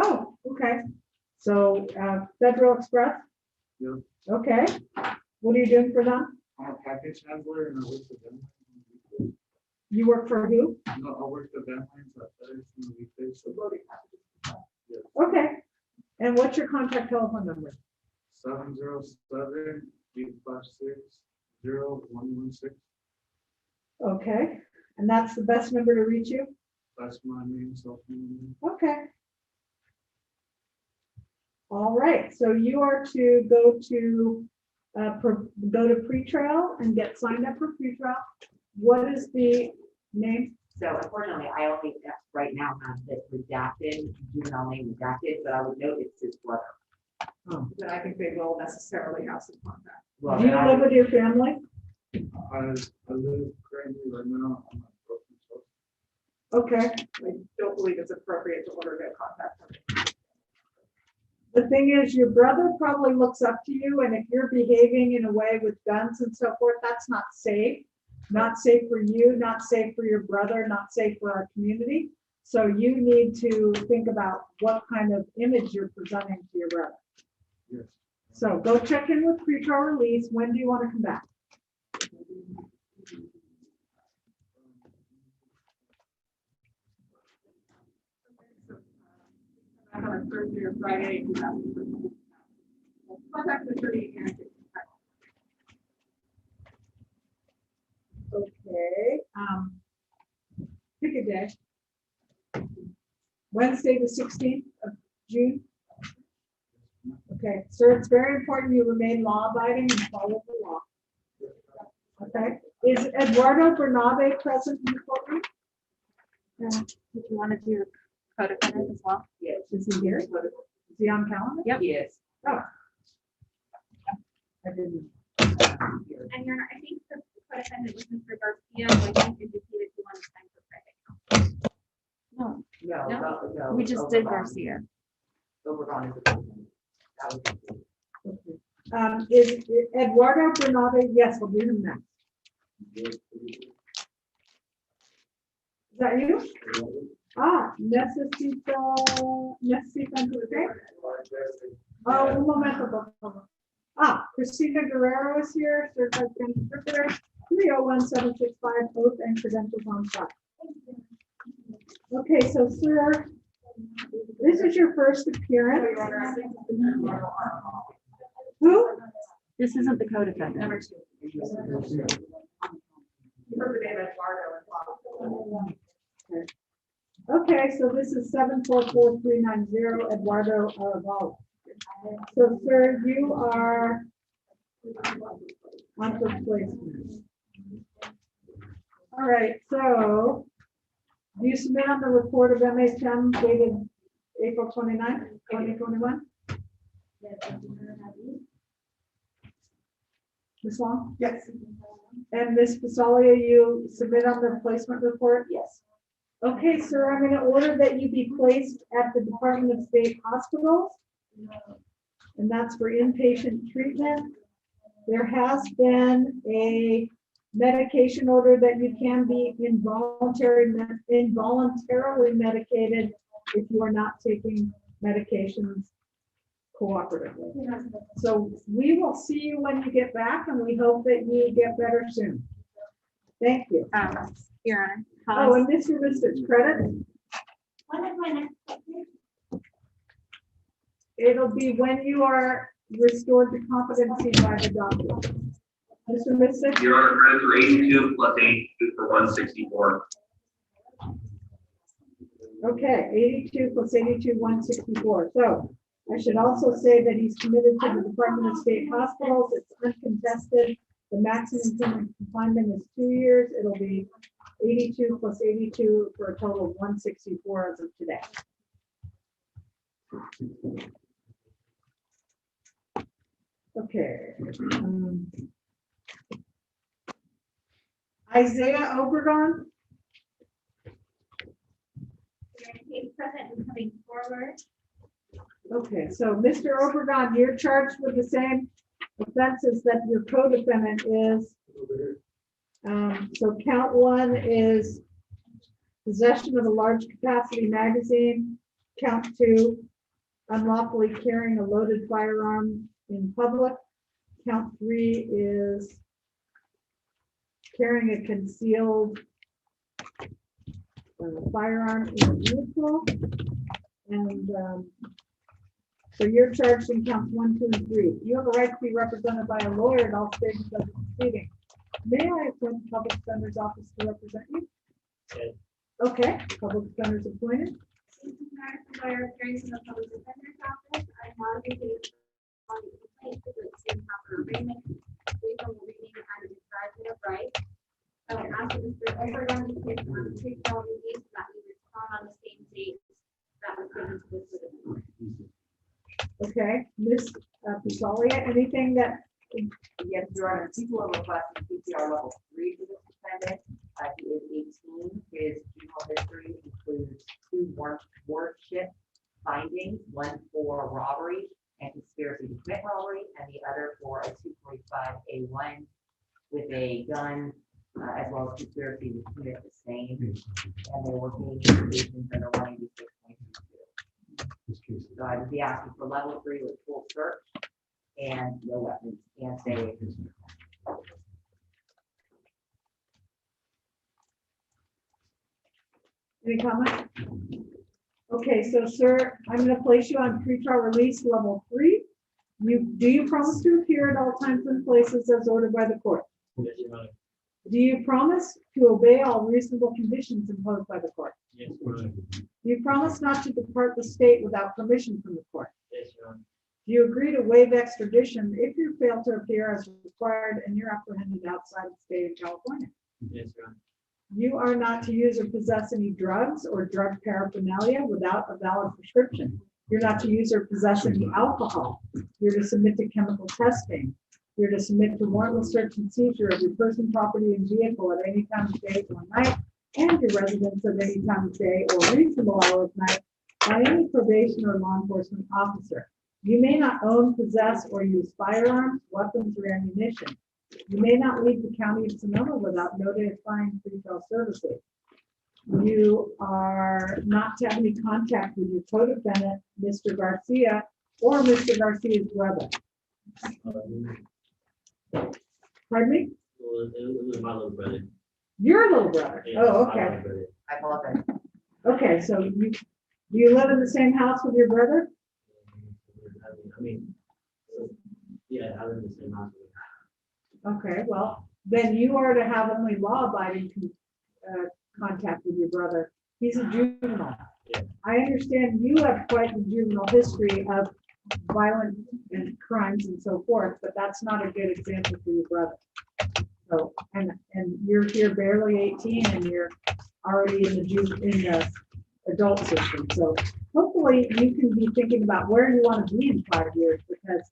Oh, okay. So, Federal Express? Yeah. Okay. What are you doing for them? I'm a package handler and I work for them. You work for who? No, I work for them at FedEx in the weekdays. So loading packages. Yeah. Okay. And what's your contact telephone number? 707-856-0116. Okay. And that's the best number to reach you? That's my main cell phone. Okay. All right, so you are to go to pretrial and get signed up for pretrial. What is the name? So unfortunately, I only right now have the redacted, juvenile name redacted, but I would note it's his brother. Then I think they will necessarily have some contact. Well, Do you live with your family? I live currently right now. I'm at Brooklyn. Okay. I don't believe it's appropriate to order their contact. The thing is, your brother probably looks up to you, and if you're behaving in a way with guns and so forth, that's not safe. Not safe for you, not safe for your brother, not safe for our community. So you need to think about what kind of image you're presenting to your brother. Yes. So go check in with pretrial release. When do you want to come back? On a Thursday or Friday. Contact the attorney and Okay, pick a day. Wednesday, the 16th of June. Okay, sir, it's very important you remain law abiding and follow the law. Okay, is Eduardo Bernabe present in the courtroom? Did you want to do co-defendant as well? Yes. Is he here? Is he on calendar? Yep. Yes. Oh. I didn't. And Your Honor, I think the co-defendant was Mr. Garcia, who I think indicated he wanted time for private. No, we just did Garcia. Is Eduardo Bernabe? Yes, we'll do him next. Is that you? Necesito entender. Oh, un momento, por favor. Christina Guerrero is here, certified interpreter, 301765, oath and credentials on file. Okay, so sir, this is your first appearance. Who? This isn't the co-defendant. number 2. You heard the name Eduardo. Okay, so this is 744-390 Eduardo Arevalo. So sir, you are on first placement. All right, so do you submit on the report of MHM dated April 29th, 2021? Ms. Long? Yes. And Ms. Fasalia, you submit on the placement report? Yes. Okay, sir, I'm going to order that you be placed at the Department of State Hospitals, and that's for inpatient treatment. There has been a medication order that you can be involuntarily medicated if you are not taking medications cooperatively. So we will see you when you get back, and we hope that you get better soon. Thank you. Your Honor. Oh, and this is Mr. Credit. When is my next? It'll be when you are restored to competency by the doctor. Mr. Mystic? Your Honor, credits are 82 plus 82 for 164. Okay, 82 plus 82, 164. So I should also say that he's committed to the Department of State Hospitals. It's uncontested. The maximum term of confinement is 2 years. It'll be 82 plus 82 for a total of 164 as of today. Okay. Isaiah Obregon. Case present and coming forward. Okay, so Mr. Obregon, you're charged with the same offenses that your co-defendant is. So count 1 is possession of a large capacity magazine. Count 2, unlawfully carrying a loaded firearm in public. Count 3 is carrying a concealed firearm in a vehicle. And so you're charged in counts 1, 2, and 3. You have a right to be represented by a lawyer at all stages of the proceeding. May I appoint the public defender's office to represent you? Okay, public defender's appointed. Lawyer appearing from the public defender's office. I acknowledge the case on the complaint to the same proper arraignment, reasonable reading and the deprivation of rights. I would ask that Mr. Obregon be placed on the pre-trial release that we respond on the same date that was given to this citizen. Okay, Ms. Pisalia, anything that? Yes, Your Honor, people are requesting PCR level 3 for this defendant. He is 18. His juvenile history includes 2 warrant shifts findings, one for robbery and conspiracy to commit robbery, and the other for a 245A1 with a gun, as well as conspiracy to commit the same. And they were being investigations under 186.22. So I would be asking for level 3 with full search and no weapons and stay away from. Any comment? Okay, so sir, I'm gonna place you on pretrial release level 3. Do you promise to appear at all times and places as ordered by the court? Yes, Your Honor. Do you promise to obey all reasonable conditions imposed by the court? Yes, Your Honor. Do you promise not to depart the state without permission from the court? Yes, Your Honor. Do you agree to waive extradition if you fail to appear as required and you're apprehended outside the state of California? Yes, Your Honor. You are not to use or possess any drugs or drug paraphernalia without a valid prescription. You're not to use or possess any alcohol. You're to submit to chemical testing. You're to submit to warrantless search and seizure of your person, property, and vehicle at any time of day or night, and your residence at any time of day or reasonable hour of night by any probation or law enforcement officer. You may not own, possess, or use firearms, weapons, or ammunition. You may not leave the county of Sonoma without notifying pretrial services. You are not to have any contact with your co-defendant, Mr. Garcia, or Mr. Garcia's brother. Pardon me? It was my little brother. Your little brother? Yeah, Oh, my okay. little brother. I love it. Okay, so do you live in the same house with your brother? I mean, yeah, I live in the same house. Okay, well, then you are to have only law-abiding contact with your brother. He's a juvenile. Yeah. I understand you have quite the juvenile history of violent and crimes and so forth, but that's not a good example for your brother. So, and you're here barely 18 and you're already in the adult system. So hopefully you can be thinking about where you want to be in 5 years, because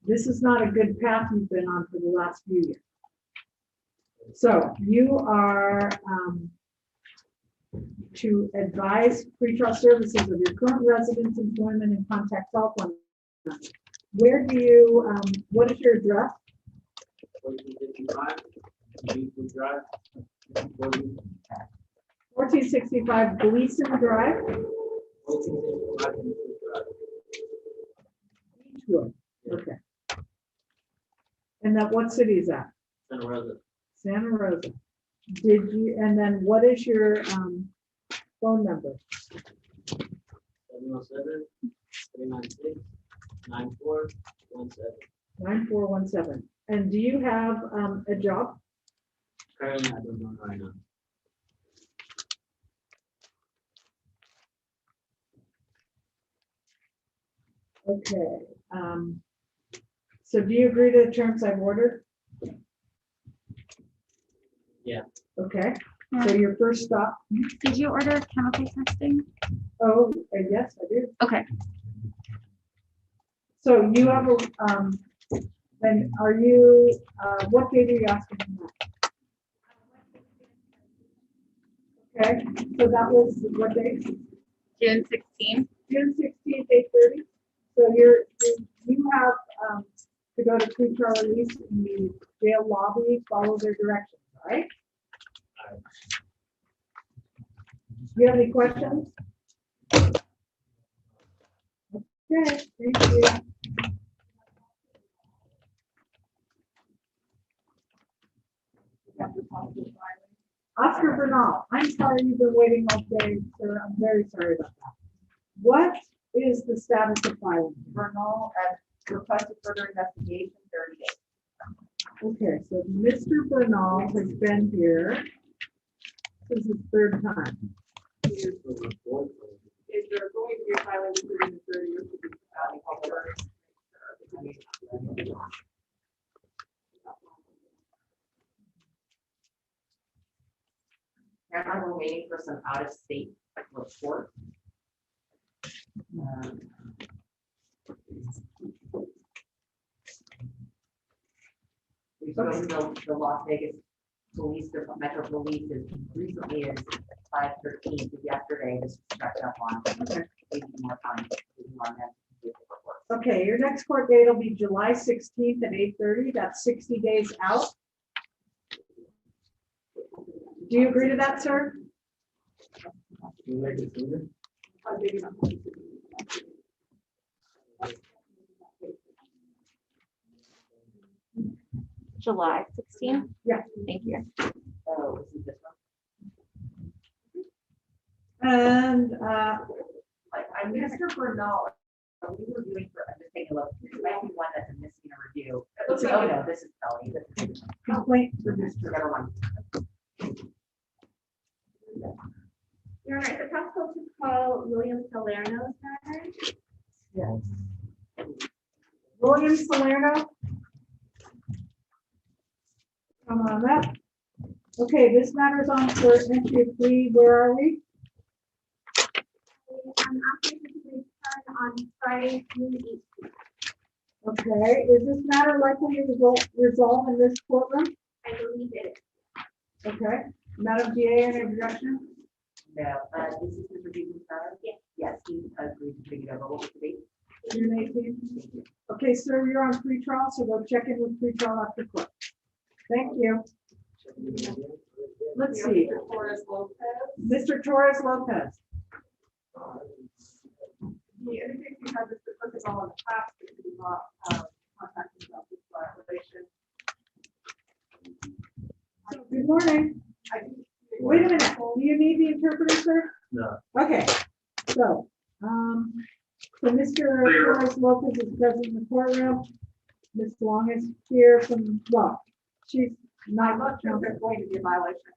this is not a good path you've been on for the last few years. So you are to advise pretrial services of your current residence, employment, and contact telephone. Where do you, what is your address? 1465 Gleason Drive. Beechwood. Okay. And that, what city is that? Santa Rosa. Santa Rosa. Did you, and then what is your phone number? 707-396-9417. 9417. And do you have a job? Currently, I don't know right now. Okay. So do you agree to the terms I've ordered? Yeah. Okay. So your first stop. Did you order chemical testing? Oh, yes, I do. Okay. So you have a, then are you, what date are you asking for that? Okay, so that was what date? June 16th. June 16th, 8:30. So you have to go to pretrial release in the jail lobby, follow their directions, all right? Do you have any questions? Okay, thank you. Oscar Bernal, I'm sorry you've been waiting all day, sir. I'm very sorry about that. What is the status of filing? Bernal has requested further investigation 30 days. Okay, so Mr. Bernal has been here. This is his third time. Is there going to be a filing within the 30 years? Apparently, we're waiting for some out-of-state report. We've spoken to the Las Vegas Police, the Metro Police, as recently as 5/13, yesterday, this was checked up on. Okay. taking more time to do on that. Okay, your next court date will be July 16th at 8:30. That's 60 days out. Do you agree to that, sir? You make it sooner? July 16th? Yeah. Thank you. Oh, this is this one. And Like, I'm Mr. Bernal, we were doing for, I'm just taking a look, this might be one that's a missing a review. It looks like Oh, you- no, this is Kelly, this is. complaint for Mr. Never mind. Your Honor, is it possible to call William Salerno's matter? Yes. William Salerno. Come on up. Okay, this matter is on for entry of plea. Where are we? I'm asking for the return on Friday, June 18th. Okay, is this matter likely to resolve in this courtroom? I believe it is. Okay, Madam DA, any objection? No, this is Mr. Beaton's matter? Yes. Yes, he agreed to bring it over. What was the date? June 18th. Okay, sir, you're on pretrial, so go check in with pretrial after court. Thank you. Let's see. Mr. Torres Lopez. Mr. Torres Lopez. He indicates he has this purpose all in the past, but he did not contact himself with violation. Good morning. Wait a minute, do you need the interpreter, sir? No. Okay, so, Mr. Torres Lopez is present in the courtroom. Ms. Long is here from, well, she's I'm not. not sure if there's going to be a violation.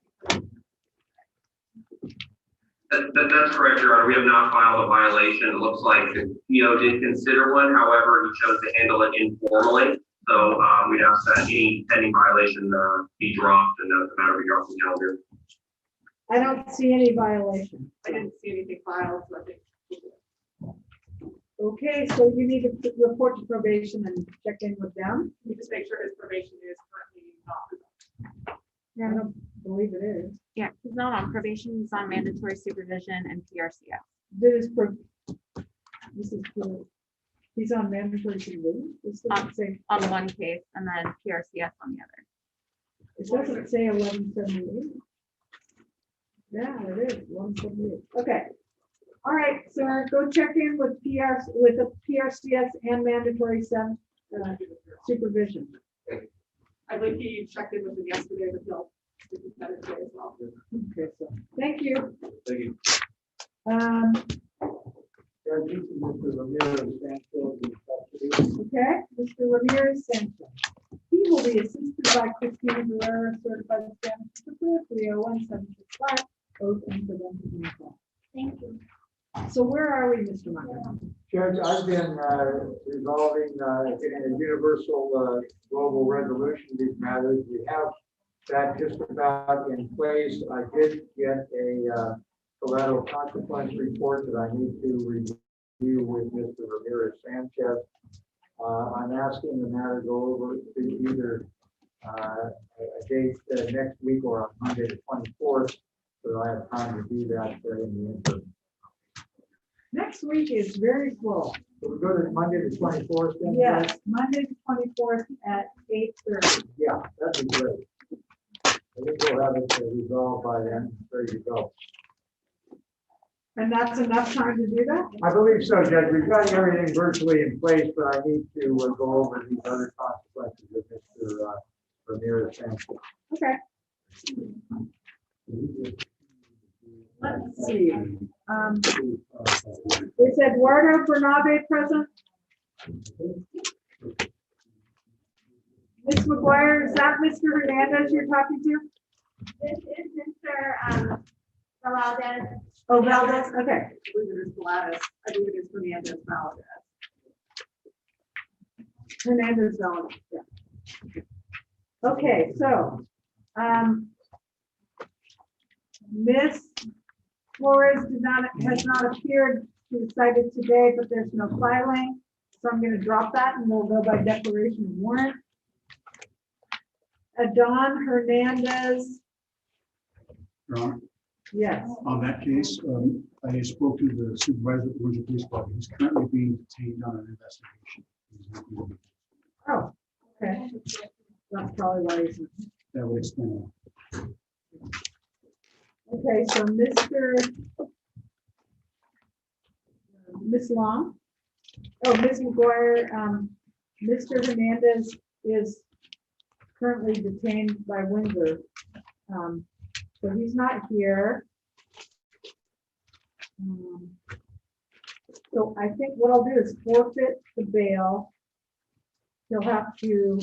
That's correct, Your Honor. We have not filed a violation. It looks like the PO did consider one. However, he chose to handle it informally. So we'd ask that any pending violation be dropped and the matter be dropped from the calendar. I don't see any violation. I didn't see anything filed, so I think. Okay, so you need to report to probation and check in with them. We just make sure his probation is currently not. Yeah, I don't believe it is. Yeah, he's not on probation, he's on mandatory supervision and PRCS. This is, he's on mandatory supervision. This doesn't say, On one case and then PRCS on the other. it doesn't say 1178. Yeah, it is 178. Okay. All right, sir, go check in with the PRCS and mandatory supervision. I believe he checked in with him yesterday, but he'll do better today as well. Okay, so, thank you. Thank you. Okay, Mr. Ramirez Sanchez. He will be assisted by Christina Herrera, certified Spanish interpreter, 301-765, both unprevented in call. Thank you. So where are we, Mr. Meyer? Judge, I've been resolving, getting a universal global resolution to these matters. We have that just about in place. I did get a collateral consequence report that I need to review with Mr. Ramirez Sanchez. I'm asking the matter to go over to either a date next week or on Monday the 24th, so I have time to do that in the interim. Next week is very full. So we go to Monday the 24th then? Yes, Monday the 24th at 8:30. Yeah, that'd be great. I think we'll have it resolved by then. There you go. And that's enough time to do that? I believe so, Judge. We've got everything virtually in place, but I need to go over these other consequences with Mr. Ramirez Sanchez. Okay. Let's see. Is Eduardo Bernabe present? Ms. McGuire, is that Mr. Hernandez you're talking to? This is Mr. Valdez. Oh, Valdez, okay. I believe it is Gladys. I believe it is Hernandez Valdez. Hernandez Valdez, yeah. Okay, so, Ms. Flores has not appeared. She was cited today, but there's no filing. So I'm gonna drop that and we'll go by declaration of warrant. Adon Hernandez. Your Honor, Yes. On that case, I spoke to the supervisor of the Windsor Police Department. He's currently being detained on an investigation. He's not going to be- Oh, okay. That's probably why he's. That would explain. Okay, so Miss Long, Ms. McGuire, Mr. Hernandez is currently detained by Windsor. So he's not here. So I think what I'll do is forfeit the bail. He'll have to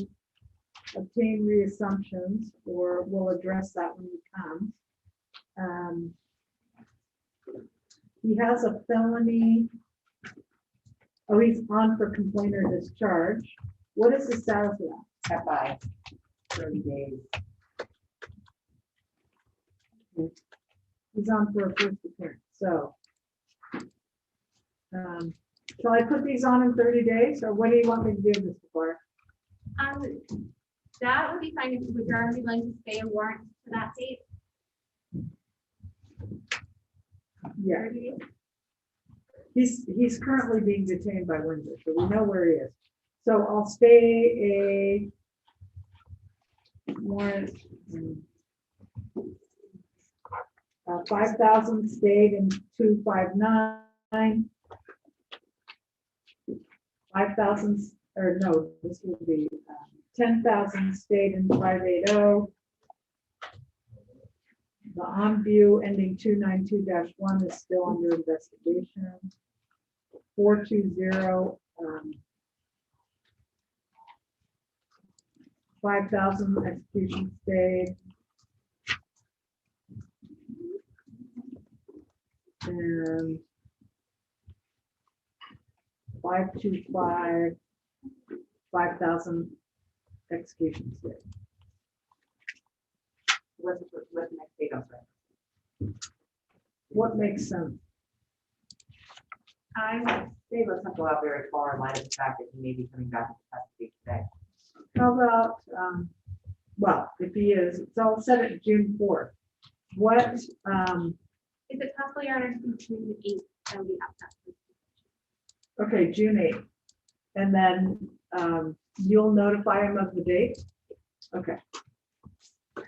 obtain reassumptions, or we'll address that when he comes. He has a felony. Oh, he's on for complaint or discharge. What is the status of that? Kept by 30 days. He's on for a first appearance, so. Shall I put these on in 30 days, or what do you want me to do, Mr. Clark? That would be fine if you would be willing to stay a warrant to that date. Yeah. He's currently being detained by Windsor, so we know where he is. So I'll stay a warrant. 5,000 stayed in 259. 5,000, or no, this will be 10,000 stayed in 580. The on-view ending 292-1 is still under investigation. 420, 5,000 execution stayed. And 525, 5,000 execution stayed. What's the next date on that? What makes sense? I would say let's not go out very far in light of the fact that he may be coming back into custody today. How about, well, if he is, it's all set at June 4th. What, Is it possible, Your Honor, to continue the 8th? That would be up. okay, June 8th. And then you'll notify him of the date? Okay.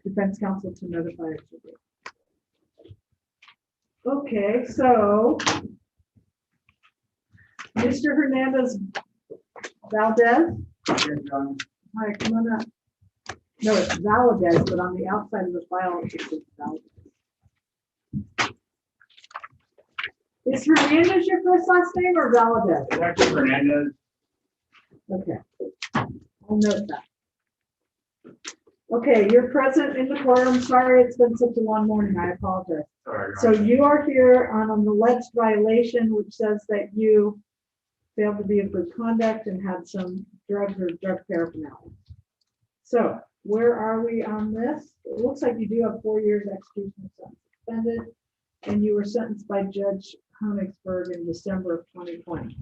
Defense counsel to notify us of the date. Okay, so Mr. Hernandez Valdez. Hi, come on up. No, it's Valadez, but on the outside of the file, it's Valdez. Is Hernandez your first last name or Valadez? Dr. Hernandez. Okay, I'll note that. Okay, you're present in the courtroom. Sorry, it's been such a long morning. I apologize. Sorry. So you are here on an alleged violation, which says that you failed to be of good conduct and had some drugs or drug paraphernalia. So where are we on this? It looks like you do have 4 years execution sentence suspended, and you were sentenced by Judge Konigsberg in December of 2020.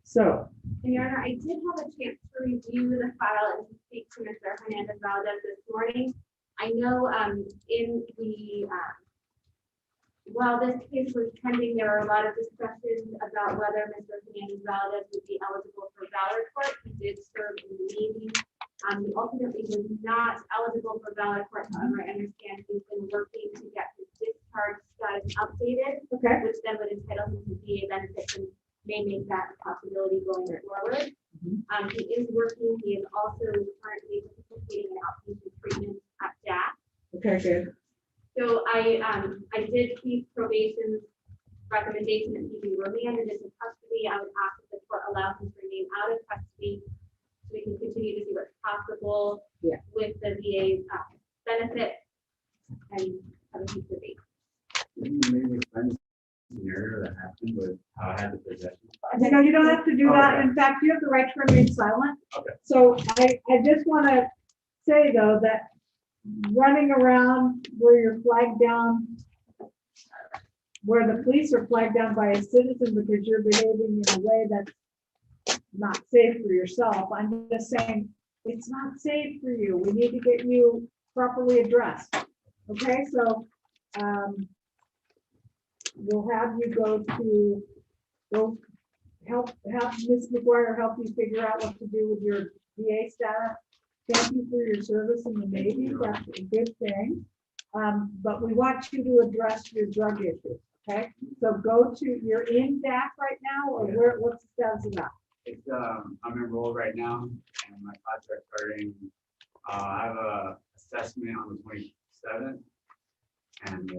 So. And Your Honor, I did have a chance to review the file and to speak to Mr. Hernandez Valdez this morning. I know in the while this case was pending, there were a lot of discussions about whether Mr. Hernandez Valdez would be eligible for Valor Court. He did serve in the Navy. He ultimately was not eligible for Valor Court. However, I understand he's been working to get his discharge status updated, which then would entitle him to VA benefits and may make that a possibility going forward. He is working. He is also currently participating in outpatient treatment at DAC. Okay, good. So I did keep probation's recommendation that he be remanded into custody. I would ask that the court allow him to remain out of custody so we can continue to see what's possible with the VA benefit and have a future date. Maybe explain the scenario that happened with how I had the possession. No, you don't have to do that. In fact, you have the right to remain silent. Okay. So I just want to say though that running around where you're flagged down, where the police are flagged down by a citizen because you're behaving in a way that's not safe for yourself. I'm just saying it's not safe for you. We need to get you properly addressed. Okay, so we'll have you go help Ms. McGuire help you figure out what to do with your VA status. Thank you for your service in the Navy. That's a good thing. But we want you to address your drug issues. Okay, so you're in DAC right now, or what's the status of that? It's, I'm enrolled right now, and my contract starting, I have a assessment on the 27th. And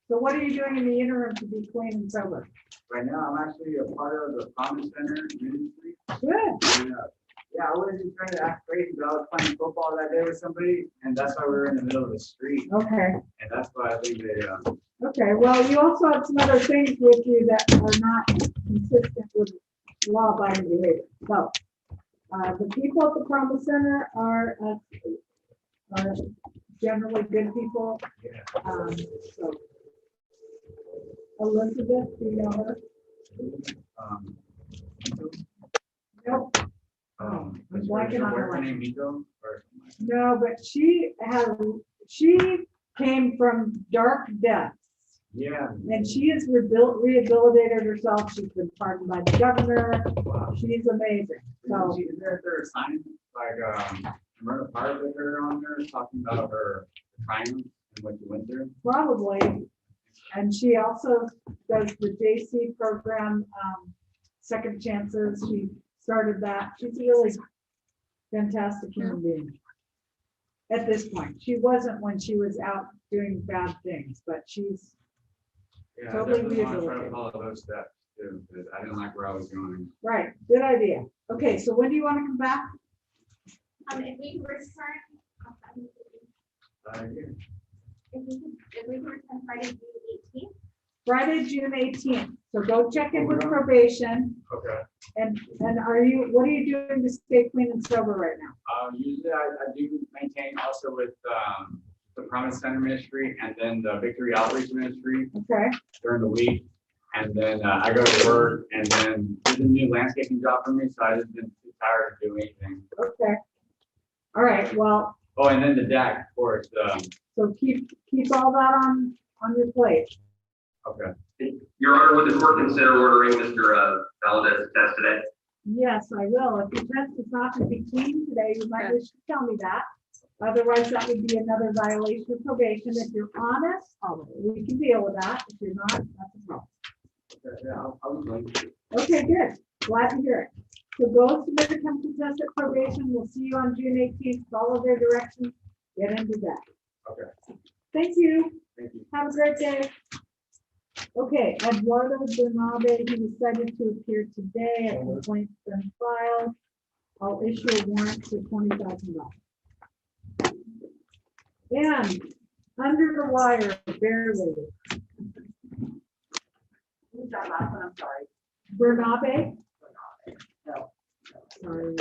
so what are you doing in the interim to be clean and sober? right now, I'm actually a part of the Promise Center ministry. Good. And, yeah, I was just trying to act crazy, but I was playing football that day with somebody, and that's why we were in the middle of the street. Okay. And that's why I think they, Okay, well, you also have some other things with you that are not consistent with law-abiding behavior. So, the people at the Promise Center are generally good people. So Elizabeth, do you know her? Nope. I'm blanking on her name. No, but she came from dark depths. Yeah. And she has rehabilitated herself. She's been pardoned by the governor. Wow. She's amazing. So Is there a sign like Myrna Park with her on there talking about her triumphs and what you went through? probably, and she also does the JC program, Second Chances. She started that. She's a really fantastic human being. At this point, she wasn't when she was out doing bad things, but she's Yeah, totally I definitely want to try to rehabilitated. follow those steps too, because I didn't like where I was going. Right, good idea. Okay, so when do you want to come back? If we can return, if we can return Friday, June 18th. Friday, June 18th. So go check in with probation. Okay. And what are you doing to stay clean and sober right now? Usually I do maintain also with the Promise Center Ministry and then the Victory Outreach Ministry. Okay. During the week. And then I go to work, and then there's a new landscaping job for me, so I just been too tired of doing anything. Okay. All right, well. Oh, and then the DAC, of course. So keep all that on your plate. Okay. Your Honor, would the court consider ordering Mr. Valdez to test today? Yes, I will. If your test is not going to be clean today, you might wish to tell me that. Otherwise, that would be another violation of probation. If you're honest, we can deal with that. If you're not, that's a problem. Yeah, I'll be going. Okay, good. Glad to hear it. So go submit a chemical test at probation. We'll see you on June 18th. Follow their directions. Get into that. Okay. Thank you. Thank you. Have a great day. Okay, Eduardo Bernabe, he was cited to appear today. A complaint's been filed. I'll issue a warrant for $20,000. And under the wire, barely. Who's that last one? I'm sorry. Bernabe? No. Sorry.